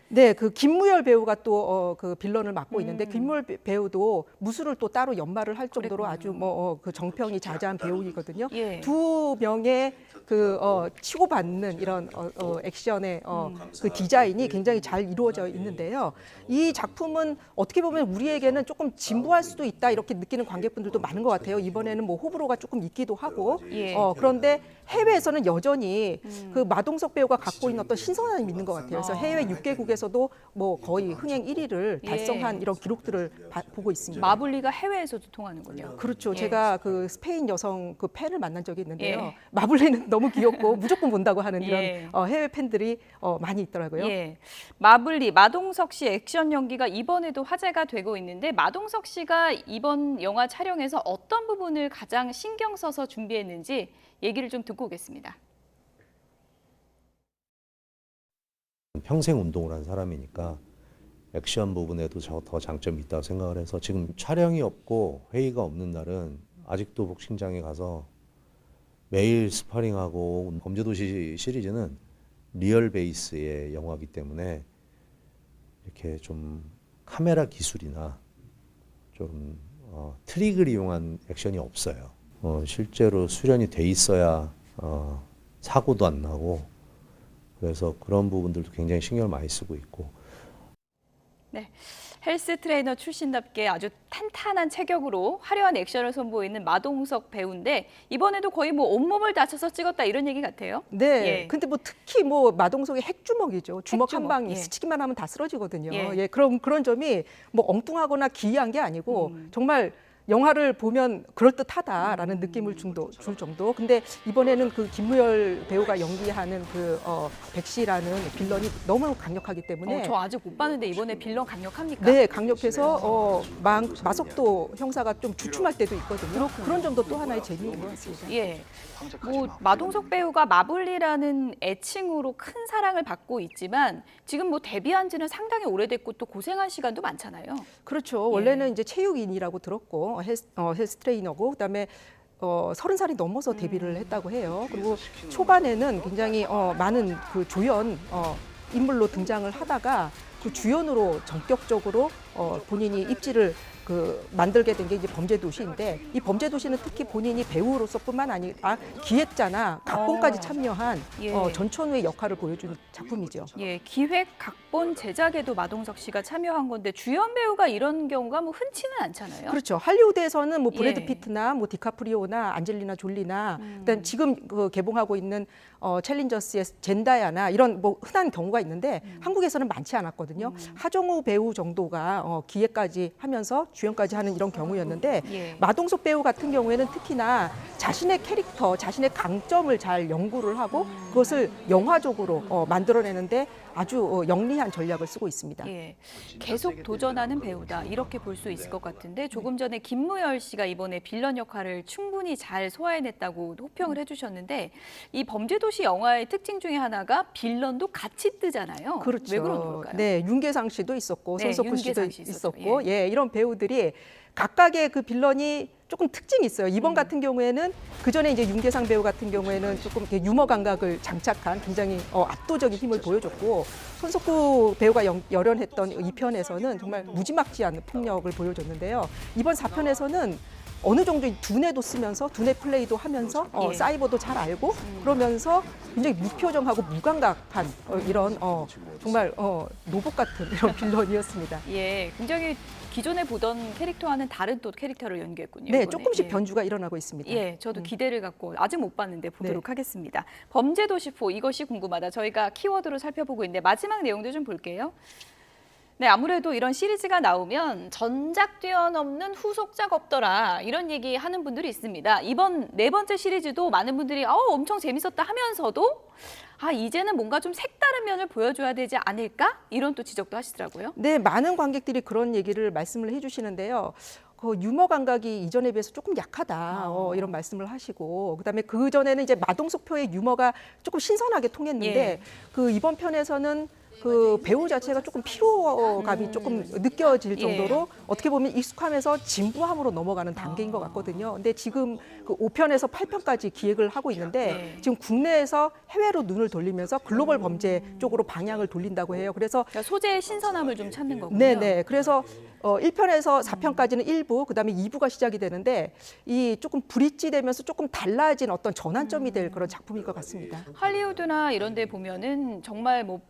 네, 그 김무열 배우가 또 그 빌런을 맡고 있는데 김무열 배우도 무술을 또 따로 연마를 할 정도로 아주 그 정평이 자자한 배우이거든요. 두 명의 그 치고받는 이런 액션의 그 디자인이 굉장히 잘 이루어져 있는데요. 이 작품은 어떻게 보면 우리에게는 조금 진부할 수도 있다 이렇게 느끼는 관객분들도 많은 것 같아요. 이번에는 뭐 호불호가 조금 있기도 하고 그런데 해외에서는 여전히 그 마동석 배우가 갖고 있는 어떤 신선함이 있는 것 같아요. 그래서 해외 6개국에서 한국에서도 뭐 거의 흥행 1위를 달성한 이런 기록들을 보고 있습니다. 마블리가 해외에서도 통하는군요. 그렇죠. 예. 제가 그 스페인 여성 그 팬을 만난 적이 있는데요. 예. 마블리는 너무 귀엽고 무조건 본다고 하는 이런 예. 해외 팬들이 많이 있더라고요. 예. 마블리 마동석 씨 액션 연기가 이번에도 화제가 되고 있는데 마동석 씨가 이번 영화 촬영에서 어떤 부분을 가장 신경 써서 준비했는지 얘기를 좀 듣고 오겠습니다. 평생 운동을 한 사람이니까 액션 부분에도 더 장점이 있다고 생각을 해서 지금 촬영이 없고 회의가 없는 날은 아직도 복싱장에 가서 매일 스파링하고 범죄도시 시리즈는 리얼 베이스의 영화이기 때문에 이렇게 좀 카메라 기술이나 좀 트릭을 이용한 액션이 없어요. 실제로 수련이 돼 있어야 사고도 안 나고 그래서 그런 부분들도 굉장히 신경을 많이 쓰고 있고. 네, 헬스 트레이너 출신답게 아주 탄탄한 체격으로 화려한 액션을 선보이는 마동석 배우인데 이번에도 거의 뭐 온몸을 다쳐서 찍었다 이런 얘기 같아요. 네. 예. 근데 뭐 특히 뭐 마동석의 핵주먹이죠. 주먹 핵주먹, 한 방 예. 스치기만 하면 다 쓰러지거든요. 예. 예. 그런 점이 뭐 엉뚱하거나 기이한 게 아니고 정말 영화를 보면 그럴듯하다라는 느낌을 줄 정도. 근데 이번에는 그 김무열 배우가 연기하는 그 백씨라는 빌런이 너무 강력하기 때문에 저 아직 못 봤는데 이번에 빌런 강력합니까? 네, 강력해서 마석도 형사가 좀 주춤할 때도 있거든요. 그런 점도 또 하나의 재미인 것 같습니다. 예. 뭐 마동석 배우가 마블리라는 애칭으로 큰 사랑을 받고 있지만 지금 뭐 데뷔한 지는 상당히 오래됐고 또 고생한 시간도 많잖아요. 그렇죠. 원래는 이제 체육인이라고 들었고 헬스 트레이너고 그다음에 30살이 넘어서 데뷔를 했다고 해요. 그리고 초반에는 굉장히 많은 그 조연 인물로 등장을 하다가 그 주연으로 전격적으로 본인이 입지를 만들게 된 게 이제 범죄도시인데 이 범죄도시는 특히 본인이 배우로서뿐만 아니라 기획자나 각본까지 참여한 전천후의 역할을 보여준 작품이죠. 예, 기획, 각본, 제작에도 마동석 씨가 참여한 건데 주연 배우가 이런 경우가 뭐 흔치는 않잖아요. 그렇죠. 할리우드에서는 뭐 브래드 피트나 뭐 디카프리오나 안젤리나 졸리나 그다음 지금 개봉하고 있는 챌린저스의 젠다야나 이런 뭐 흔한 경우가 있는데 한국에서는 많지 않았거든요. 하정우 배우 정도가 기획까지 하면서 주연까지 하는 이런 경우였는데 마동석 배우 같은 경우에는 특히나 자신의 캐릭터, 자신의 강점을 잘 연구를 하고 그것을 영화적으로 만들어내는데 아주 영리한 전략을 쓰고 있습니다. 예, 계속 도전하는 배우다 이렇게 볼 수 있을 것 같은데 조금 전에 김무열 씨가 이번에 빌런 역할을 충분히 잘 소화해냈다고 호평을 해주셨는데 이 범죄도시 영화의 특징 중에 하나가 빌런도 같이 뜨잖아요. 그렇죠. 왜 그런 걸까요? 네, 윤계상 씨도 있었고 네, 손석구 씨도 윤계상 씨 있었고 이런 배우들이 각각의 그 빌런이 조금 특징이 있어요. 이번 같은 경우에는 그 전에 이제 윤계상 배우 같은 경우에는 조금 이렇게 유머 감각을 장착한 굉장히 압도적인 힘을 보여줬고 손석구 배우가 열연했던 이 편에서는 정말 무지막지한 폭력을 보여줬는데요. 이번 4편에서는 어느 정도 두뇌도 쓰면서 두뇌 플레이도 하면서 사이버도 잘 알고 그러면서 굉장히 무표정하고 무감각한 이런 정말 로봇 같은 이런 빌런이었습니다. 예, 굉장히 기존에 보던 캐릭터와는 다른 또 캐릭터를 연기했군요. 네, 이번에. 조금씩 변주가 일어나고 있습니다. 예, 저도 기대를 갖고 아직 못 봤는데 보도록 하겠습니다. 범죄도시4 이것이 궁금하다. 저희가 키워드로 살펴보고 있는데 마지막 내용도 좀 볼게요. 네, 아무래도 이런 시리즈가 나오면 전작 뛰어넘는 후속작 없더라 이런 얘기 하는 분들이 있습니다. 이번 4번째 시리즈도 많은 분들이 엄청 재밌었다 하면서도 이제는 뭔가 좀 색다른 면을 보여줘야 되지 않을까? 이런 또 지적도 하시더라고요. 네, 많은 관객들이 그런 얘기를 말씀을 해주시는데요. 그 유머 감각이 이전에 비해서 조금 약하다 이런 말씀을 하시고 그다음에 그 전에는 이제 마동석 표의 유머가 조금 신선하게 통했는데 그 이번 편에서는 그 배우 자체가 조금 피로감이 조금 느껴질 정도로 어떻게 보면 익숙하면서 진부함으로 넘어가는 단계인 것 같거든요. 근데 지금 그 5편에서 8편까지 기획을 하고 있는데 지금 국내에서 해외로 눈을 돌리면서 글로벌 범죄 쪽으로 방향을 돌린다고 해요. 그래서 그러니까 소재의 신선함을 좀 찾는 거군요. 네네. 그래서 1편에서 4편까지는 1부, 그다음에 2부가 시작이 되는데 이 조금 브릿지되면서 조금 달라진 어떤 전환점이 될 그런 작품일 것 같습니다. 할리우드나 이런 데 보면은 정말 뭐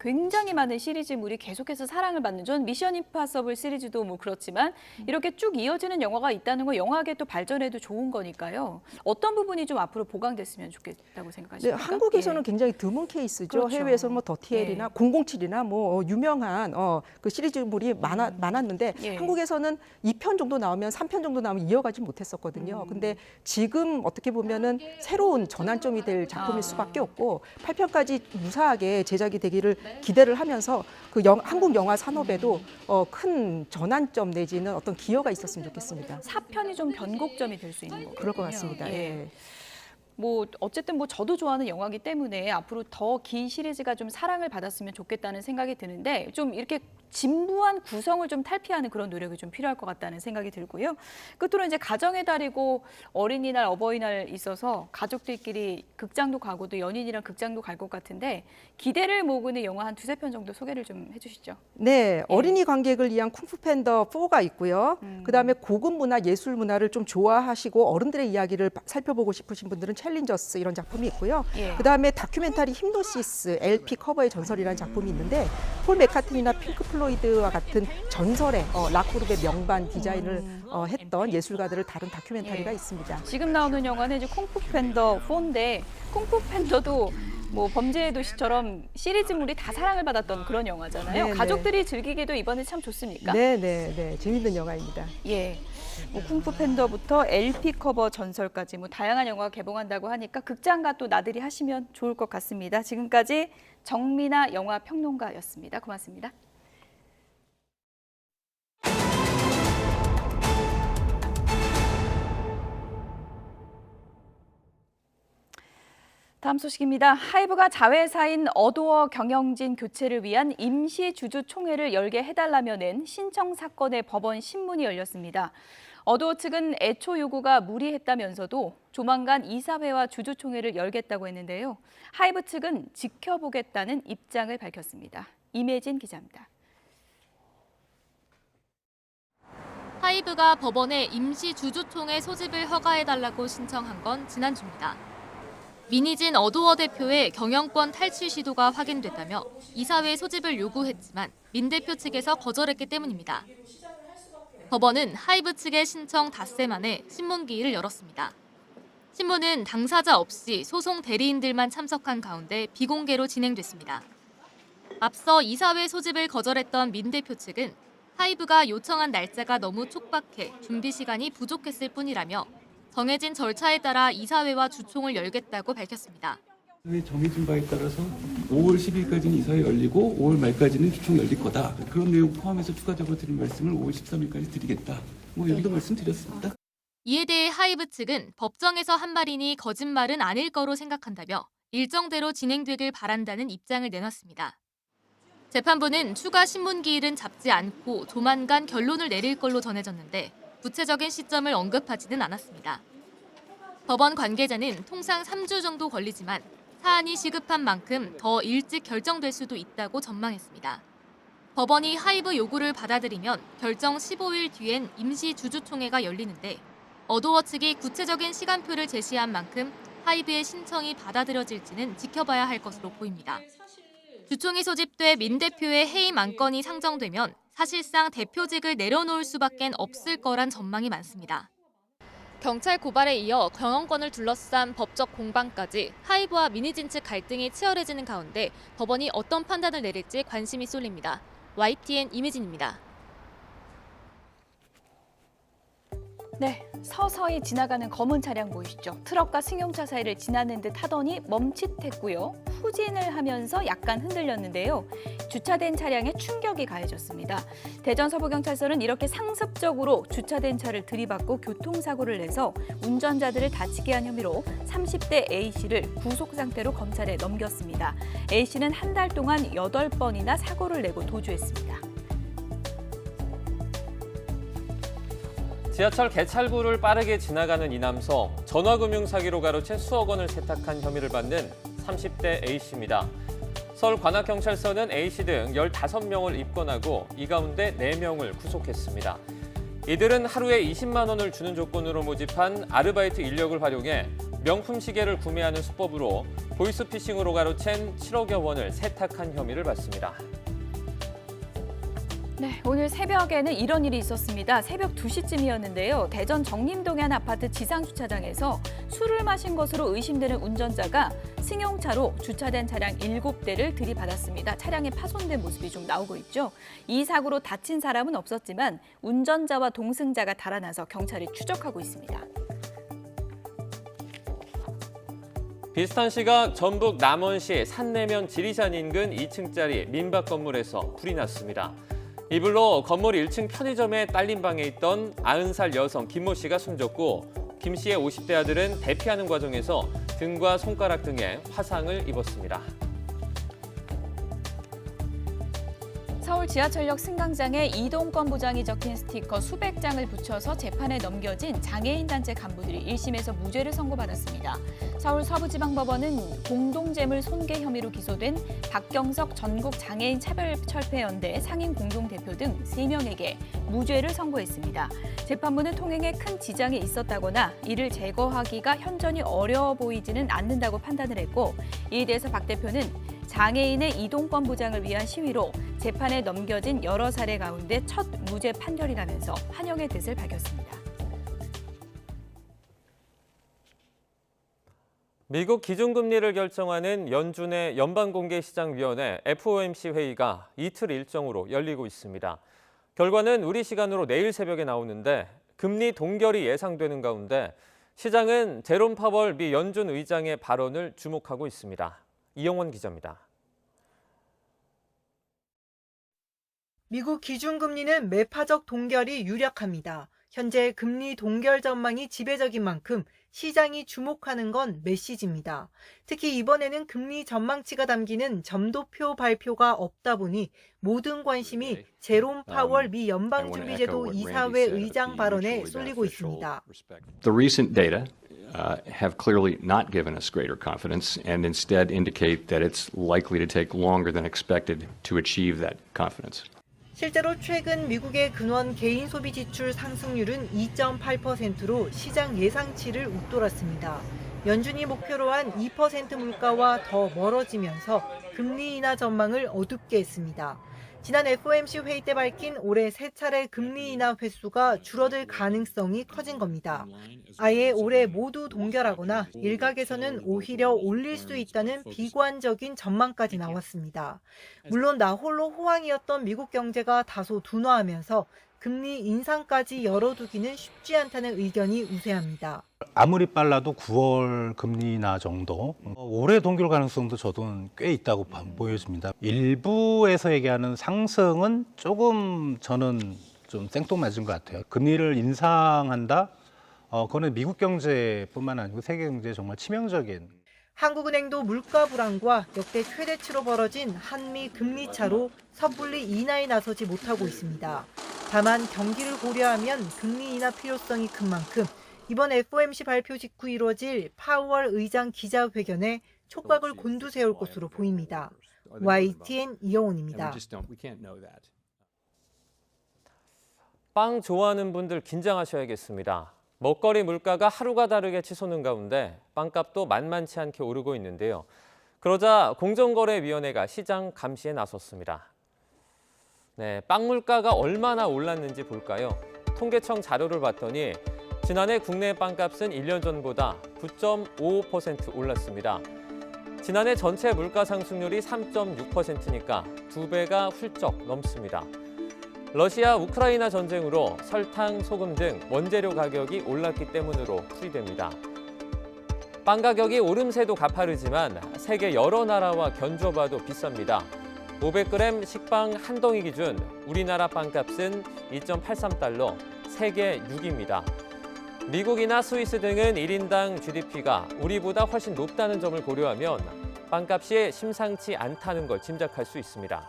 굉장히 많은 시리즈물이 계속해서 사랑을 받는 전 미션 임파서블 시리즈도 뭐 그렇지만 이렇게 쭉 이어지는 영화가 있다는 건 영화계 또 발전에도 좋은 거니까요. 어떤 부분이 좀 앞으로 보강됐으면 좋겠다고 생각하십니까? 네, 한국에서는 굉장히 드문 케이스죠. 그렇죠. 해외에서는 뭐 더티엘이나 007이나 뭐 유명한 그 시리즈물이 많았는데 한국에서는 2편 정도 나오면 3편 정도 나오면 이어가지 못했었거든요. 근데 지금 어떻게 보면은 새로운 전환점이 될 작품일 수밖에 없고 8편까지 무사하게 제작이 되기를 기대를 하면서 그 한국 영화 산업에도 큰 전환점 내지는 어떤 기여가 있었으면 좋겠습니다. 4편이 좀 변곡점이 될 수 있는 거거든요. 그럴 것 같습니다. 예. 뭐 어쨌든 뭐 저도 좋아하는 영화이기 때문에 앞으로 더 긴 시리즈가 좀 사랑을 받았으면 좋겠다는 생각이 드는데 좀 이렇게 진부한 구성을 좀 탈피하는 그런 노력이 좀 필요할 것 같다는 생각이 들고요. 끝으로 이제 가정의 달이고 어린이날, 어버이날 있어서 가족들끼리 극장도 가고 또 연인이랑 극장도 갈 것 같은데 기대를 모으는 영화 한 2-3편 정도 소개를 좀 해주시죠. 네, 어린이 관객을 위한 쿵푸 팬더 4가 있고요. 그다음에 고급 문화, 예술 문화를 좀 좋아하시고 어른들의 이야기를 살펴보고 싶으신 분들은 챌린저스 이런 작품이 있고요. 그다음에 다큐멘터리 힘노시스, LP 커버의 전설이라는 작품이 있는데 폴 맥카트니나 핑크 플로이드와 같은 전설의 락그룹의 명반 디자인을 했던 예술가들을 다룬 다큐멘터리가 있습니다. 지금 나오는 영화는 이제 쿵푸 팬더 4인데 쿵푸 팬더도 뭐 범죄의 도시처럼 시리즈물이 다 사랑을 받았던 그런 영화잖아요. 네, 가족들이 즐기기도 이번에 참 좋습니까? 네, 재밌는 영화입니다. 예. 뭐 쿵푸 팬더부터 LP 커버 전설까지 뭐 다양한 영화가 개봉한다고 하니까 극장가 또 나들이 하시면 좋을 것 같습니다. 지금까지 정민아 영화 평론가였습니다. 고맙습니다. 다음 소식입니다. 하이브가 자회사인 어도어 경영진 교체를 위한 임시 주주총회를 열게 해달라며 낸 신청 사건의 법원 신문이 열렸습니다. 어도어 측은 애초 요구가 무리했다면서도 조만간 이사회와 주주총회를 열겠다고 했는데요. 하이브 측은 지켜보겠다는 입장을 밝혔습니다. 임혜진 기자입니다. 하이브가 법원에 임시 주주총회 소집을 허가해달라고 신청한 건 지난주입니다. 민희진 어도어 대표의 경영권 탈취 시도가 확인됐다며 이사회 소집을 요구했지만 민 대표 측에서 거절했기 때문입니다. 법원은 하이브 측의 신청 닷새 만에 신문기일을 열었습니다. 신문은 당사자 없이 소송 대리인들만 참석한 가운데 비공개로 진행됐습니다. 앞서 이사회 소집을 거절했던 민 대표 측은 하이브가 요청한 날짜가 너무 촉박해 준비 시간이 부족했을 뿐이라며 정해진 절차에 따라 이사회와 주총을 열겠다고 밝혔습니다. 정해진 바에 따라서 5월 10일까지는 이사회 열리고 5월 말까지는 주총 열릴 거다. 그런 내용 포함해서 추가적으로 드린 말씀을 5월 13일까지 드리겠다. 여기도 말씀드렸습니다. 이에 대해 하이브 측은 법정에서 한 말이니 거짓말은 아닐 거로 생각한다며 일정대로 진행되길 바란다는 입장을 내놨습니다. 재판부는 추가 신문기일은 잡지 않고 조만간 결론을 내릴 걸로 전해졌는데 구체적인 시점을 언급하지는 않았습니다. 법원 관계자는 통상 3주 정도 걸리지만 사안이 시급한 만큼 더 일찍 결정될 수도 있다고 전망했습니다. 법원이 하이브 요구를 받아들이면 결정 15일 뒤엔 임시 주주총회가 열리는데 어도어 측이 구체적인 시간표를 제시한 만큼 하이브의 신청이 받아들여질지는 지켜봐야 할 것으로 보입니다. 주총이 소집돼 민 대표의 해임 안건이 상정되면 사실상 대표직을 내려놓을 수밖엔 없을 거란 전망이 많습니다. 경찰 고발에 이어 경영권을 둘러싼 법적 공방까지 하이브와 민희진 측 갈등이 치열해지는 가운데 법원이 어떤 판단을 내릴지 관심이 쏠립니다. YTN 임혜진입니다. 네, 서서히 지나가는 검은 차량 보이시죠? 트럭과 승용차 사이를 지나는 듯 하더니 멈칫했고요. 후진을 하면서 약간 흔들렸는데요. 주차된 차량에 충격이 가해졌습니다. 대전 서부경찰서는 이렇게 상습적으로 주차된 차를 들이받고 교통사고를 내서 운전자들을 다치게 한 혐의로 30대 A씨를 구속 상태로 검찰에 넘겼습니다. A씨는 한 달 동안 8번이나 사고를 내고 도주했습니다. 지하철 개찰구를 빠르게 지나가는 이 남성, 전화금융 사기로 가로챈 수억 원을 세탁한 혐의를 받는 30대 A씨입니다. 서울 관악경찰서는 A씨 등 15명을 입건하고 이 가운데 4명을 구속했습니다. 이들은 하루에 20만 원을 주는 조건으로 모집한 아르바이트 인력을 활용해 명품 시계를 구매하는 수법으로 보이스피싱으로 가로챈 7억여 원을 세탁한 혐의를 받습니다. 네, 오늘 새벽에는 이런 일이 있었습니다. 새벽 2시쯤이었는데요. 대전 정림동의 한 아파트 지상주차장에서 술을 마신 것으로 의심되는 운전자가 승용차로 주차된 차량 7대를 들이받았습니다. 차량에 파손된 모습이 좀 나오고 있죠. 이 사고로 다친 사람은 없었지만 운전자와 동승자가 달아나서 경찰이 추적하고 있습니다. 비슷한 시각 전북 남원시 산내면 지리산 인근 2층짜리 민박 건물에서 불이 났습니다. 이 불로 건물 1층 편의점에 딸린 방에 있던 90살 여성 김모 씨가 숨졌고 김 씨의 50대 아들은 대피하는 과정에서 등과 손가락 등에 화상을 입었습니다. 서울 지하철역 승강장에 이동권 부장이 적힌 스티커 수백 장을 붙여서 재판에 넘겨진 장애인단체 간부들이 1심에서 무죄를 선고받았습니다. 서울 서부지방법원은 공동재물 손괴 혐의로 기소된 박경석 전국장애인 차별철폐연대 상임 공동대표 등 3명에게 무죄를 선고했습니다. 재판부는 통행에 큰 지장이 있었다거나 이를 제거하기가 현저히 어려워 보이지는 않는다고 판단을 했고, 이에 대해서 박 대표는 장애인의 이동권 보장을 위한 시위로 재판에 넘겨진 여러 사례 가운데 첫 무죄 판결이라면서 환영의 뜻을 밝혔습니다. 미국 기준금리를 결정하는 연준의 연방공개시장위원회 FOMC 회의가 이틀 일정으로 열리고 있습니다. 결과는 우리 시간으로 내일 새벽에 나오는데 금리 동결이 예상되는 가운데 시장은 제롬 파월 미 연준 의장의 발언을 주목하고 있습니다. 이영원 기자입니다. 미국 기준금리는 매파적 동결이 유력합니다. 현재 금리 동결 전망이 지배적인 만큼 시장이 주목하는 건 메시지입니다. 특히 이번에는 금리 전망치가 담기는 점도표 발표가 없다 보니 모든 관심이 제롬 파월 미 연방준비제도 이사회 의장 발언에 쏠리고 있습니다. The recent data have clearly not given us greater confidence and instead indicate that it's likely to take longer than expected to achieve that confidence. 실제로 최근 미국의 근원 개인 소비 지출 상승률은 2.8%로 시장 예상치를 웃돌았습니다. 연준이 목표로 한 2% 물가와 더 멀어지면서 금리 인하 전망을 어둡게 했습니다. 지난 FOMC 회의 때 밝힌 올해 3차례 금리 인하 횟수가 줄어들 가능성이 커진 겁니다. 아예 올해 모두 동결하거나 일각에서는 오히려 올릴 수 있다는 비관적인 전망까지 나왔습니다. 물론 나 홀로 호황이었던 미국 경제가 다소 둔화하면서 금리 인상까지 열어두기는 쉽지 않다는 의견이 우세합니다. 아무리 빨라도 9월 금리 인하 정도, 올해 동결 가능성도 저도 꽤 있다고 보여집니다. 일부에서 얘기하는 상승은 조금 저는 좀 생뚱맞은 것 같아요. 금리를 인상한다? 그거는 미국 경제뿐만 아니고 세계 경제에 정말 치명적인. 한국은행도 물가 불안과 역대 최대치로 벌어진 한미 금리 차로 섣불리 인하에 나서지 못하고 있습니다. 다만 경기를 고려하면 금리 인하 필요성이 큰 만큼 이번 FOMC 발표 직후 이루어질 파월 의장 기자회견에 촉각을 곤두세울 것으로 보입니다. YTN 이영훈입니다. 빵 좋아하는 분들 긴장하셔야겠습니다. 먹거리 물가가 하루가 다르게 치솟는 가운데 빵값도 만만치 않게 오르고 있는데요. 그러자 공정거래위원회가 시장 감시에 나섰습니다. 네, 빵 물가가 얼마나 올랐는지 볼까요? 통계청 자료를 봤더니 지난해 국내 빵값은 1년 전보다 9.55% 올랐습니다. 지난해 전체 물가 상승률이 3.6%니까 2배가 훌쩍 넘습니다. 러시아 우크라이나 전쟁으로 설탕, 소금 등 원재료 가격이 올랐기 때문으로 풀이됩니다. 빵 가격이 오름세도 가파르지만 세계 여러 나라와 견줘봐도 비쌉니다. 500g 식빵 한 덩이 기준 우리나라 빵값은 2.83달러, 세계 6위입니다. 미국이나 스위스 등은 1인당 GDP가 우리보다 훨씬 높다는 점을 고려하면 빵값이 심상치 않다는 걸 짐작할 수 있습니다.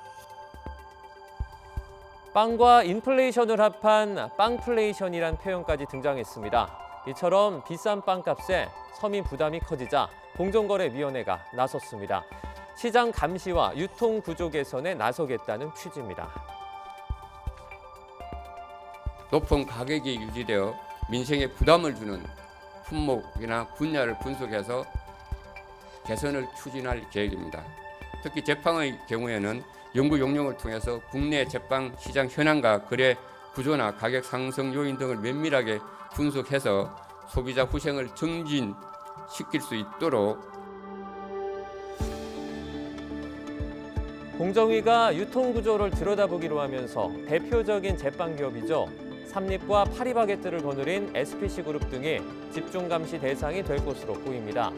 빵과 인플레이션을 합한 빵플레이션이란 표현까지 등장했습니다. 이처럼 비싼 빵값에 서민 부담이 커지자 공정거래위원회가 나섰습니다. 시장 감시와 유통 구조 개선에 나서겠다는 취지입니다. 높은 가격이 유지되어 민생에 부담을 주는 품목이나 분야를 분석해서 개선을 추진할 계획입니다. 특히 제빵의 경우에는 연구 용역을 통해서 국내 제빵 시장 현황과 거래 구조나 가격 상승 요인 등을 면밀하게 분석해서 소비자 후생을 증진시킬 수 있도록 공정위가 유통구조를 들여다보기로 하면서 대표적인 제빵 기업이죠. 삼립과 파리바게뜨를 거느린 SPC그룹 등이 집중감시 대상이 될 것으로 보입니다.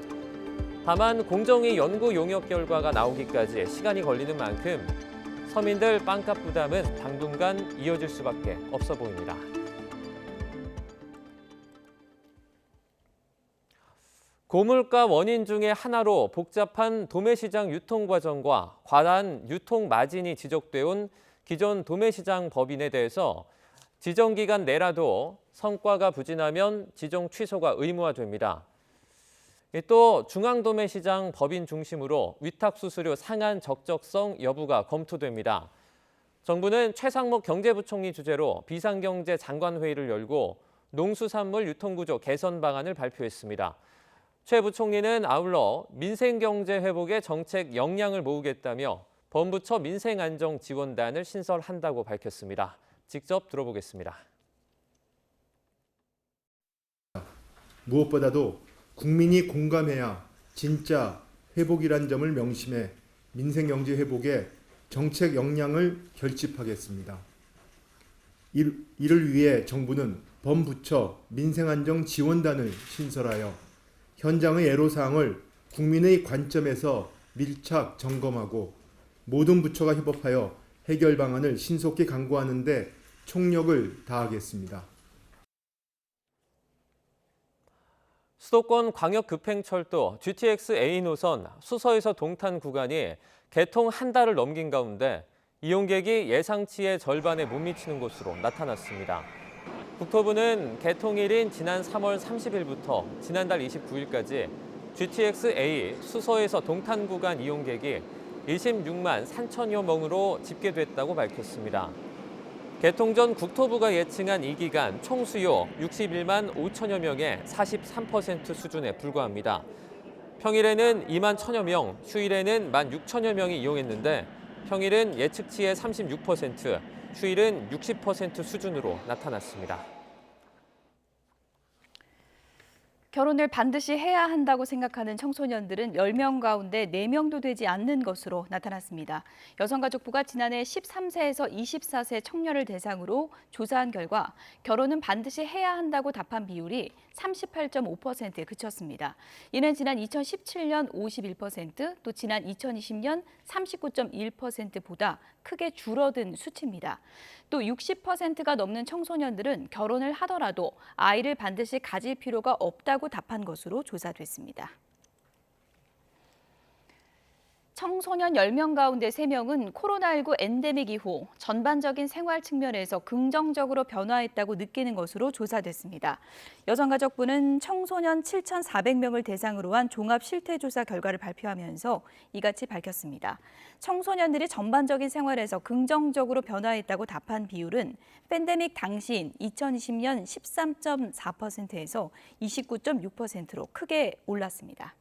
다만 공정위 연구 용역 결과가 나오기까지 시간이 걸리는 만큼 서민들 빵값 부담은 당분간 이어질 수밖에 없어 보입니다. 고물가 원인 중에 하나로 복잡한 도매시장 유통 과정과 과다한 유통 마진이 지적돼 온 기존 도매시장 법인에 대해서 지정기간 내라도 성과가 부진하면 지정 취소가 의무화됩니다. 또 중앙도매시장 법인 중심으로 위탁수수료 상한 적적성 여부가 검토됩니다. 정부는 최상목 경제부총리 주재로 비상경제 장관회의를 열고 농수산물 유통구조 개선 방안을 발표했습니다. 최 부총리는 아울러 민생경제 회복에 정책 역량을 모으겠다며 범부처 민생안정지원단을 신설한다고 밝혔습니다. 직접 들어보겠습니다. 무엇보다도 국민이 공감해야 진짜 회복이란 점을 명심해 민생경제 회복에 정책 역량을 결집하겠습니다. 이를 위해 정부는 범부처 민생안정지원단을 신설하여 현장의 애로사항을 국민의 관점에서 밀착 점검하고 모든 부처가 협업하여 해결 방안을 신속히 강구하는 데 총력을 다하겠습니다. 수도권 광역급행철도 GTX A 노선 수서에서 동탄 구간이 개통 한 달을 넘긴 가운데 이용객이 예상치의 절반에 못 미치는 것으로 나타났습니다. 국토부는 개통일인 지난 3월 30일부터 지난달 29일까지 GTX A 수서에서 동탄 구간 이용객이 26만 3천여 명으로 집계됐다고 밝혔습니다. 개통 전 국토부가 예측한 이 기간 총 수요 61만 5천여 명의 43% 수준에 불과합니다. 평일에는 2만 1천여 명, 휴일에는 1만 6천여 명이 이용했는데 평일은 예측치의 36%, 휴일은 60% 수준으로 나타났습니다. 결혼을 반드시 해야 한다고 생각하는 청소년들은 10명 가운데 4명도 되지 않는 것으로 나타났습니다. 여성가족부가 지난해 13세에서 24세 청년을 대상으로 조사한 결과 결혼은 반드시 해야 한다고 답한 비율이 38.5%에 그쳤습니다. 이는 지난 2017년 51%, 또 지난 2020년 39.1%보다 크게 줄어든 수치입니다. 또 60%가 넘는 청소년들은 결혼을 하더라도 아이를 반드시 가질 필요가 없다고 답한 것으로 조사됐습니다. 청소년 10명 가운데 3명은 코로나19 엔데믹 이후 전반적인 생활 측면에서 긍정적으로 변화했다고 느끼는 것으로 조사됐습니다. 여성가족부는 청소년 7,400명을 대상으로 한 종합실태조사 결과를 발표하면서 이같이 밝혔습니다. 청소년들이 전반적인 생활에서 긍정적으로 변화했다고 답한 비율은 팬데믹 당시인 2020년 13.4%에서 29.6%로 크게 올랐습니다.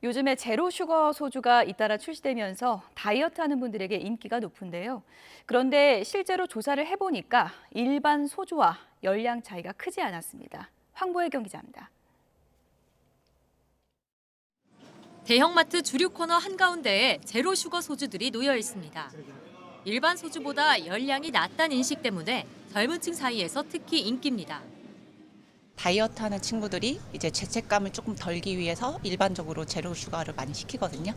요즘에 제로 슈거 소주가 잇따라 출시되면서 다이어트하는 분들에게 인기가 높은데요. 그런데 실제로 조사를 해보니까 일반 소주와 열량 차이가 크지 않았습니다. 황보혜경 기자입니다. 대형마트 주류 코너 한가운데에 제로 슈거 소주들이 놓여 있습니다. 일반 소주보다 열량이 낮다는 인식 때문에 젊은 층 사이에서 특히 인기입니다. 다이어트 하는 친구들이 이제 죄책감을 조금 덜기 위해서 일반적으로 제로 슈가를 많이 시키거든요.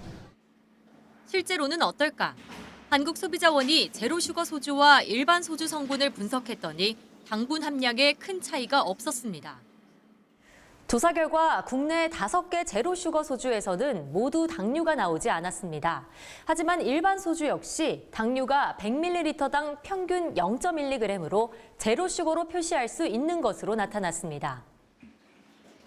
실제로는 어떨까? 한국소비자원이 제로 슈거 소주와 일반 소주 성분을 분석했더니 당분 함량에 큰 차이가 없었습니다. 조사 결과 국내 5개 제로 슈거 소주에서는 모두 당류가 나오지 않았습니다. 하지만 일반 소주 역시 당류가 100ml당 평균 0.12g으로 제로 슈거로 표시할 수 있는 것으로 나타났습니다.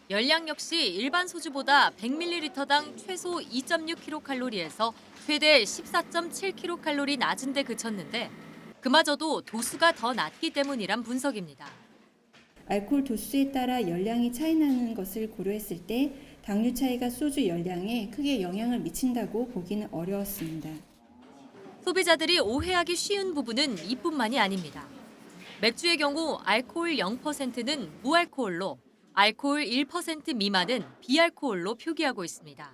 열량 역시 일반 소주보다 100ml당 최소 2.6kcal에서 최대 14.7kcal 낮은 데 그쳤는데 그마저도 도수가 더 낮기 때문이란 분석입니다. 알코올 도수에 따라 열량이 차이 나는 것을 고려했을 때 당류 차이가 소주 열량에 크게 영향을 미친다고 보기는 어려웠습니다. 소비자들이 오해하기 쉬운 부분은 이뿐만이 아닙니다. 맥주의 경우 알코올 0%는 무알코올로, 알코올 1% 미만은 비알코올로 표기하고 있습니다.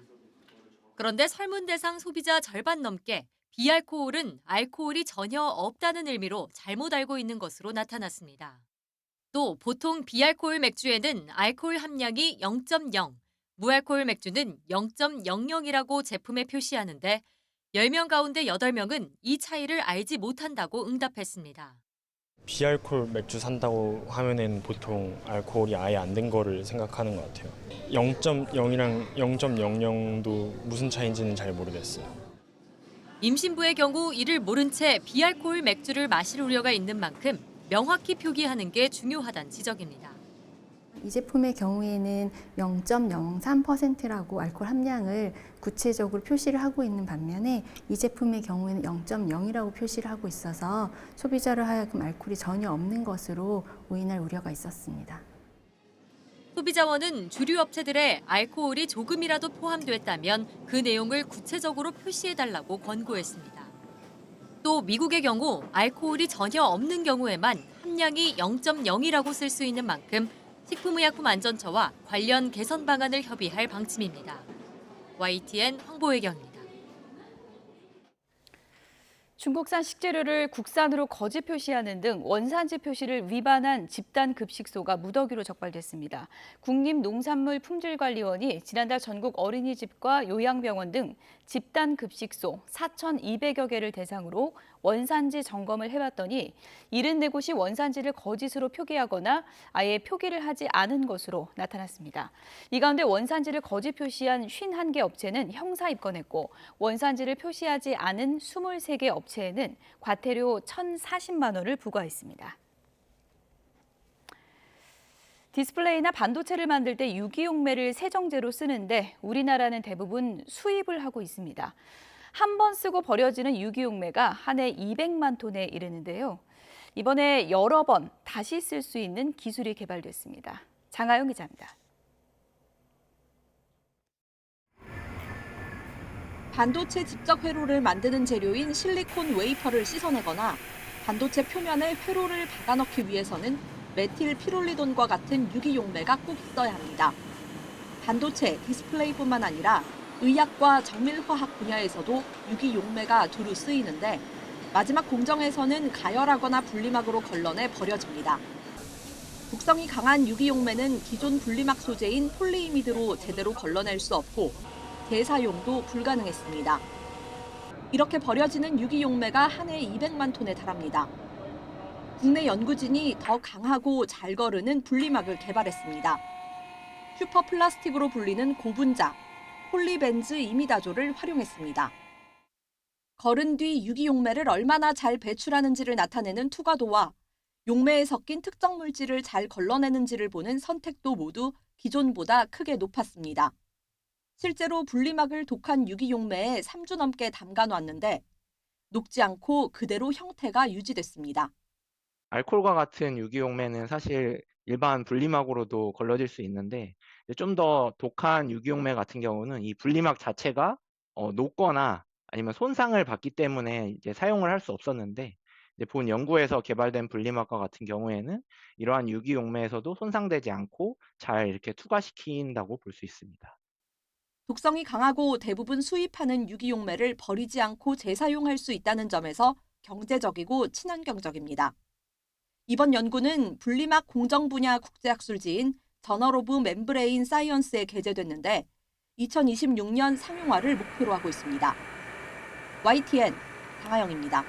그런데 설문 대상 소비자 절반 넘게 비알코올은 알코올이 전혀 없다는 의미로 잘못 알고 있는 것으로 나타났습니다. 또 보통 비알코올 맥주에는 알코올 함량이 0.0, 무알코올 맥주는 0.00이라고 제품에 표시하는데 10명 가운데 8명은 이 차이를 알지 못한다고 응답했습니다. 비알코올 맥주 산다고 하면은 보통 알코올이 아예 안 된 거를 생각하는 것 같아요. 0.0이랑 0.00도 무슨 차이인지는 잘 모르겠어요. 임신부의 경우 이를 모른 채 비알코올 맥주를 마실 우려가 있는 만큼 명확히 표기하는 게 중요하다는 지적입니다. 이 제품의 경우에는 0.03%라고 알코올 함량을 구체적으로 표시를 하고 있는 반면에 이 제품의 경우에는 0.0이라고 표시를 하고 있어서 소비자로 하여금 알코올이 전혀 없는 것으로 오인할 우려가 있었습니다. 소비자원은 주류 업체들의 알코올이 조금이라도 포함됐다면 그 내용을 구체적으로 표시해달라고 권고했습니다. 또 미국의 경우 알코올이 전혀 없는 경우에만 함량이 0.0이라고 쓸 수 있는 만큼 식품의약품안전처와 관련 개선 방안을 협의할 방침입니다. YTN 황보혜경입니다. 중국산 식재료를 국산으로 거짓 표시하는 등 원산지 표시를 위반한 집단급식소가 무더기로 적발됐습니다. 국립농산물품질관리원이 지난달 전국 어린이집과 요양병원 등 집단급식소 4,200여 개를 대상으로 원산지 점검을 해봤더니 74곳이 원산지를 거짓으로 표기하거나 아예 표기를 하지 않은 것으로 나타났습니다. 이 가운데 원산지를 거짓 표시한 51개 업체는 형사 입건했고 원산지를 표시하지 않은 23개 업체에는 과태료 1,040만 원을 부과했습니다. 디스플레이나 반도체를 만들 때 유기용매를 세정제로 쓰는데 우리나라는 대부분 수입을 하고 있습니다. 한 번 쓰고 버려지는 유기용매가 한 해 200만 톤에 이르는데요. 이번에 여러 번 다시 쓸 수 있는 기술이 개발됐습니다. 장하영 기자입니다. 반도체 직접 회로를 만드는 재료인 실리콘 웨이퍼를 씻어내거나 반도체 표면에 회로를 박아넣기 위해서는 메틸 피롤리돈과 같은 유기용매가 꼭 있어야 합니다. 반도체, 디스플레이뿐만 아니라 의약과 정밀화학 분야에서도 유기용매가 두루 쓰이는데 마지막 공정에서는 가열하거나 분리막으로 걸러내 버려집니다. 독성이 강한 유기용매는 기존 분리막 소재인 폴리이미드로 제대로 걸러낼 수 없고 재사용도 불가능했습니다. 이렇게 버려지는 유기용매가 한 해 200만 톤에 달합니다. 국내 연구진이 더 강하고 잘 거르는 분리막을 개발했습니다. 슈퍼플라스틱으로 불리는 고분자, 폴리벤즈 이미다조를 활용했습니다. 거른 뒤 유기용매를 얼마나 잘 배출하는지를 나타내는 투과도와 용매에 섞인 특정 물질을 잘 걸러내는지를 보는 선택도 모두 기존보다 크게 높았습니다. 실제로 분리막을 독한 유기용매에 3주 넘게 담가놨는데 녹지 않고 그대로 형태가 유지됐습니다. 알코올과 같은 유기용매는 사실 일반 분리막으로도 걸러질 수 있는데 좀 더 독한 유기용매 같은 경우는 이 분리막 자체가 녹거나 아니면 손상을 받기 때문에 이제 사용을 할 수 없었는데 이제 본 연구에서 개발된 분리막과 같은 경우에는 이러한 유기용매에서도 손상되지 않고 잘 이렇게 투과시킨다고 볼 수 있습니다. 독성이 강하고 대부분 수입하는 유기용매를 버리지 않고 재사용할 수 있다는 점에서 경제적이고 친환경적입니다. 이번 연구는 분리막 공정 분야 국제학술지인 저널 오브 멤브레인 사이언스에 게재됐는데 2026년 상용화를 목표로 하고 있습니다. YTN 강하영입니다.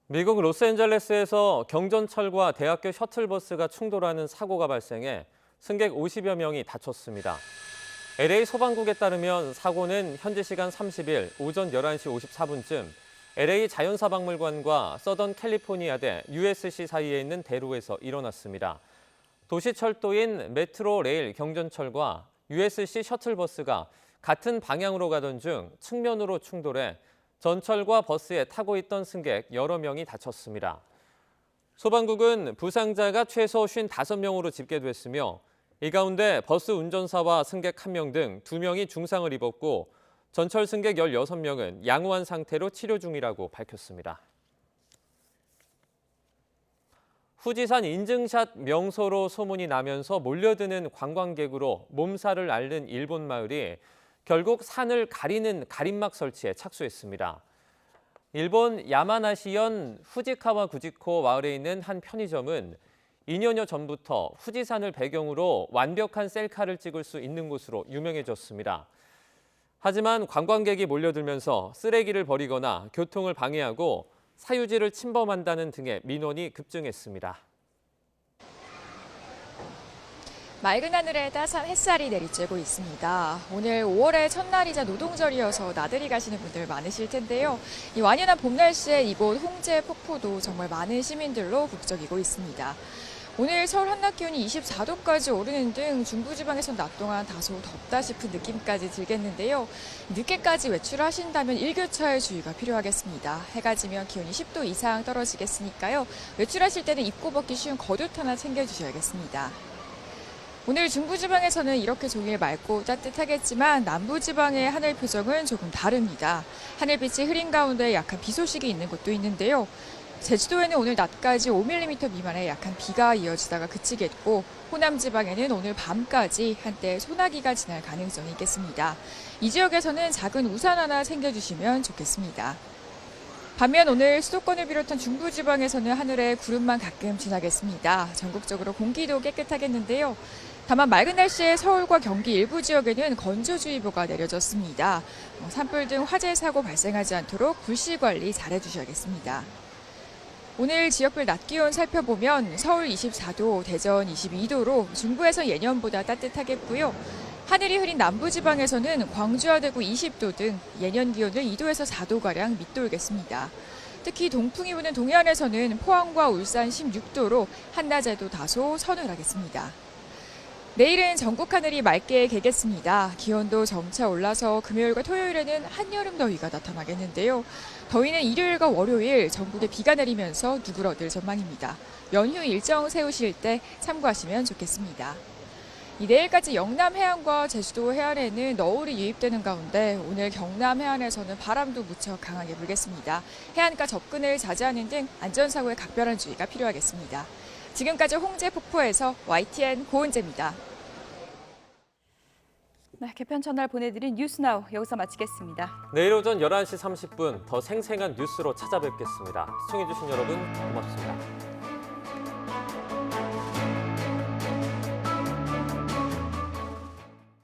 미국 로스앤젤레스에서 경전철과 대학교 셔틀버스가 충돌하는 사고가 발생해 승객 50여 명이 다쳤습니다. LA 소방국에 따르면 사고는 현지 시간 30일 오전 11시 54분쯤 LA 자연사박물관과 서던 캘리포니아대 USC 사이에 있는 대로에서 일어났습니다. 도시철도인 메트로 레일 경전철과 USC 셔틀버스가 같은 방향으로 가던 중 측면으로 충돌해 전철과 버스에 타고 있던 승객 여러 명이 다쳤습니다. 소방국은 부상자가 최소 55명으로 집계됐으며 이 가운데 버스 운전사와 승객 1명 등 2명이 중상을 입었고 전철 승객 16명은 양호한 상태로 치료 중이라고 밝혔습니다. 후지산 인증샷 명소로 소문이 나면서 몰려드는 관광객으로 몸살을 앓는 일본 마을이 결국 산을 가리는 가림막 설치에 착수했습니다. 일본 야마나시현 후지카와 구지코 마을에 있는 한 편의점은 2년여 전부터 후지산을 배경으로 완벽한 셀카를 찍을 수 있는 곳으로 유명해졌습니다. 하지만 관광객이 몰려들면서 쓰레기를 버리거나 교통을 방해하고 사유지를 침범한다는 등의 민원이 급증했습니다. 맑은 하늘에 따스한 햇살이 내리쬐고 있습니다. 오늘 5월의 첫날이자 노동절이어서 나들이 가시는 분들 많으실 텐데요. 이 완연한 봄 날씨에 이곳 홍제 폭포도 정말 많은 시민들로 북적이고 있습니다. 오늘 서울 한낮 기온이 24도까지 오르는 등 중부지방에선 낮 동안 다소 덥다 싶은 느낌까지 들겠는데요. 늦게까지 외출하신다면 일교차에 주의가 필요하겠습니다. 해가 지면 기온이 10도 이상 떨어지겠으니까요. 외출하실 때는 입고 벗기 쉬운 겉옷 하나 챙겨주셔야겠습니다. 오늘 중부지방에서는 이렇게 종일 맑고 따뜻하겠지만 남부지방의 하늘 표정은 조금 다릅니다. 하늘빛이 흐린 가운데 약한 비 소식이 있는 곳도 있는데요. 제주도에는 오늘 낮까지 5mm 미만의 약한 비가 이어지다가 그치겠고 호남 지방에는 오늘 밤까지 한때 소나기가 지날 가능성이 있겠습니다. 이 지역에서는 작은 우산 하나 챙겨주시면 좋겠습니다. 반면 오늘 수도권을 비롯한 중부지방에서는 하늘에 구름만 가끔 지나겠습니다. 전국적으로 공기도 깨끗하겠는데요. 다만 맑은 날씨에 서울과 경기 일부 지역에는 건조주의보가 내려졌습니다. 산불 등 화재 사고 발생하지 않도록 불씨 관리 잘해주셔야겠습니다. 오늘 지역별 낮 기온 살펴보면 서울 24도, 대전 22도로 중부에서 예년보다 따뜻하겠고요. 하늘이 흐린 남부지방에서는 광주와 대구 20도 등 예년 기온을 2도에서 4도가량 밑돌겠습니다. 특히 동풍이 부는 동해안에서는 포항과 울산 16도로 한낮에도 다소 서늘하겠습니다. 내일은 전국 하늘이 맑게 개겠습니다. 기온도 점차 올라서 금요일과 토요일에는 한여름 더위가 나타나겠는데요. 더위는 일요일과 월요일 전국에 비가 내리면서 누그러들 전망입니다. 연휴 일정 세우실 때 참고하시면 좋겠습니다. 내일까지 영남 해안과 제주도 해안에는 너울이 유입되는 가운데 오늘 경남 해안에서는 바람도 무척 강하게 불겠습니다. 해안가 접근을 자제하는 등 안전사고에 각별한 주의가 필요하겠습니다. 지금까지 홍제 폭포에서 YTN 고은재입니다. 네, 개편 첫날 보내드린 뉴스나우 여기서 마치겠습니다. 내일 오전 11시 30분 더 생생한 뉴스로 찾아뵙겠습니다. 시청해주신 여러분 고맙습니다.